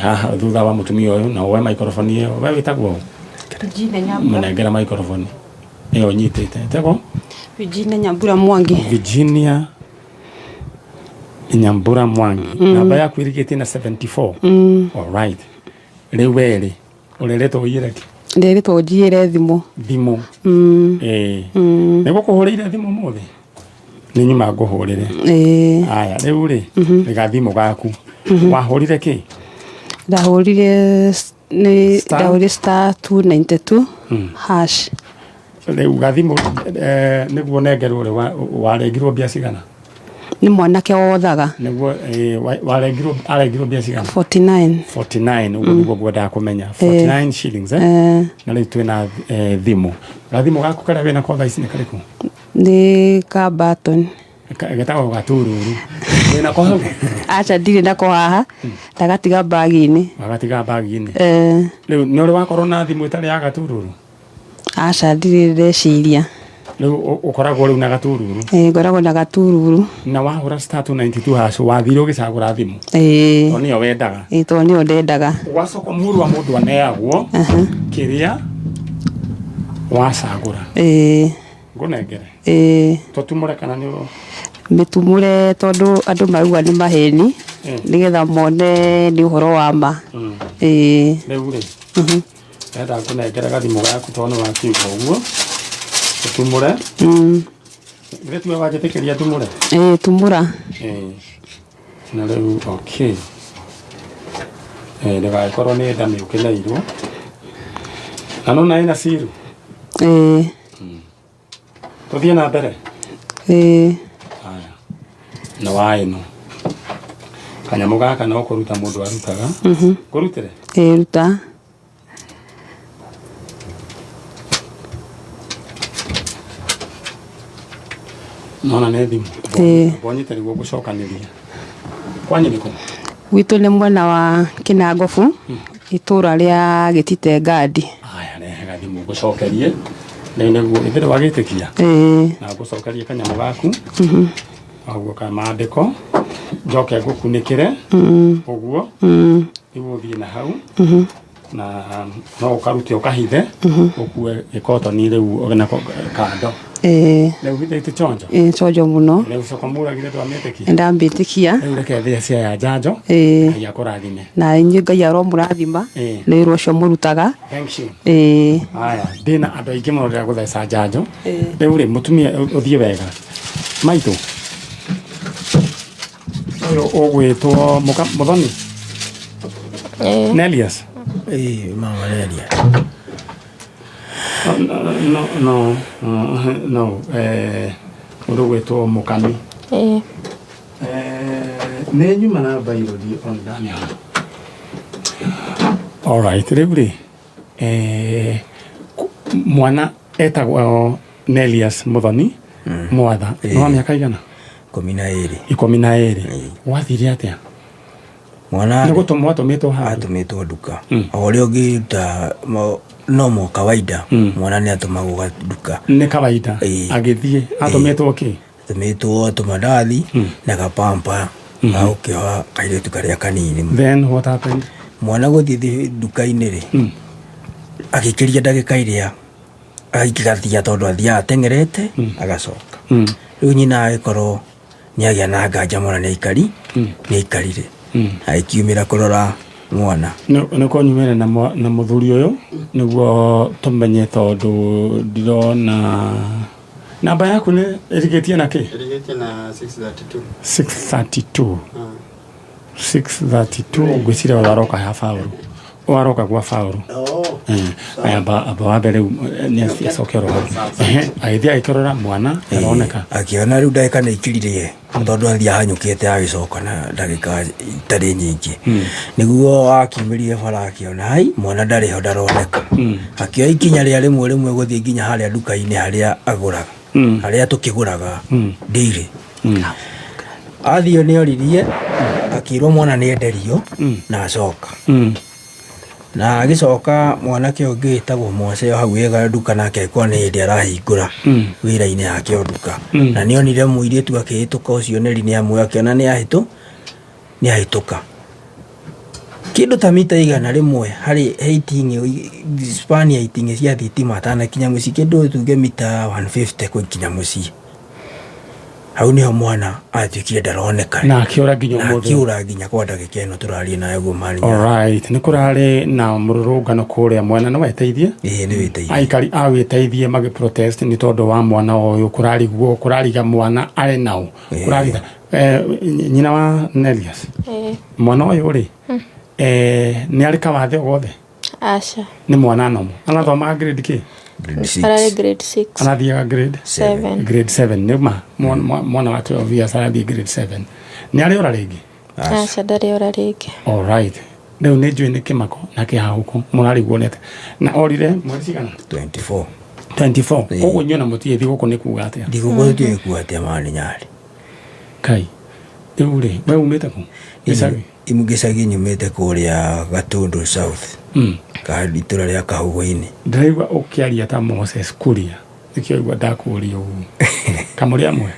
haha thutha wa mutumia uyu na we microphone iyo we witagwo munengera microphone iyo nyitite tego Virginia Nyambura Mwangi namba yaku irigite na 74 alright riu weri ureretwo uyireki nderetwo njire thimu nego kuhurire thimu muthi ni nyuma nguhurire aya riu ri riga thimu gaku wahurire ki ndahurire star 292 hash riu gathimu niguo nengerwo ri warengirwo mbia cigana ni mwanake wothaga niguo arengirwo mbia cigana 49 uguo niguo ngwendaga kumenya 49 shillings na riu twina thimu gathimu gaku karia wina ko thaici ni kariku ni ka button getagwo gatururu wina ko hau acha ndire nako haha ndagatiga bagi-ini riu ni uri wakorwo na thimu itari ya gatururu acha ndire ndeciria riu ukoragwo riu na gatururu ngoragwo na gatururu na wahura star 292 hash wathire ugicagura thimu niyo wendaga to niyo ndendaga gwacoko Mulwa mundu aneagwo kiria wacagura ngunengere tutumure kana ni mitumure tondu andu maugwa ni maheni nigetha mone ni uhoro wa ma riu ri Enda kunengera gathimu gaku tono wakiuga uguo. Tumure. Gire tuwe wajetekeria tumure. Tumura. Na rĩu okay. Ndagĩkorwo nĩ nda mĩũkĩneirwo. Na no ĩna siru. Tũthiĩ na mbere. Haya. Na waĩno. Kanyamũ gaka no kũruta mũndũ arutaga. Kũrutĩre? Ruta. Nona nĩ thimũ. Bonyite nĩguo gũcokanĩria. Kwanyu nĩ kũ? Gwitũ nĩ mwena wa Kinangobu, itũra rĩa Gĩtite Ngandi. Haya, rehe gathimũ gũcokerie. Nĩguo ĩthĩre wagĩtĩkia. Na gũcokerie kanyamũ gaku. Ũguo ka maandĩko. Njoke ngũkunĩkĩre. Ũguo. Nĩguo ũthiĩ na hau. Na no ũkarute ũkahithe. Ũkue gĩkotoni rĩu na kando. Rĩu githĩte chonjo. Chonjo mũno. Rĩu cokomũragire twamĩtĩkia. Ndambĩtĩkia. Rĩu reke thĩa cia ya njanjo. Ya kũrathime. Na inyuĩ Ngai aromũrathima. Nĩ rũcio mũrutaga. Thank you. Haya, ndĩna andũ aingĩ mũno rĩa gũtheca njanjo. Rĩu rĩ mũtumia ũthiĩ wega. Maitũ. Ũyũ ũgwĩtwo Mũthoni. Nelias. Mama Nelias. No. Ũndũ gwĩtwo Mũkami. Nĩ nyuma na bairũthi on Daniel. All right, rĩu rĩ. Mwana etagwo Nelias Mũthoni. Mwatha. Nĩ wa mĩaka igana? 12. 12. Wathire atĩa? Mwana nĩ gũtũmwo atũmĩtwo haha. Atũmĩtwo nduka. O ũrĩa ũngĩruta no kawaida mwana nĩ atũmagwo nduka. Nĩ kawaida. Agĩthiĩ atũmĩtwo kĩ? Atũmĩtwo tũmandathi na gapampa na ũkĩoha kairĩtu karĩa kanini. Then what happened? Mwana gũthiĩ nduka-inĩ rĩ agĩkĩria ndagĩka iria agĩkĩgathia tondũ athiaga ateng'erete agacoka. Rĩu nyina agĩkorwo nĩ agĩa na nganja mwana nĩ aikari nĩ aikarire. Aikiumĩra kũrora mwana. Nĩ kũnyumĩra na mũthuri ũyũ nĩguo tũmenye tondũ ndirona namba yaku nĩ ĩrigĩtie na kĩ? Ĩrigĩtie na 632. 632. 632 ngwĩciria waroka ya Faulu. Waroka gwa Faulu. Aba wa mbere nĩ acokero hau. Agĩthiĩ agĩkĩrora mwana aroneka. Akĩona rĩu ndagĩka nĩ ikiririe tondũ athia hanyũkĩte agĩcoka na ndagĩka itarĩ nyingĩ. Nĩguo akiumĩrire bara akĩona hai mwana ndarĩ ho ndaroneka. Akĩoya ikinya rĩa rĩmwe gũthiĩ nginya harĩa nduka-inĩ harĩa agũraga. Harĩa tũkĩgũraga ndĩirĩ. Athiĩ nĩ oririe akĩrwo mwana nĩ enderio na acoka. Na agĩcoka mwanake ũngĩ etagwo Mose hau wega nduka nake kwa nĩ hĩndĩ arahingũra wĩra-inĩ yake nduka. Na nĩ onire mũirĩtu akĩhĩtũka ũcio nĩ amwe akĩona nĩ ahĩtũka. Kĩndũ ta mita igana rĩmwe harĩ heiting span ya heiting cia thitima atanakinya mũciĩ kĩndũ tuge mita 150 gũkinya mũciĩ. Hau niho mwana atuĩkire ndaroneka. Na akĩũra nginya ũmũthĩ. Akĩũra nginya kwa ndagĩka ĩno tũraria nayo guo mani. Alright, nĩ kũrarĩ na mũrũrũngano kũrĩa mwena no weteithie? Nĩ weteithie. Aikari awĩteithie magĩ protest nĩ tondũ wa mwana ũyũ kũrariguo kũrariga mwana arĩ nao. Kũrariga nyina wa Nelias. Mwana ũyũ rĩ nĩ arĩ kawathe gothe? Aca. Nĩ mwana nomo. Anathoma grade kĩ? Ararĩ grade 6. Anathiaga grade 7. Grade 7 nĩma mwana wa 12 years arathiĩ grade 7. Nĩ arĩ ora rĩngĩ? Aca ndarĩ ora rĩngĩ. Alright. Rĩu nĩ njũĩ nĩ kĩmako na kĩhahũku mũrariguo nete. Na orire mweri cigana? 24. 24. Koguo inyuĩ na mũtiĩ thigũkũ nĩ kuuga atĩa? Thigũkũ nĩ kuuga atĩa mani nyarĩ. Kai. Rĩu rĩ we umĩte kũ? Gĩcagi? Gĩcagi nyumĩte kũrĩa Gatundu South. Itũra rĩa Kahugu-inĩ. Ndĩraigua ũkĩaria ta Moses Kuria. Nĩkĩo igua ndakũria ũguo. Kamũrĩ amwe?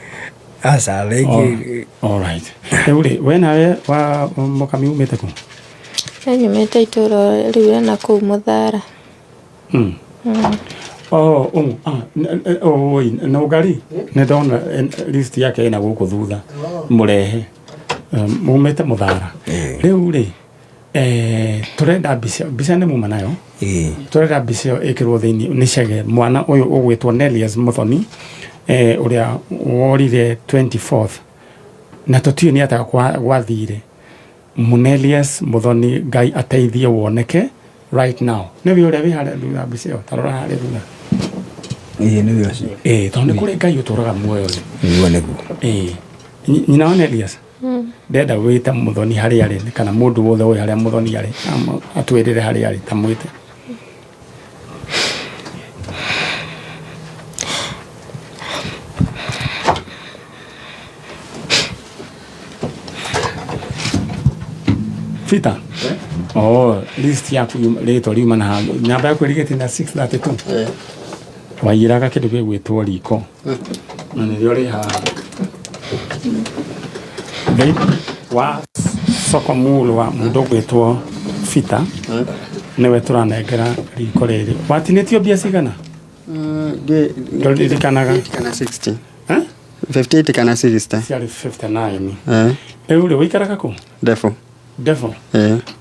Aca rĩngĩ. Alright. Rĩu rĩ we nawe wa Mũkami umĩte kũ? Nyumĩte itũra rĩu na kũu Mũthara. Na ũgari nĩ ndona list yake ĩna gũkũ thutha mũrehe mumĩte Mũthara. Rĩu rĩ turenda bica nä muma nayo turenda bica ä kä rwo thä inä nä cege mwana å yå å gwä two Nelius Muthoni å rä a worire 24th na tå tiå nä ataga gwathire Nelius Muthoni Ngai ateithie woneke right now nä we å rä a wä harä thutha mbica ä yo tarora harä thutha tondå nä kå rä Ngai å tå raga muoyo nyina wa Nelius ndenda wita Muthoni harä arä kana må ndå wothe å harä a Muthoni arä atwä rä re harä arä tamwä te Fita list yaku rä two riuma na namba yaku ä rigä na 632 wairaga kä ndå gä gwä two riko na nä rä o rä haha wa soko mulu wa mundu gwitwo Fita niwe turanengera riko riri watinitio mbia cigana ndirikanaga 60 58 kana 60 ciarĩ 59 rĩu rĩ wĩikaraga kũ Defo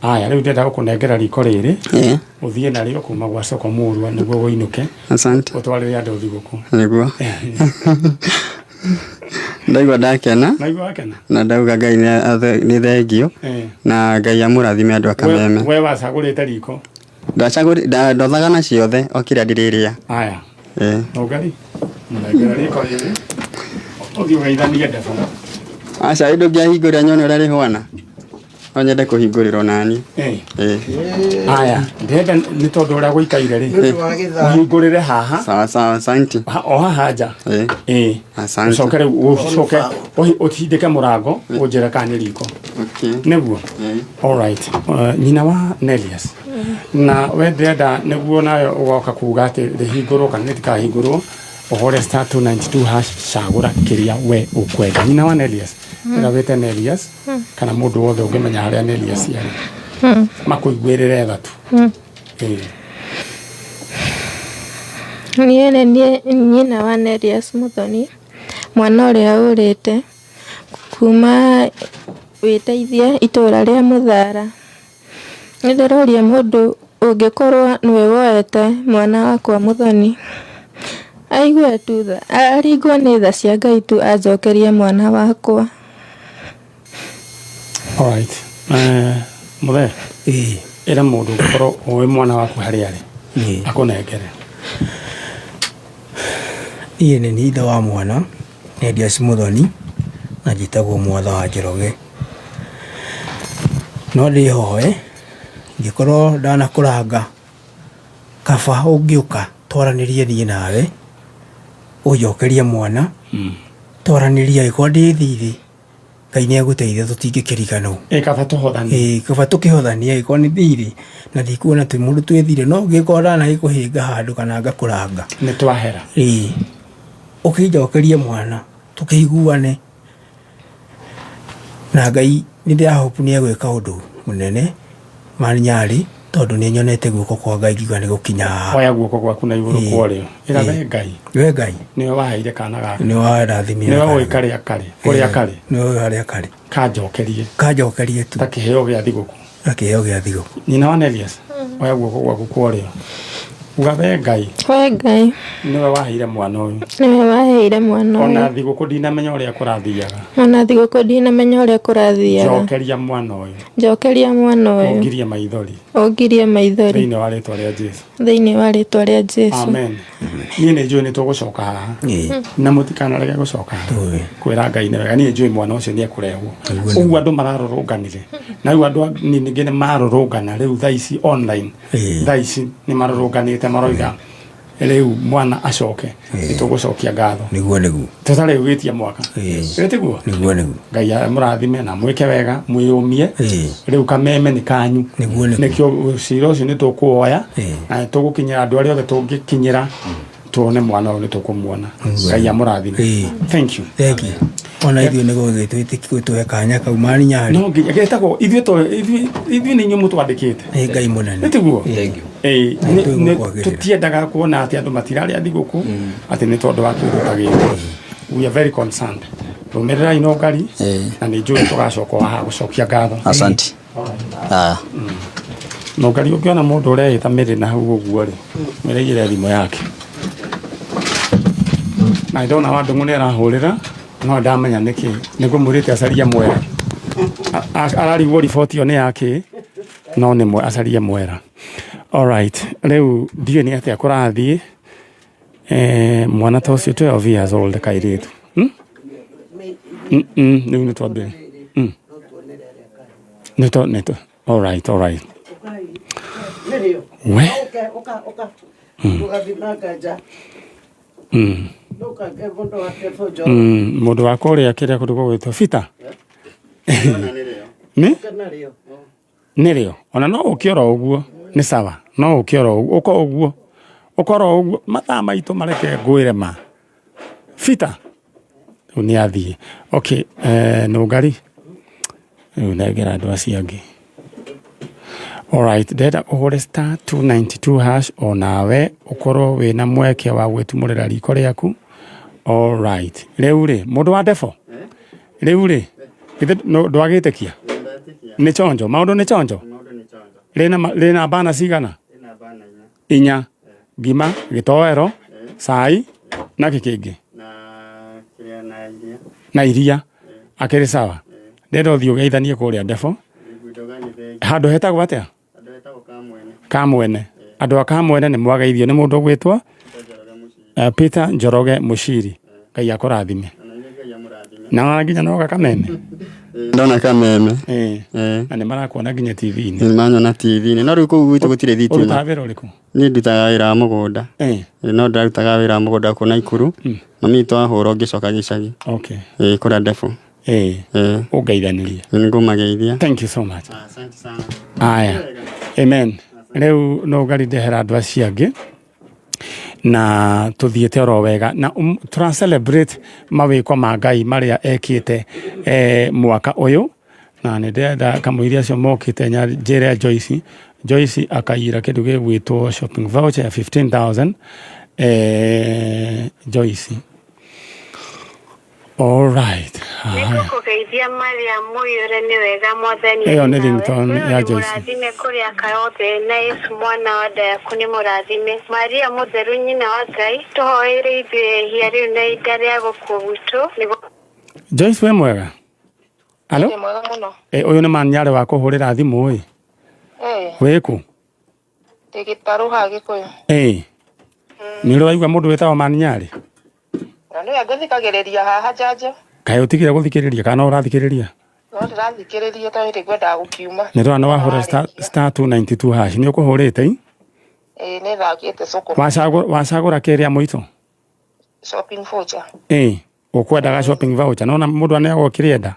aya rĩu ndĩrenda gũkũnengera riko rĩrĩ ũthiĩ narĩo kuma gwa soko mulu nĩguo ũinũke ũtwarĩre andũ thigũkũ nĩguo ndaigua ndakena na ndauga Ngai nĩ thengio na Ngai amũrathime andũ akameme we wacagũrĩte riko ndothaga na ciothe o kĩrĩa ndĩrĩrĩa aya ũngari ndagera riko rĩrĩ ũthiĩ ũgeithanie Defo aca indo ngĩahingũrĩra nyone ũrĩa rĩhwana no nyende kũhingũrĩrwo nani aya ndenda nĩ tondũ ũrĩa gũikaire rĩ ũhingũrĩre haha sawa asante o haha nja asante ũcoke rĩu ũcoke ũtindĩke mũrango ũnjĩre kana nĩ riko nĩguo alright nyina wa Nelius na we ndĩrenda nĩguo nayo ũgoka kuga atĩ rĩhingũrwo kana rĩtikahingũrwo ũhũre *292# cagũra kĩrĩa we ũkwenda nyina wa Nelius wĩte Nelius kana mũndũ wothe ũngĩmenya harĩa Nelius arĩ makũiguĩrĩre tha tu niĩ nĩ nyina wa Nelius Muthoni mwana ũrĩa ũrĩte kuma wĩteithie itũũra rĩa Mũthara nĩ ndĩroria mũndũ ũngĩkorwo nĩwe woete mwana wakwa Muthoni aigue tu tha aringwo nĩ tha cia Ngai tu anjokerie mwana wakwa alright mũthe ĩra mũndũ ũngĩkorwo ũĩ mwana waku harĩa arĩ akũnengere niĩ nĩ ithe wa mwana Nelius Muthoni na njĩtagwo Mwatha wa Njoroge no ndĩhoe ingĩkorwo ndanakũranga kaba ũngĩũka twaranĩrie niĩ nawe ũnjokerie mwana twaranĩrie angĩkorwo ndĩ thithi Ngai nĩ agũteithia tũtingĩkĩriganwo kaba tũkĩhothanie angĩkorwo nĩ thithi na ndikuona twĩ mũndũ twĩ thithi no ũngĩkorwo ndanagĩkũhĩnga handũ kana ngakũranga nĩ twahera ũkĩnjokerie mwana tũkĩiguane na Ngai nĩ ndĩrahopu nĩ egwĩka ũndũ mũnene maninyarĩ tondũ nĩ nyonete guoko kwa Ngai ngiuga nĩ gũkinya haha oya guoko gwaku na igũrũ kwarĩo ĩra we Ngai nĩwe waheire kana gaka nĩwe warathimire nĩwe ũĩ karĩa karĩ nĩwe harĩa karĩ kanjokerie tu ta kĩheo gĩa thigũkũ nyina wa Nelius oya guoko gwaku kwarĩo uga we Ngai nĩwe waheire mwana ũyũ ona thigũkũ ndinamenya ũrĩa kũrathiaga njokeria mwana ũyũ ũngirie maithori thĩinĩ wa rĩtwa rĩa Jesũ amen niĩ nĩ njũĩ nĩ tũgũcoka haha na mũtikanarege gũcoka kwĩra Ngai nĩ wega niĩ njũĩ mwana ũcio nĩ ekũrehwo ũguo andũ mararũrũnganire na rĩu andũ ningĩ nĩ marũrũngana rĩu thaa ici online thaa ici nĩ marũrũnganĩte maroiga rĩu mwana acoke nĩ tũgũcokia ngatho nĩguo tũtarĩ gwĩtia mwaka tiguo Ngai mũrathime na mwĩke wega mwĩyũmie rĩu kameme nĩ kanyu nĩkĩo cira ũcio nĩ tũkuoya na tũgũkinyĩra andũ arĩa othe tũngĩkinyĩra tuone mwana ũyũ nĩ tũkũmuona Ngai amũrathime thank you ona ithuĩ nĩ gũgĩtwĩtĩki gũtũhe kanya kau maninyarĩ no nginya getagwo ithuĩ nĩ inyuĩ mũtwandĩkĩte Ngai mũnene tiguo tũtiendaga kuona atĩ andũ matirarĩa thigũkũ atĩ nĩ tondũ wa kĩndũ ta gĩkĩ we are very concerned rũmĩrĩrai no Ngai na nĩ njũĩ tũgacoka haha gũcokia ngatho asante No ngari ukiona mundu ureita miri na hau uguo ri mireire thimo yake na ndona wandu ngune arahurira no ndamenya niki nigumurite acaria mwera ararigwo riboti yo ni yake no ni mwe acaria mwera. Alright, riu ndiye ni atia kurathie mwana ta ucio 12 years old kairitu niu nitwambe neto. Alright. We mundu wa kuria kiria kundu gwitwo Fita nirio ona no ukiora uguo ni sawa no ukiora uguo ukora uguo mathaa maitu mareke ngwire ma Fita ni athie. Okay, no ngari unegera andu acio angi. Alright, ndenda uhure star 292 hash onawe ukorwo wina mweke wa gwitumurira riko riaku. Alright, riu ri mundu wa defo riu ri no ndwagite kia ni chonjo maundu ni chonjo rina bana cigana inya ngima gitoero sai na kikingi na iria akiri sawa ndenda uthio geithanie kuria defo handu hetagwo atia Kamwene andu akamwene ni mwagaithio ni mundu gwitwa Peter Njoroge Mushiri Ngai akurathime na nginya no Kameme ndona Kameme na ni marakuona nginya TV ni manyona TV ni no riu ku gwitu gutire thitima urutavira uriku ni ndutaga wira mugunda no ndutaga wira mugunda ku Naikuru mami twahura ngicoka gicagi. Okay, kura defo ugeithanirie ningumageithia. Thank you so much. Asante sana. Aya, amen. Riu no ngari ndehera andu acio angi na tuthiete oro wega na tura celebrate mawiko ma Ngai maria ekite mwaka uyu na ni ndenda kamuiria acio mokite njere Joyce akaira kindu gigwitwo shopping voucher ya 15,000 Joyce. Alright. Nikugeithia Maria muyure ni wega mwathani. Eyo ni ringtone ya Joyce. Murathime kuria kayothe na Yesu mwana wa Dayaku ni murathime. Maria mutheru nyina wa Ngai tuhoire ithuĩ hia riu na ida ria gukua gwitu. Joyce we mwega? Alo? Ni mwega muno. Uyu ni manyare wa kuhurira thimu ii. Wiku? Tigitaru ha Gikuyu. Ni uraigua mundu wetagwo manyare? Nanu ya guthikagiriria haha jaja. Kaĩ utigire guthikiriria kana urathikiriria? No ndirathikiriria to ndi gwenda gukiuma. Ni rwana wahura star 292 hash ni ukuhurite ni thakite soko. Wacagura kiria muito? Shopping voucher. Ukwendaga shopping voucher nona mundu aneagwo kirienda?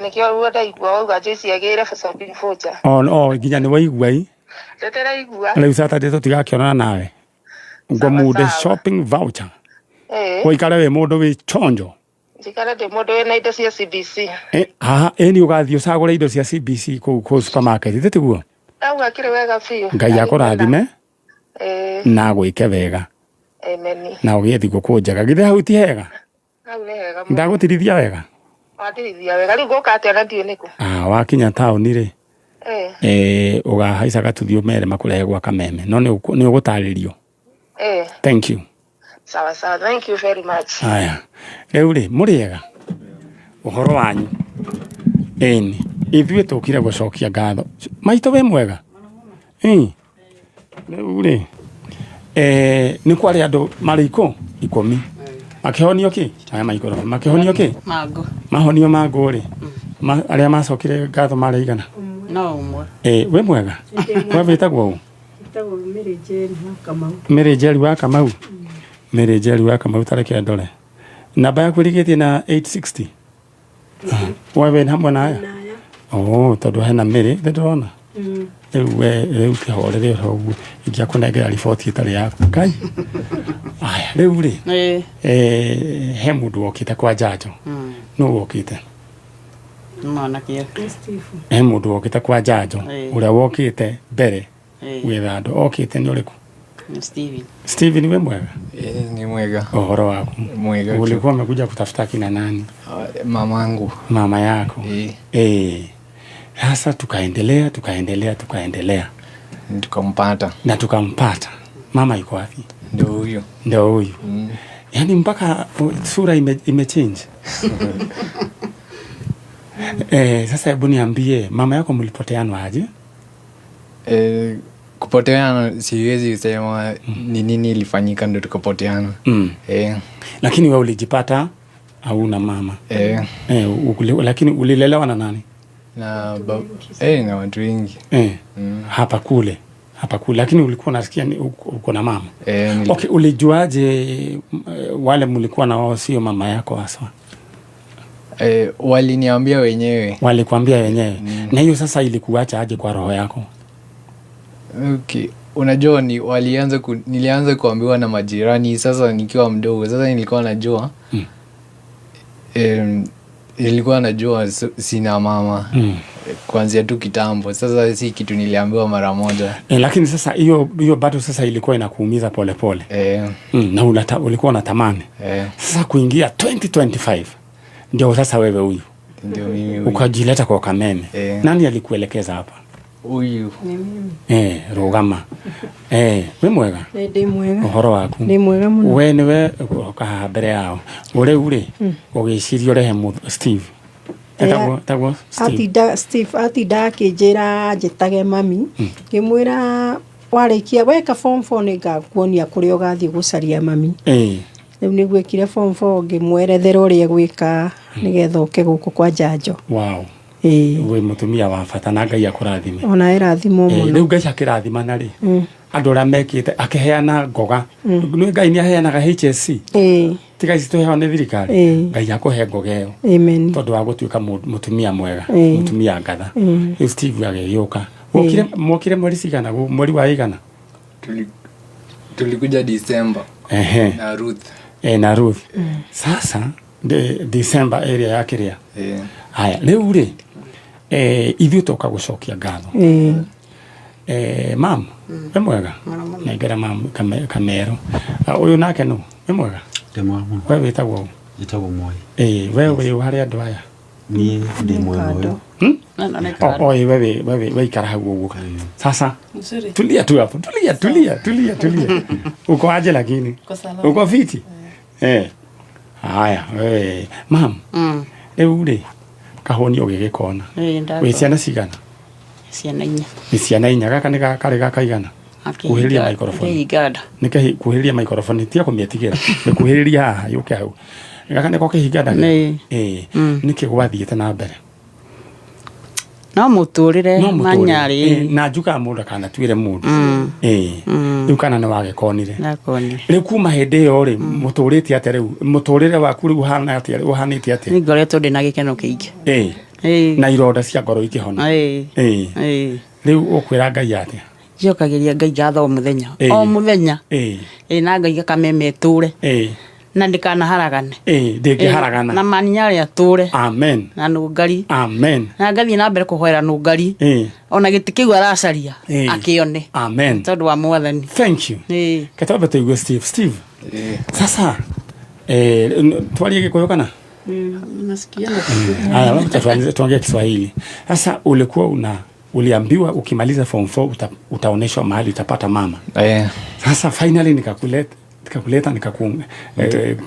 Nikio ruoda igwa uga Joyce agire shopping voucher. Nginya ni waigua ii? Tetera igwa. Riu Saturday tutigakionana nawe. Ngomude shopping voucher. Woikare we mundu wi chonjo. Njikara ndi mundu wina indo cia CBC. Ni ugathio cagura indo cia CBC ku supermarket titiguo? Auga kire wega biu. Ngai akurathime. Na gwike wega. Amen. Na ugie thigo kunjaga githe hau ti hega. Hau ni hega. Ndagutirithia wega. Watirithia wega riu goka atia na ndiu niku. Wakinya town ri. Ugahaica gatuthio mere makurehe gwa Kameme no ni ugutaririo. Thank you. Sawa, thank you very much. Aya. Riu ri muriega. Uhoro wanyu. Ithuĩ tukire gucokia ngatho. Maito we mwega? Riu ri ni kwari andu mariko 10 makihonio ki aya maikoro makihonio ki mago mahonio mago ri aria macokire ngatho mari igana no umwe we mwega we vitagwo u vitagwo Mary Jerry wa Kamau Mary Jerry wa Kamau tareke ndore namba yaku rigitie na 860 wewe hamwe na aya tondu hena Mary ndona riu kihorere hogu igia kunengera riboti itari yaku Ngai aya riu ri he mundu wokite kwa njanjo no wokite mwana kia he mundu wokite kwa njanjo uria wokite mbere witha andu okite ni uriku Steven we mwega ni mwega uhoro waku mwega ulikuwa umekuja kutafuta kina nani mamangu mama yako Sasa tukaendelea. Tukampata. Mama yuko wapi? Ndio huyo. Yaani mpaka sura imechange. Sasa hebu niambie, mama yako mlipoteana aje? Kupoteana siwezi kusema ni nini ilifanyika ndio tukapoteana. Lakini wewe ulijipata hauna mama. Lakini ulilelewa na nani? Na watu wengi. Hapa kule. Lakini ulikuwa unasikia uko na mama. Okay, ulijuaje wale mlikuwa na wao sio mama yako hasa? Waliniambia wenyewe. Walikwambia wenyewe. Na hiyo sasa ilikuacha aje kwa roho yako? Okay. Unajua nilianza kuambiwa na majirani sasa nikiwa mdogo. Sasa nilikuwa najua. Nilikuwa najua sina mama. Kuanzia tu kitambo. Sasa si kitu niliambiwa mara moja. Lakini sasa hiyo bado sasa ilikuwa inakuumiza pole pole. Na ulikuwa unatamani. Sasa kuingia 2025 ndio sasa wewe huyu. Ndio mimi. Ukajileta kwa Kameme. Nani alikuelekeza hapa? Huyu. Ni mimi. Rugama. We mwega? Ndi mwega. Uhoro waku? Ndi mwega muno. We niwe ka mbere yao. Ure ugicirio rehe Steve. Tagwo Steve atinda akĩnjĩra njĩtage mami ngĩmwĩra warĩkia weka form 4 nĩngakuonia kũrĩa ũgathiĩ gũcaria mami. Rĩu nĩgwĩkire form 4 ngĩmwerethera ũrĩa gwĩka nĩgetha ũke gũkũ kwa Njanjo. Wow. We mutumia wa bata na Ngai akũrathime. Ona erathimo mũno. Rĩu Ngai akĩrathima rĩ. Andũ arĩa mekĩte akĩheana ngoga. Ngai nĩaheanaga HSC. Tiga cituheho nĩ thirikari. Ngai akũhe ngoga ĩyo. Amen. Tondũ wa gũtuĩka mutumia mwega, mutumia ngatha. Steve agĩũka. Mokire mweri cigana? Mweri wa igana? Tulikuja December. Na Ruth. Na Ruth. Sasa December area ya Kiria. Haya, rĩu rĩ ithuĩ toka gũcokia ngatho. Mam, we mwega? Nengera mam Kamero. Ũyũ nake nũ? We mwega? Ndemwega. We wĩtagwo? Njĩtagwo Moi. We wĩ harĩ andũ aya? Niĩ ndĩ mwega ũyũ. We ikara hau ũguo. Sasa tulia tu hapo. Tulia. Uko aje lakini? Uko fiti? Haya, mam. Rĩu rĩ kahoni ũgĩgĩkona. Wĩ ciana cigana? Ciana 4. Ni ciana 4. Gaka nĩ karĩ gakaigana? Kuhĩrĩria microphone. Nĩ kuhĩrĩria microphone tia kũmĩetigĩra. Nĩ kuhĩrĩria haha yũke hau. Gaka nĩ kokĩhingana. Nĩ kĩgwathiĩte na mbere. No mũtũrĩre manyarĩ. Na njuka mũndũ kana tuĩre mũndũ. Rĩu kana nĩ wagĩkonire. Rĩu kuma hĩndĩ ĩyo rĩ mũtũrĩte atĩa rĩu? Mũtũrĩre waku rĩu ũhana atĩa? Ũhanĩte atĩa? Nĩ ngoretwo ndĩ na gĩkeno kĩingĩ. Na ironda cia ngoro ikĩhona. Rĩu ũkwĩra Ngai atĩa? Njokagĩria Ngai ngatho mũthenya. O mũthenya. Na Ngai Kameme tũre. Na ndikanaharagane. Ndĩngĩharagana. Na maninyarĩ atũre. Amen. Na Nũngari. Amen. Na ngathiĩ na mbere kũhoera Nũngari. Ona gĩtĩ kĩu aracaria akĩone. Amen. Tondũ wa Mwathani. Thank you. Katobe tuigue Steve. Sasa twarie Gĩkũyũ kana? Nasikia. Haya, tuongee Kiswahili. Sasa uliambiwa ukimaliza form 4 utaoneshwa mahali utapata mama. Sasa finally nikakuleta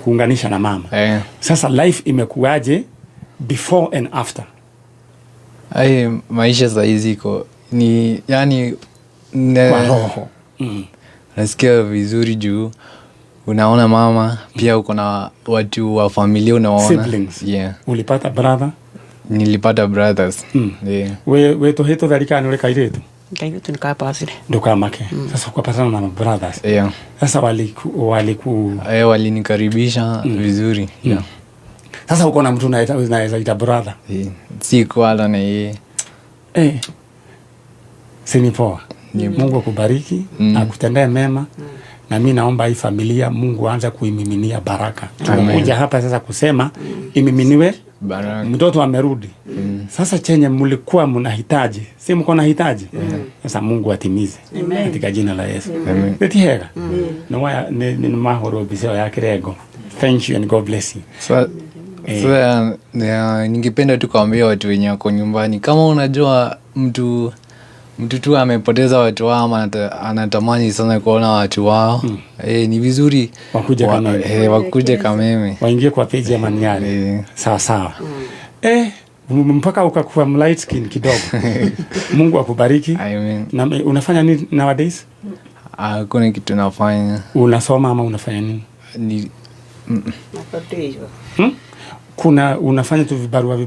kuunganisha na mama. Sasa life imekuaje before and after? Maisha saizi iko ni yani kwa roho. Nasikia vizuri juu unaona mama pia uko na watu wa familia unaona. Siblings. Ulipata brother? Nilipata brothers. We toheto tharikani ule kairetu? Kairetu nikapasire. Ndukamake. Sasa ukapatana na brothers. Sasa walinikaribisha vizuri. Sasa uko na mtu unaweza ita brother? Si kwala na yeye. Sini poa. Mungu akubariki, akutendee mema. Na mimi naomba hii familia Mungu aanze kuimiminia baraka. Tumekuja hapa sasa kusema imiminiwe baraka. Mtoto amerudi. Sasa chenye mlikuwa mnahitaji, si mko nahitaji. Sasa Mungu atimize katika jina la Yesu. Betihega. Na waya ni mahoro bisho ya kirego. Thank you and God bless you. So ningependa tu kuambia watu wenye wako nyumbani, kama unajua mtu tu amepoteza watu wao ama anatamani sana kuona watu wao, ni vizuri wakuje Kameme, waingie kwa page ya Maniale. Sawa. Mpaka ukakuwa light skin kidogo. Mungu akubariki. Amen. Na unafanya nini nowadays? Kuna kitu nafanya. Unasoma ama unafanya nini? Kuna unafanya tu vibarua?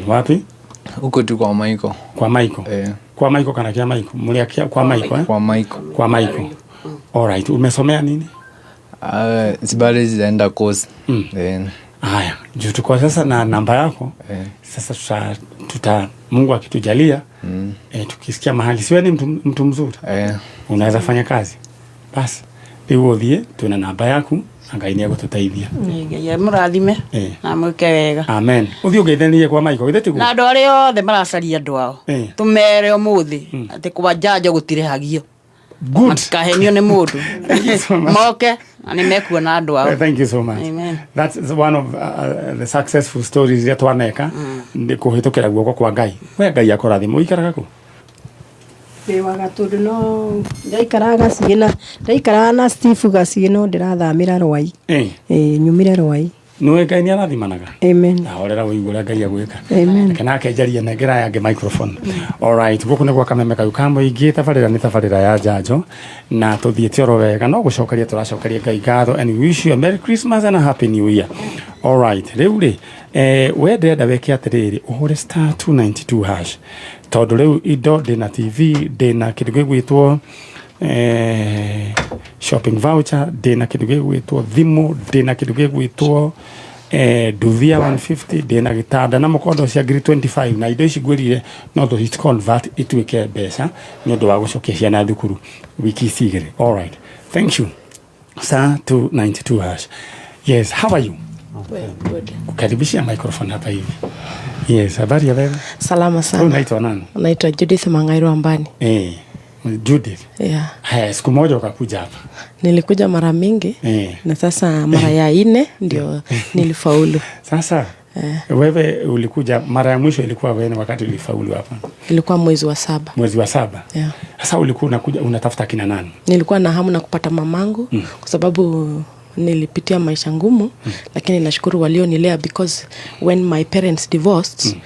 Wapi? Huko tu kwa Michael. Kwa Michael? Kwa Michael kana kia Michael. Muliakia kwa Michael Kwa Michael. Alright. Umesomea nini? Sibali zaenda course. Haya, juu tuko sasa na namba yako. Sasa Mungu akitujalia tukisikia mahali siwe ni mtu mzuri. Unaweza fanya kazi. Basi biwodhie tuna namba yako angaini yako tutaithia. Ya murathime na mwike wega. Amen. Uthio geithanie kwa Michael githetigu. Na ndo rio the maracaria andu ao. Tumere umuthi ati kwa jajo gutire hagio. Good. Kahenio ni mundu. Moke ani mekuona andu ao. Thank you so much. Amen. That's one of the successful stories that twaneka ndi kuhitukira guoko kwa Ngai. We Ngai akorathimo ikaraga ku. Wa gatundu no ndaikaraga na Steve Gacino ndirathamira Rwai. Nyumire Rwai. Nwe Ngai ni arathimanaga. Amen. Ahorera uigura Ngai agwika. Amen. Kana akenjaria negera yange microphone. All right, guku ne gwa Kameme Kayukambo ingi tabarira ni tabarira ya Njanjo na tuthiete oro wega no gucokeria turacokeria Ngai ngatho, and we wish you a Merry Christmas and a Happy New Year. All right, riu ri we ndenda weke atiriri uhure *292# tondu riu indo ndina TV ndina kindu gigwitwo shopping voucher ndina kindu gigwitwo thimu ndina kindu gigwitwo Duvia 150 ndina gitanda na mukondo cia ngiri 25 na indo ici ngwirire no to hit convert ituike mbeca ni undu wa gucokia ciana thukuru wiki sigire. All right, thank you. *292#. Yes, how are you? Well, good. Kukaribisha microphone hapa hivi. Yes, habari ya wewe? Salama sana. Unaitwa nani? Naitwa Judith Mangairu Ambani. Judith. Yeah. Haya, siku moja ukakuja hapa. Nilikuja mara mingi. Na sasa mara ya 4 ndio nilifaulu. Sasa wewe ulikuja mara ya mwisho ilikuwa wewe wakati ulifaulu hapa? Ilikuwa mwezi wa 7. Mwezi wa 7? Yeah. Sasa ulikuwa unakuja unatafuta kina nani? Nilikuwa na hamu na kupata mamangu kwa sababu nilipitia maisha ngumu, lakini nashukuru walionilea because when my parents divorced,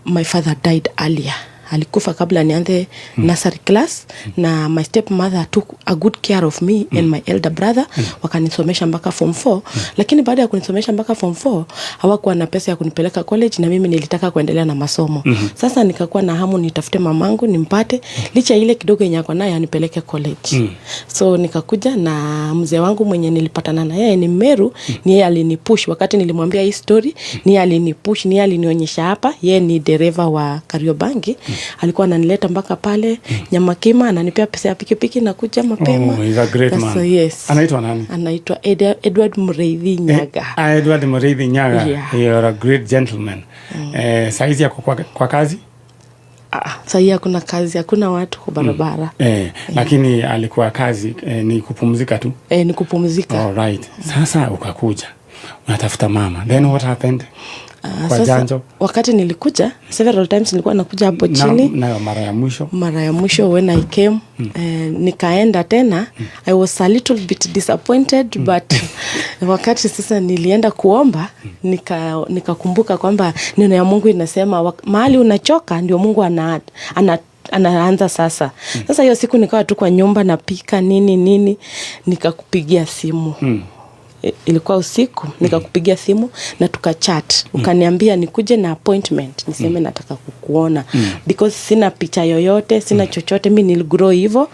my father died earlier. Alikufa kabla nianze nursery class na my stepmother took a good care of me and my elder brother. Wakanisomesha mpaka form 4, lakini baada ya kunisomesha mpaka form 4 hawakuwa na pesa ya kunipeleka college na mimi nilitaka kuendelea na masomo. Sasa nikakuwa na hamu nitafute mamangu nimpate, licha ile kidogo yenye ako nayo anipeleke college. So nikakuja na mzee wangu mwenye nilipatana na yeye ni Meru, ni yeye alinipush wakati nilimwambia hii story, ni yeye alinipush, ni yeye alinionyesha hapa, yeye ni dereva wa Kariobangi. Alikuwa ananileta mpaka pale Nyamakima, ananipea pesa ya pikipiki na kuja mapema. He's a great man. So, yes. Anaitwa nani? Anaitwa Edward Mureithi Nyaga. Edward Mureithi Nyaga. Yeah. You are a great gentleman. Saizi yako kwa kazi? Sasa hakuna kazi, hakuna watu kwa barabara. Lakini alikuwa kazi ni kupumzika tu. Ni kupumzika. All right. Sasa ukakuja. Unatafuta mama. Then what happened? Kwa Njanjo? Wakati nilikuja several times nilikuwa nakuja hapo chini. Na mara ya mwisho when I came nikaenda tena. I was a little bit disappointed but wakati sasa nilienda kuomba nikakumbuka kwamba neno ya Mungu inasema mahali unachoka ndio Mungu anaanza sasa. Sasa hiyo siku nikawa tu kwa nyumba napika nini nikakupigia simu. Ilikuwa usiku, nikakupigia simu na tukachat. Ukaniambia nikuje na appointment, niseme nataka kukuona because sina picha yoyote, sina chochote, mimi niligrow hivyo.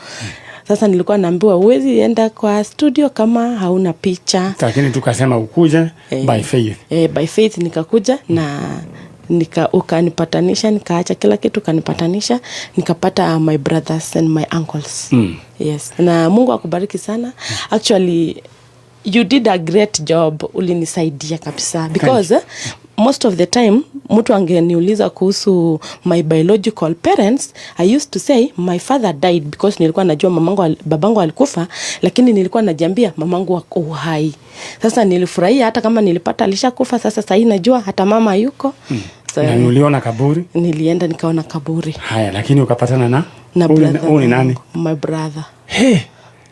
Sasa nilikuwa naambiwa uwezi enda kwa studio kama hauna picha. Lakini tukasema ukuje by faith. By faith nikakuja na ukanipatanisha, nikaacha kila kitu kanipatanisha, nikapata my brothers and my uncles. Yes. Na Mungu akubariki sana. Actually you did a great job, ulinisaidia kabisa because most of the time mtu angeniuliza kuhusu my biological parents, I used to say my father died because nilikuwa najua babangu alikufa, lakini nilikuwa najiambia mamangu wako uhai. Sasa nilifurahia hata kama nilipata alishakufa, sasa hii najua hata mama yuko. So, na uliona kaburi? Nilienda nikaona kaburi. Haya, lakini ukapatana na brother. Ni nani? My brother. Hey.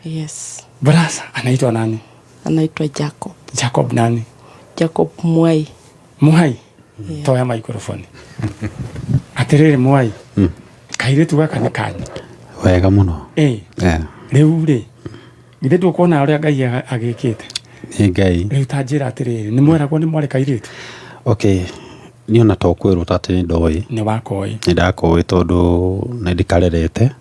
Yes. Brother anaitwa nani? Anaitwa Jacob. Jacob nani? Jacob Mwai. Mwai. Yeah. Toya microphone. Aterere Mwai. Kairetu gaka ni kanyu. Wega muno. Yeah. Riu ri. Githe tu kuona uria Ngai agikite. Ni Ngai. Riu tanjira atiriri ni mweragwo ni mwari kairetu. Okay. Niona to kwirwo tati ni ndoi. Ni wakoi. Ni ndakoi tondu ni ndikarerete.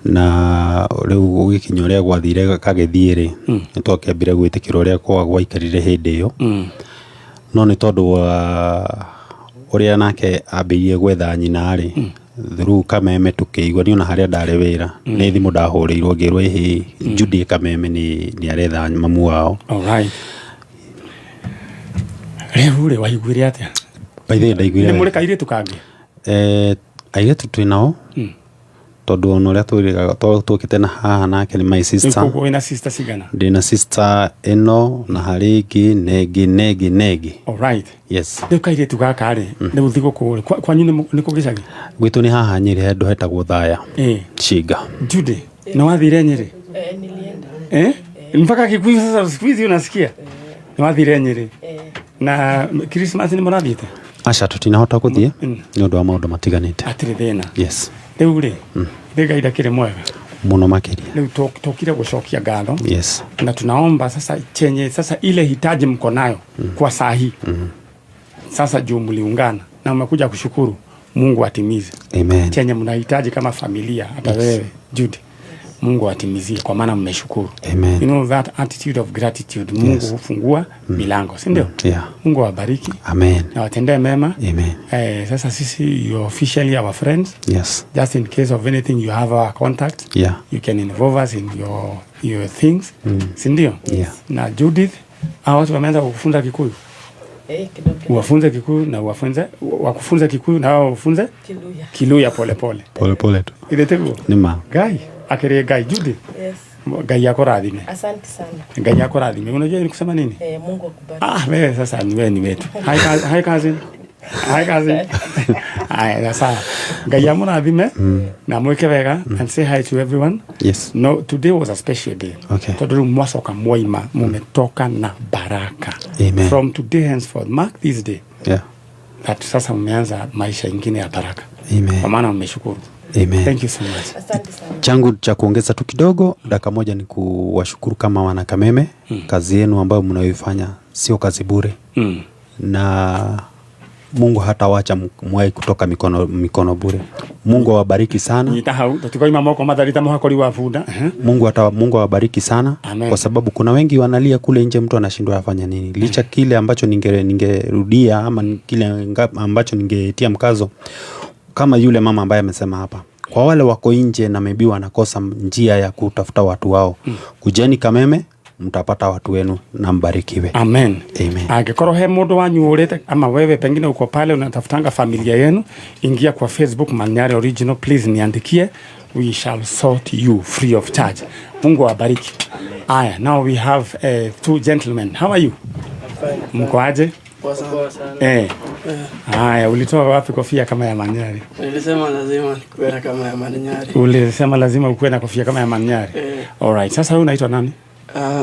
Na riu ugikinya uria gwathire kagithire nitwakembire gwitikira uria kwa gwaikarire hindi iyo. No ni tondu uria nake ambirie gwetha nyina ri through Kameme tukiigua niona haria ndari wira ni thimu ndahurirwo ngirwo ihi Judy Kameme ni aretha mamu wao. Alright. Rĩu waiguire atia? Baithe ndaiguire. Ni muri kairetu kangi? Airetu twinao. Tondu ono ria twikite na haha nake ni my sister. Nikuko ina sister sigana? Ndina sister eno na harigi negi. Alright. Yes. Rĩu kairetu gaka ri ni guthigo kuri kwanyu ni kugicagi? Gwitu ni haha Nyeri handu hetagwo Thaya. Shiga. Judy, na wathire Nyeri? Nilienda. Mpaka Kikuyu sasa siku hizi unasikia? Ni wathire Nyeri? Na Christmas ni murathiite? Acha tutinahota kuthie ni undu wa maundu matiganite. Atiri thina. Yes. Riu ri Ngai ndakire mwega muno makiria. Riu tokire gucokia ngatho. Yes. Na tunaomba sasa chenye sasa ile hitaji mko nayo kwa sahi. Sasa juu mliungana na mmekuja kushukuru, Mungu atimize. Amen. Chenye mnahitaji kama familia hata wewe Judy, Mungu atimizie kwa maana mmeshukuru. Amen. You know that attitude of gratitude. Mungu hufungua milango, si ndio? Yeah. Mungu awabariki. Amen. Na watendee mema. Amen. Sasa sisi you officially our friends. Yes. Just in case of anything you have our contact. Yeah. You can involve us in your things. Si ndio? Yeah. Na Judith, watu wameanza kufunza Kikuyu. Kidogo. Wafunze Kikuyu na wakufunze Kikuyu na wao wafunze Kiluya pole tu. Ile tego. Nima. Gai, akere Gai Judy. Yes. Gai yako radhime. Asante sana. Gai yako radhime. Unajua ni kusema nini? Mungu akubariki. Wewe sasa ni wetu. Hi cousin. Sasa Gai yako radhime na mweke wega and say hi to everyone. Yes. No, today was a special day. Okay. Today mwasoka mwaima mumetoka na baraka. Amen. From today henceforth, mark this day. Yeah. That sasa mmeanza maisha ingine ya baraka. Amen. Kwa maana mmeshukuru. Amen. Thank you so much. Asante sana. Changu cha kuongeza tu kidogo, dakika moja ni kuwashukuru kama wana Kameme. Kazi yenu ambayo mnayoifanya sio kazi bure. Na Mungu hatawacha mwai kutoka mikono bure. Mungu awabariki sana. Nitahau tutikoi moko madharita mohakori wa fuda. Mungu awabariki sana. Amen. Kwa sababu kuna wengi wanalia kule nje, mtu anashindwa afanya nini. Licha kile ambacho ningerudia ama kile ambacho ningetia mkazo kama yule mama ambaye amesema hapa. Kwa wale wako nje na maybe wanakosa njia ya kutafuta watu wao. Kujeni Kameme, mtapata watu wenu na mbarikiwe. Amen. Amen. Angekoro he mundu wanyu urete ama wewe pengine uko pale unatafutanga familia yenu, ingia kwa Facebook Manyari Original, please niandikie. We shall sort you free of charge. Mungu awabariki. Aya, now we have two gentlemen. How are you? Fine. Mko aje? Poa sana. Aya, ulitoa wapi kofia kama ya Manyari? Nilisema lazima nikuwe na kama ya Manyari. Ulisema lazima ukuwe na kofia kama ya Manyari. Alright, sasa wewe unaitwa nani?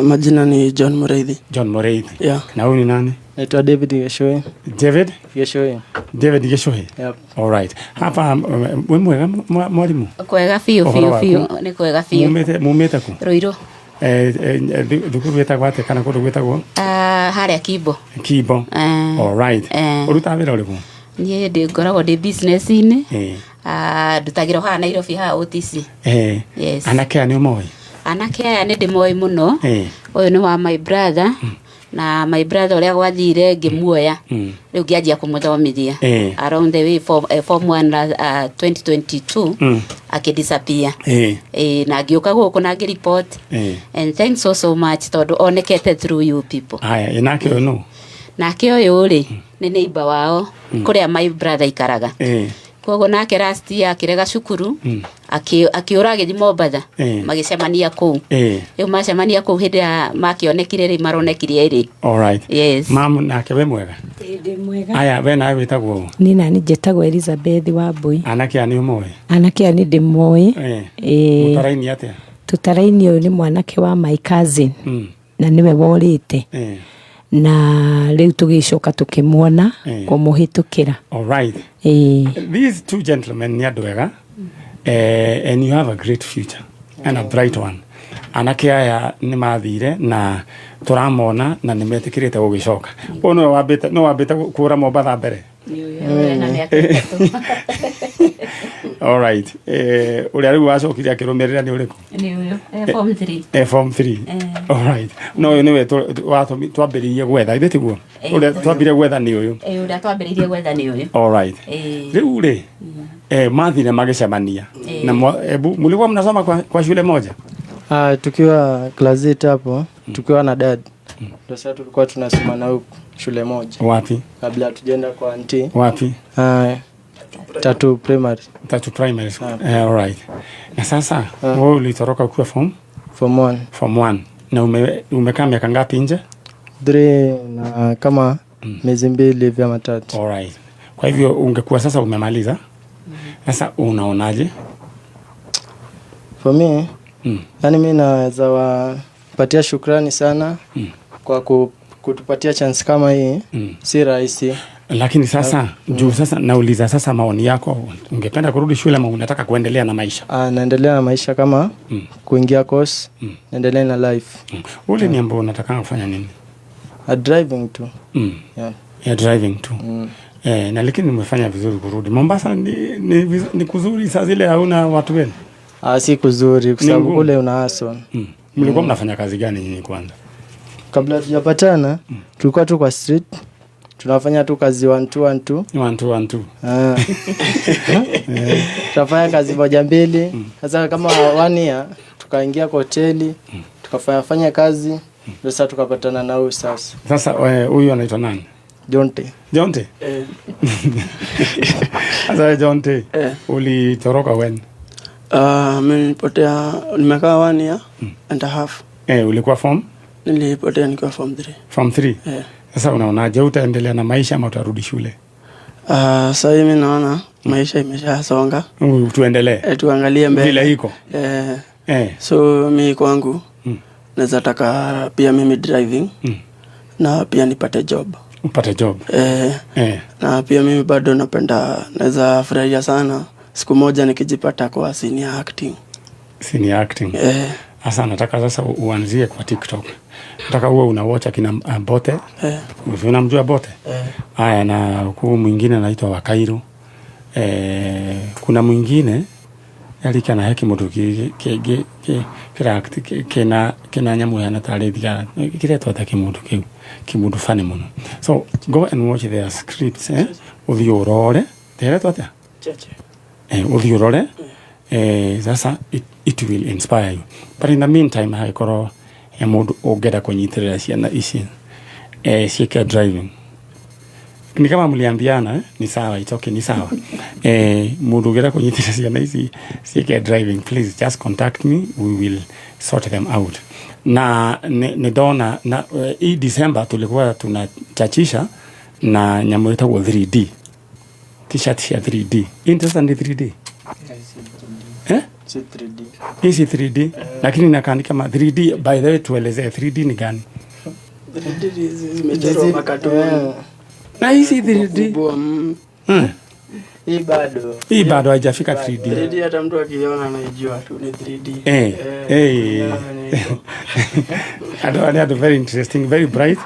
Majina ni John Mureithi. John Mureithi. Yeah. Na wewe ni nani? Naitwa David Geshoe. David Geshoe. David Geshoe. Yep. Alright. Hapa wewe mwega mwalimu? Kwega fiu ni kwega fiu. Mumete ku? Roiro. Thukuru wetagwo atia kana kundu gwetagwo? Haria Kibo. Kibo. Alright. Uruta wira uriku? Nie ngoragwo ndi business-ini. Ndutagira haha Nairobi haha OTC. Yes. Anake ani umoi? Anake aya ni ndimoi muno. Uyu ni wa my brother. Na my brother uria gwathire ngimuoya riu ngianjia kumuthomithia around the way form 1 2022 akidisappear na ngioka guku na report and thanks so much tondu onekete through you people. Aya inake uyu no nake uyu ri ni neighbor wao kuria my brother ikaraga kogo nake last year akirega cukuru akiura githi Mombatha magicemania kuu eu macemania kuu hindi ya makionekire ri maronekire iri. All right. Yes. Mam nake we mwega? Ndi mwega. Aya we nawe witagwo? Ni nani njĩtagwo Elizabeth Wambui. Anake ani umwe? Anake ani ndimoi. Mutaraini atia? Tutaraini uyu ni mwanake wa my cousin. Na niwe worite. Na riu tugicoka tukimwona kumuhitukira. All right. These two gentlemen ni andu wega and you have a great future and a bright one. Anake aya ni mathire na turamona na nimetikirite gugicoka. Ono wambite kura Mombatha mbere. All right. Uri ari wacokire akirumirira ni uriku? Ni uyu form 3. Form 3. All right. No niwe twambiririe gwetha ithiti guo. Uri twambire gwetha ni uyu. Uri twambiririe gwetha ni uyu. All right. Riu ri mathire magicemania. Na mulikuwa mnasoma kwa shule moja? Tukiwa class 8 hapo, tukiwa na dad. Ndio sasa tulikuwa tunasoma na huko shule moja. Wapi? Kabla tujaenda kwa auntie. Wapi? Tatu primary. Tatu primary school. All right. Na sasa wewe ulitoroka ukiwa form 1. Form 1. Na umekaa miaka ngapi nje? 3 na kama miezi 2 vya matatu. All right. Kwa hivyo ungekuwa sasa umemaliza. Sasa unaonaje? For me, yani mimi naweza wapatia shukrani sana kwa kutupatia chance kama hii. Si rahisi. Lakini sasa juu sasa nauliza sasa maoni yako, ungependa kurudi shule ama unataka kuendelea na maisha? Naendelea na maisha kama kuingia course, naendelea na life. Ule ni ambao unataka kufanya nini? Driving tu. Yeah, driving tu. Na lakini umefanya vizuri kurudi. Mombasa ni kuzuri saa zile hauna watu wengi? Si kuzuri kwa sababu kule una hustle. Mlikuwa mnafanya kazi gani nyinyi kwanza? Kabla tujapatana tulikuwa tu kwa street. Tunafanya tu kazi 1-2. Tunafanya kazi moja mbili. Sasa kama 1 year tukaingia kwa hoteli, tukafanya kazi, ndio sasa tukapatana na huyu sasa. Sasa huyu anaitwa nani? Jonte. Sasa Jonte, ulitoroka when? Mimi nilipotea nimekaa 1 year and a half. Ulikuwa form? Nilipotea nikiwa form 3. Form 3? Sasa unaonaje, utaendelea na maisha ama utarudi shule? Sasa mimi naona maisha imeshasonga. Tuendelee. Tuangalie mbele. Vile iko. So mimi kwangu naweza taka pia mimi driving na pia nipate job. Upate job? Na pia mimi bado napenda, naweza furahia sana siku moja nikijipata kwa senior acting. Senior acting? Sasa nataka sasa uanzie kwa TikTok. Nataka uwe unawatch kina Bote. Unamjua Bote? Haya, na huyu mwingine anaitwa Wakairu. Kuna mwingine alika na heki mudu kina nyamu ya natarethia kiretwa ta kimudu fani muno. So go and watch their scripts. Uthiurore teretwa ta uthiurore. Sasa it will inspire you. But in the meantime, haikoro ya mundu ongera kunyitirira ciana ici ciike driving. Ni kama mliambiana ni sawa, it's okay, ni sawa. Mundu ongera kunyitirira ciana ici ciike driving, please just contact me, we will sort them out. Na nidona na hii December tulikuwa tunachachisha na nyamu itagwo 3D. T-shirt ya 3D. Interesting 3D. C3D. Hii 3D, lakini nakaandika kama 3D. By the way, tuelezee 3D ni gani? 3D zimechorwa makatoni. Na hii 3D. Hii bado haijafika 3D. 3D hata mtu akiona anajua tu ni 3D. I had very interesting, very bright.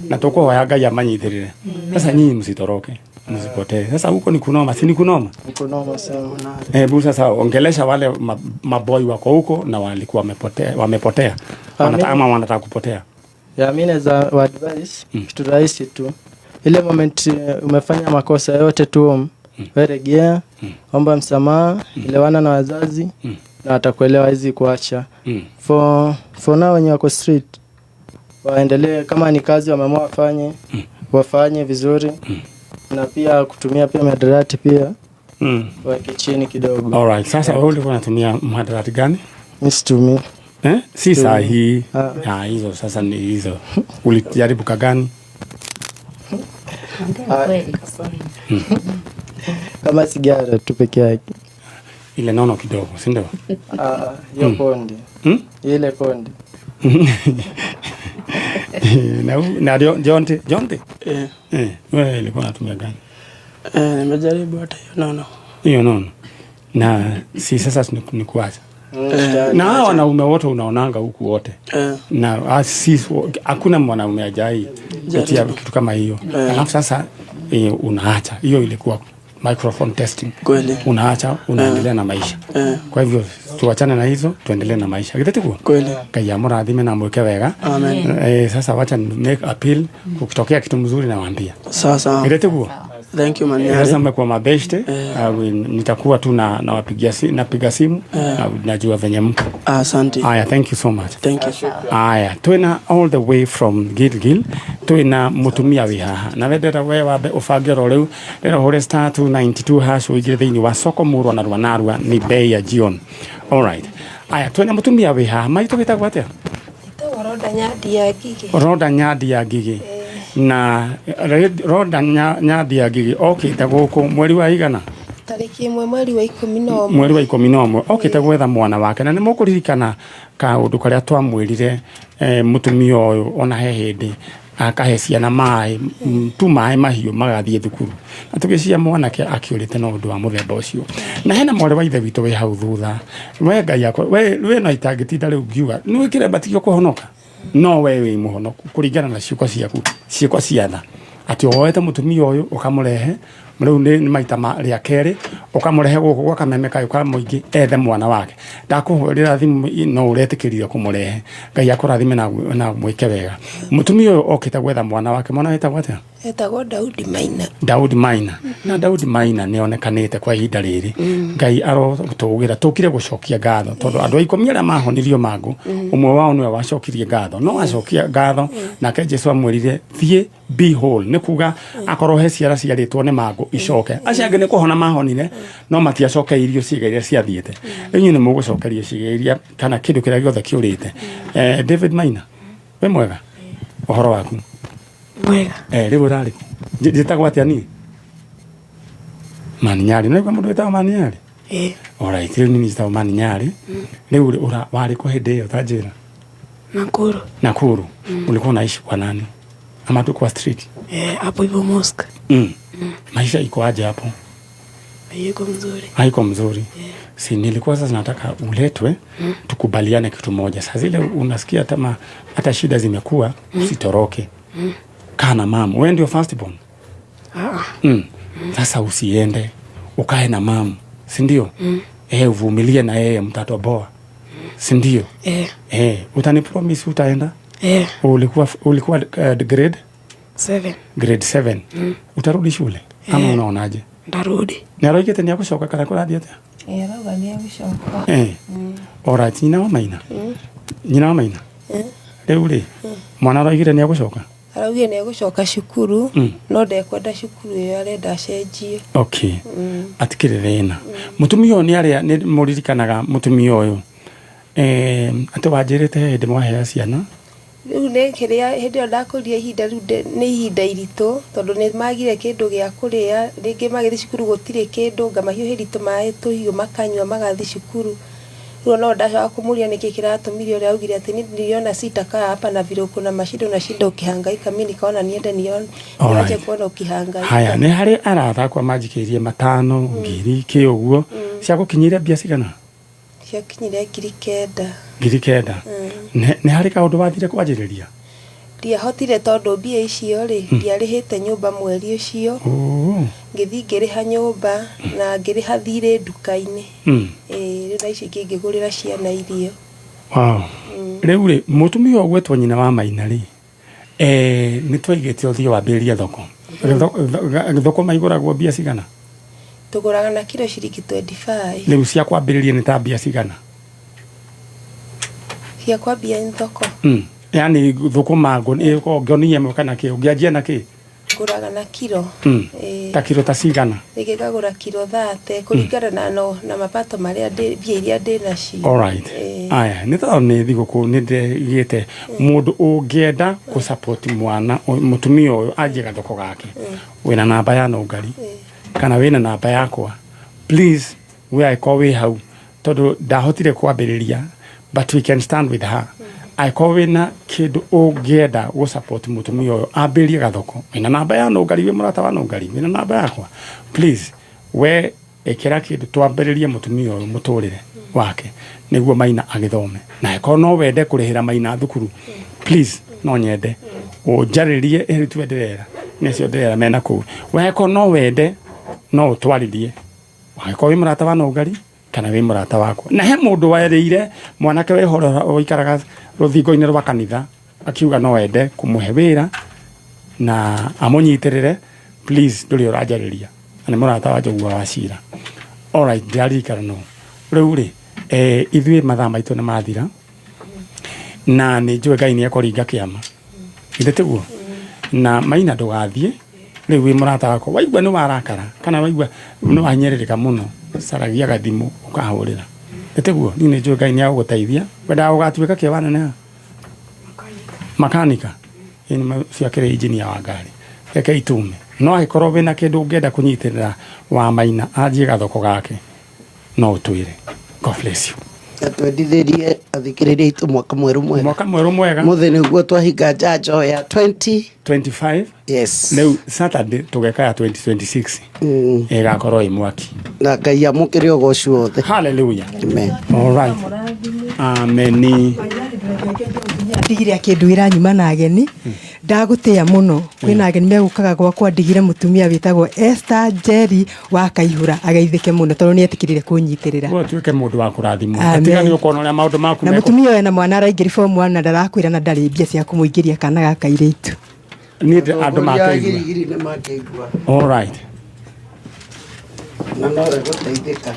Na toko wayaga ya manyithirire. Sasa nyinyi msitoroke. Msipotee. Sasa huko ni kunoma, si ni kunoma? Ni kunoma sana. Bu sasa ongelesha wale maboy wako huko na walikuwa wamepotea. Wanataka kupotea. Mimi naweza advice kitu rahisi tu. Ile moment umefanya makosa yote tu, wewe rejea, omba msamaha, elewana na wazazi na watakuelewa hizi kuacha. For now wenye wako street waendelee, kama ni kazi wameamua wafanye, wafanye vizuri na pia kutumia pia madarati pia wake chini kidogo. Alright, sasa wewe ulikuwa unatumia madarati gani? Mimi situmii. Si sahihi. Hizo sasa ni hizo. Ulijaribu kagani? Kama sigara tu peke yake. Ile nono kidogo, si ndio? Hiyo pondi. Ile pondi. Na Jonte? Wewe ulikuwa unatumia gani? Nimejaribu hata hiyo nono. Na si sasa ni kuacha. Na hawa wanaume wote unaonanga huku wote. Na hakuna mwanaume ajai kutia kitu kama hiyo. Alafu sasa unaacha. Hiyo ilikuwa microphone testing. Kweli. Unaacha, unaendelea na maisha. Kwa hivyo tuachane na hizo, tuendelee na maisha. Gitatiku? Kweli. Kaya murathime na mweke wega. Amen. Sasa wacha make appeal, kukitokea kitu mzuri nawaambia. Sawa. Gitatiku? Thank you man. Sasa mmekuwa mabeshte, nitakuwa tu napiga simu, najua venye mko. Asante. Aya, thank you so much. Thank you. Aya, twina all the way from Gilgil, twina mutumia wi haha. Na wendera we wabe ufangiro riu, rira hore star 292 hash uigire thiini wa soko murwa na rwanarwa ni bei ya Jion. All right. Aya, twina mutumia wi haha, maito gitagwo atia? Roda Nyadi ya Gigi. Roda Nyadi ya Gigi. Na Roda Nyadi ya Gigi okite guku mweri wa igana? Tariki 1 mweri wa 11. Mweri wa 11 okite gwetha mwana wake, na nimukuririkana kaundu karia twamwirire mutumia uyu ona he hindi akahe ciana mai tu mai mahiu magathie thukuru, na tugicia mwanake akiurite no undu wa muthemba ucio. Na hena mwari wa ithe witu we hau thutha, we Ngai yakwa we no itangitinda riu ngiuga ni wikire batigio kuhonoka, no we wi muhonoku kuringana na ciuko ciaku ciana ati oete mutumia uyu ukamurehe mriu ni maita ria keri ukamurehe guku gwa kameme kayo ka muingi ethe mwana wake ndakuhurira thimu no uretikirire kumurehe. Ngai akurathime na mwike wega. Mutumia uyu okite gwetha mwana wake, mwana wetagwo atia? Etagwo Daudi Maina. Daudi Maina. Na Daudi Maina ni onekanite kwa ihinda riri. Ngai arotugira tukire gucokia ngatho tondu andu 10 aria mahonirio magu umwe wao niwe wacokirie ngatho, no acokia ngatho na ke Jesu amwirire thie be whole, ni kuga akorwo he ciara ciaritwo ni magu icoke. Acio angĩ nĩ kũhona mahonire no matiacokeirio ciĩga iria ciathiĩte. Inyuĩ nĩ mũgũcokeria ciĩga iria kana kĩndũ kĩrĩa gĩothe kĩũrĩte. David Maina, we mwega? Ũhoro waku? Mwega. Rĩu ũrarĩ njĩtagwo atĩa niĩ? Maninyari. Naigua mũndũ wĩtagwo Maninyari? Alright, rĩu niĩ njĩtagwo Maninyari. Rĩu warĩ kũ hĩndĩ ĩyo tanjĩra? Nakuru. Ulikuwa unaishi kwa nani? Ama tu kwa street? Hapo hivyo mosque. Maisha iko aje hapo? Haiko mzuri. Si nilikuwa sasa nataka uletwe tukubaliane kitu moja. Sasa zile unasikia hata shida zimekuwa usitoroke. Kana mama, wewe ndio first born. Sasa usiende, ukae na mama, si ndio? Uvumilie na yeye mtatoboa. Si ndio? Utani promise utaenda? Ulikuwa grade 7. Grade 7. Utarudi shule? Ama unaonaje? Ndarudi. Naroigete ni agucoka kana kurathie atia? Rauga ni agucoka. Alright, nyina wa Maina. Nyina wa Maina. Rĩu rĩ, mwana aroigire ni agucoka? Araugire ni agucoka cukuru, no ndekwenda cukuru iyo arenda acenjie. Okay. Atikirĩrĩna. Mutumia ũyũ ni mũririkanaga mutumia ũyũ. Ati wanjĩrĩte hĩndĩ mwahea ciana? Riu nĩ kĩrĩa hĩndĩ ĩyo ndakũria ihinda rĩu nĩ ihinda iritũ tondũ nĩ magire kĩndũ gĩa kũrĩa, rĩngĩ magĩthiĩ cukuru gũtirĩ kĩndũ, ngamahiũhĩria tũmaĩ tũhiũ makanyua magathiĩ cukuru. Rĩu no ndacoka kũmũria nĩkĩ kĩratũmire ũrĩa augire atĩ niliona sitakaa hapa na vile uko na mashida unashinda ukihangaika, mimi nikaona niende niache kuona ukihangaika. Haya, nĩ harĩ aratha kwa manjikĩirie 5 ngiri kĩ ũguo cia gũkinyĩria mbia cigana? Ciakinyire 9,000. 9,000. Nĩ harĩ kaũndũ wathire kwanjĩrĩria? Ndiahotire tondũ mbia icio rĩ ndiarĩhĩte nyũmba mweri ũcio. Ngĩthiĩ ngĩrĩha nyũmba na ngĩrĩha thirĩ nduka-inĩ. Rĩu ici ngĩgũrĩra ciana irio. Wow. Rĩu rĩ mũtumia ũyũ gwetwo nyina wa Maina rĩ nĩ twaigĩte ũthiĩ wambĩrĩria thoko. Thoko maigũragwo mbia cigana? Tũgũraga na kilo ciringi 25. Rĩu cia kwambĩrĩria nĩ ta mbia cigana? Cia kwambia thoko. Yani thukuma ngoni ĩko ngoni ĩmwe kana kĩ ũngĩanjia na kĩ? nguraga na kiro ta kiro ta cigana rĩngĩ ngagũra kiro 30 kũringana na mapato marĩa mbia iria ndĩnacio. Alright. Aya nĩ tondũ nĩ thigũkũ nĩ ndĩgĩte mũndũ ũngĩenda kũ support mwana mũtumia ũyũ anjie gathoko gake wĩna namba ya Nongari kana wĩna namba yakwa, please we aiko wĩ hau tondũ ndahotire kwambĩrĩria, but we can stand with her. Aiko wĩna kĩndũ ũngĩenda gũ support mũtumia ũyũ ambĩrie gathoko wĩna namba ya Nongari, wĩ mũrata wa Nongari wĩna namba yakwa, please we ekĩra kĩndũ twambĩrĩrie mũtumia ũyũ mũtũrĩre wake nĩguo Maina agĩthome. Na aiko no wende kũrĩhĩra Maina thukuru, please no nyende ũnjarĩrie ĩrĩ twenderera nĩcio nderera mena kũu. We aiko no wende no ũtwarithie, aiko wĩ mũrata wa Nongari kana wĩ mũrata wakwa. Na he mũndũ warĩire mwanake wehora ũikaraga rũthingo-inĩ rwa kanitha akiuga no wende kũmũhe wĩra na amũnyitĩrĩre, please ndũrĩ ũranjarĩria na nĩ mũrata wa Njogua wa Cira. Alright, ndirarikana no rĩu rĩ ithuĩ mathaa maitũ nĩ mathira na nĩ njũĩ Ngai nĩ ekũringa kĩama ithe tiguo. Na Maina ndũgathiĩ rĩu wĩ mũrata wakwa, waigua nĩ warakara kana waigua nĩ wanyerereka mũno, caragia gathimũ ũkahũrĩra tiguo. Niĩ nĩ njũĩ Ngai nĩ agũgũteithia, wendaga ũgatuĩka kĩ wanene makanika ĩni ciakĩre injinia wa ngari reke itume. No angĩkorwo wĩna kĩndũ ũngĩenda kũnyitĩrĩra wa Maina anjie gathoko gake no ũtwĩre. God bless you. Twendithĩrie athikĩrĩria aitũ mwaka mwerũ mwega. Mwaka mwerũ mwega. Mũthĩ nĩguo twahinga njanjo ya 2025. Yes. Rĩu Saturday tũgeka ya 2026 ĩgakorwo ĩ mwaki. Na Ngai amũkĩre ũgooci wothe. Hallelujah. Amen. All right. Amen. Ndigire kĩndũ iranyuma na ageni ndagũtĩa mũno. Kwĩna ageni megũkaga gwakwa, ndigire mũtumia wĩtagwo Esther Jerry wa Kaihũra, ageithĩke mũno tondũ nĩ etĩkĩrire kũnyitĩrĩra. Wewe tuĩke mũndũ wa kũrathimwo. Atiga nĩ ũkona ũrĩa maũndũ maku na mũtumia ũyũ na mwana araingĩri form 1 na ndarakwĩra na ndarĩ mbia cia kũmũingĩria kana gaka irĩtu. Nĩ andũ makeigua. All right. Na no gũteithĩka.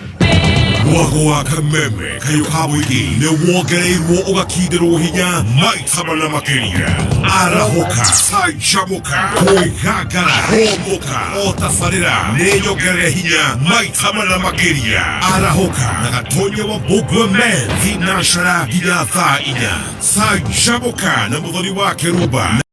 Mwako wa Kameme Kayuka Mũingĩ nĩ wongereirwo ũgakindĩrwo hinya maita mana makĩria. Arahũka, canjamũka, kwĩgangara, hũmũka, o tabarĩra nĩ nyongerere hinya maita mana makĩria. Arahũka na Gatonye wa Mbũngũ Men thinacara nginya thaa 4. Canjamũka na mũthoni wa Kĩrumba.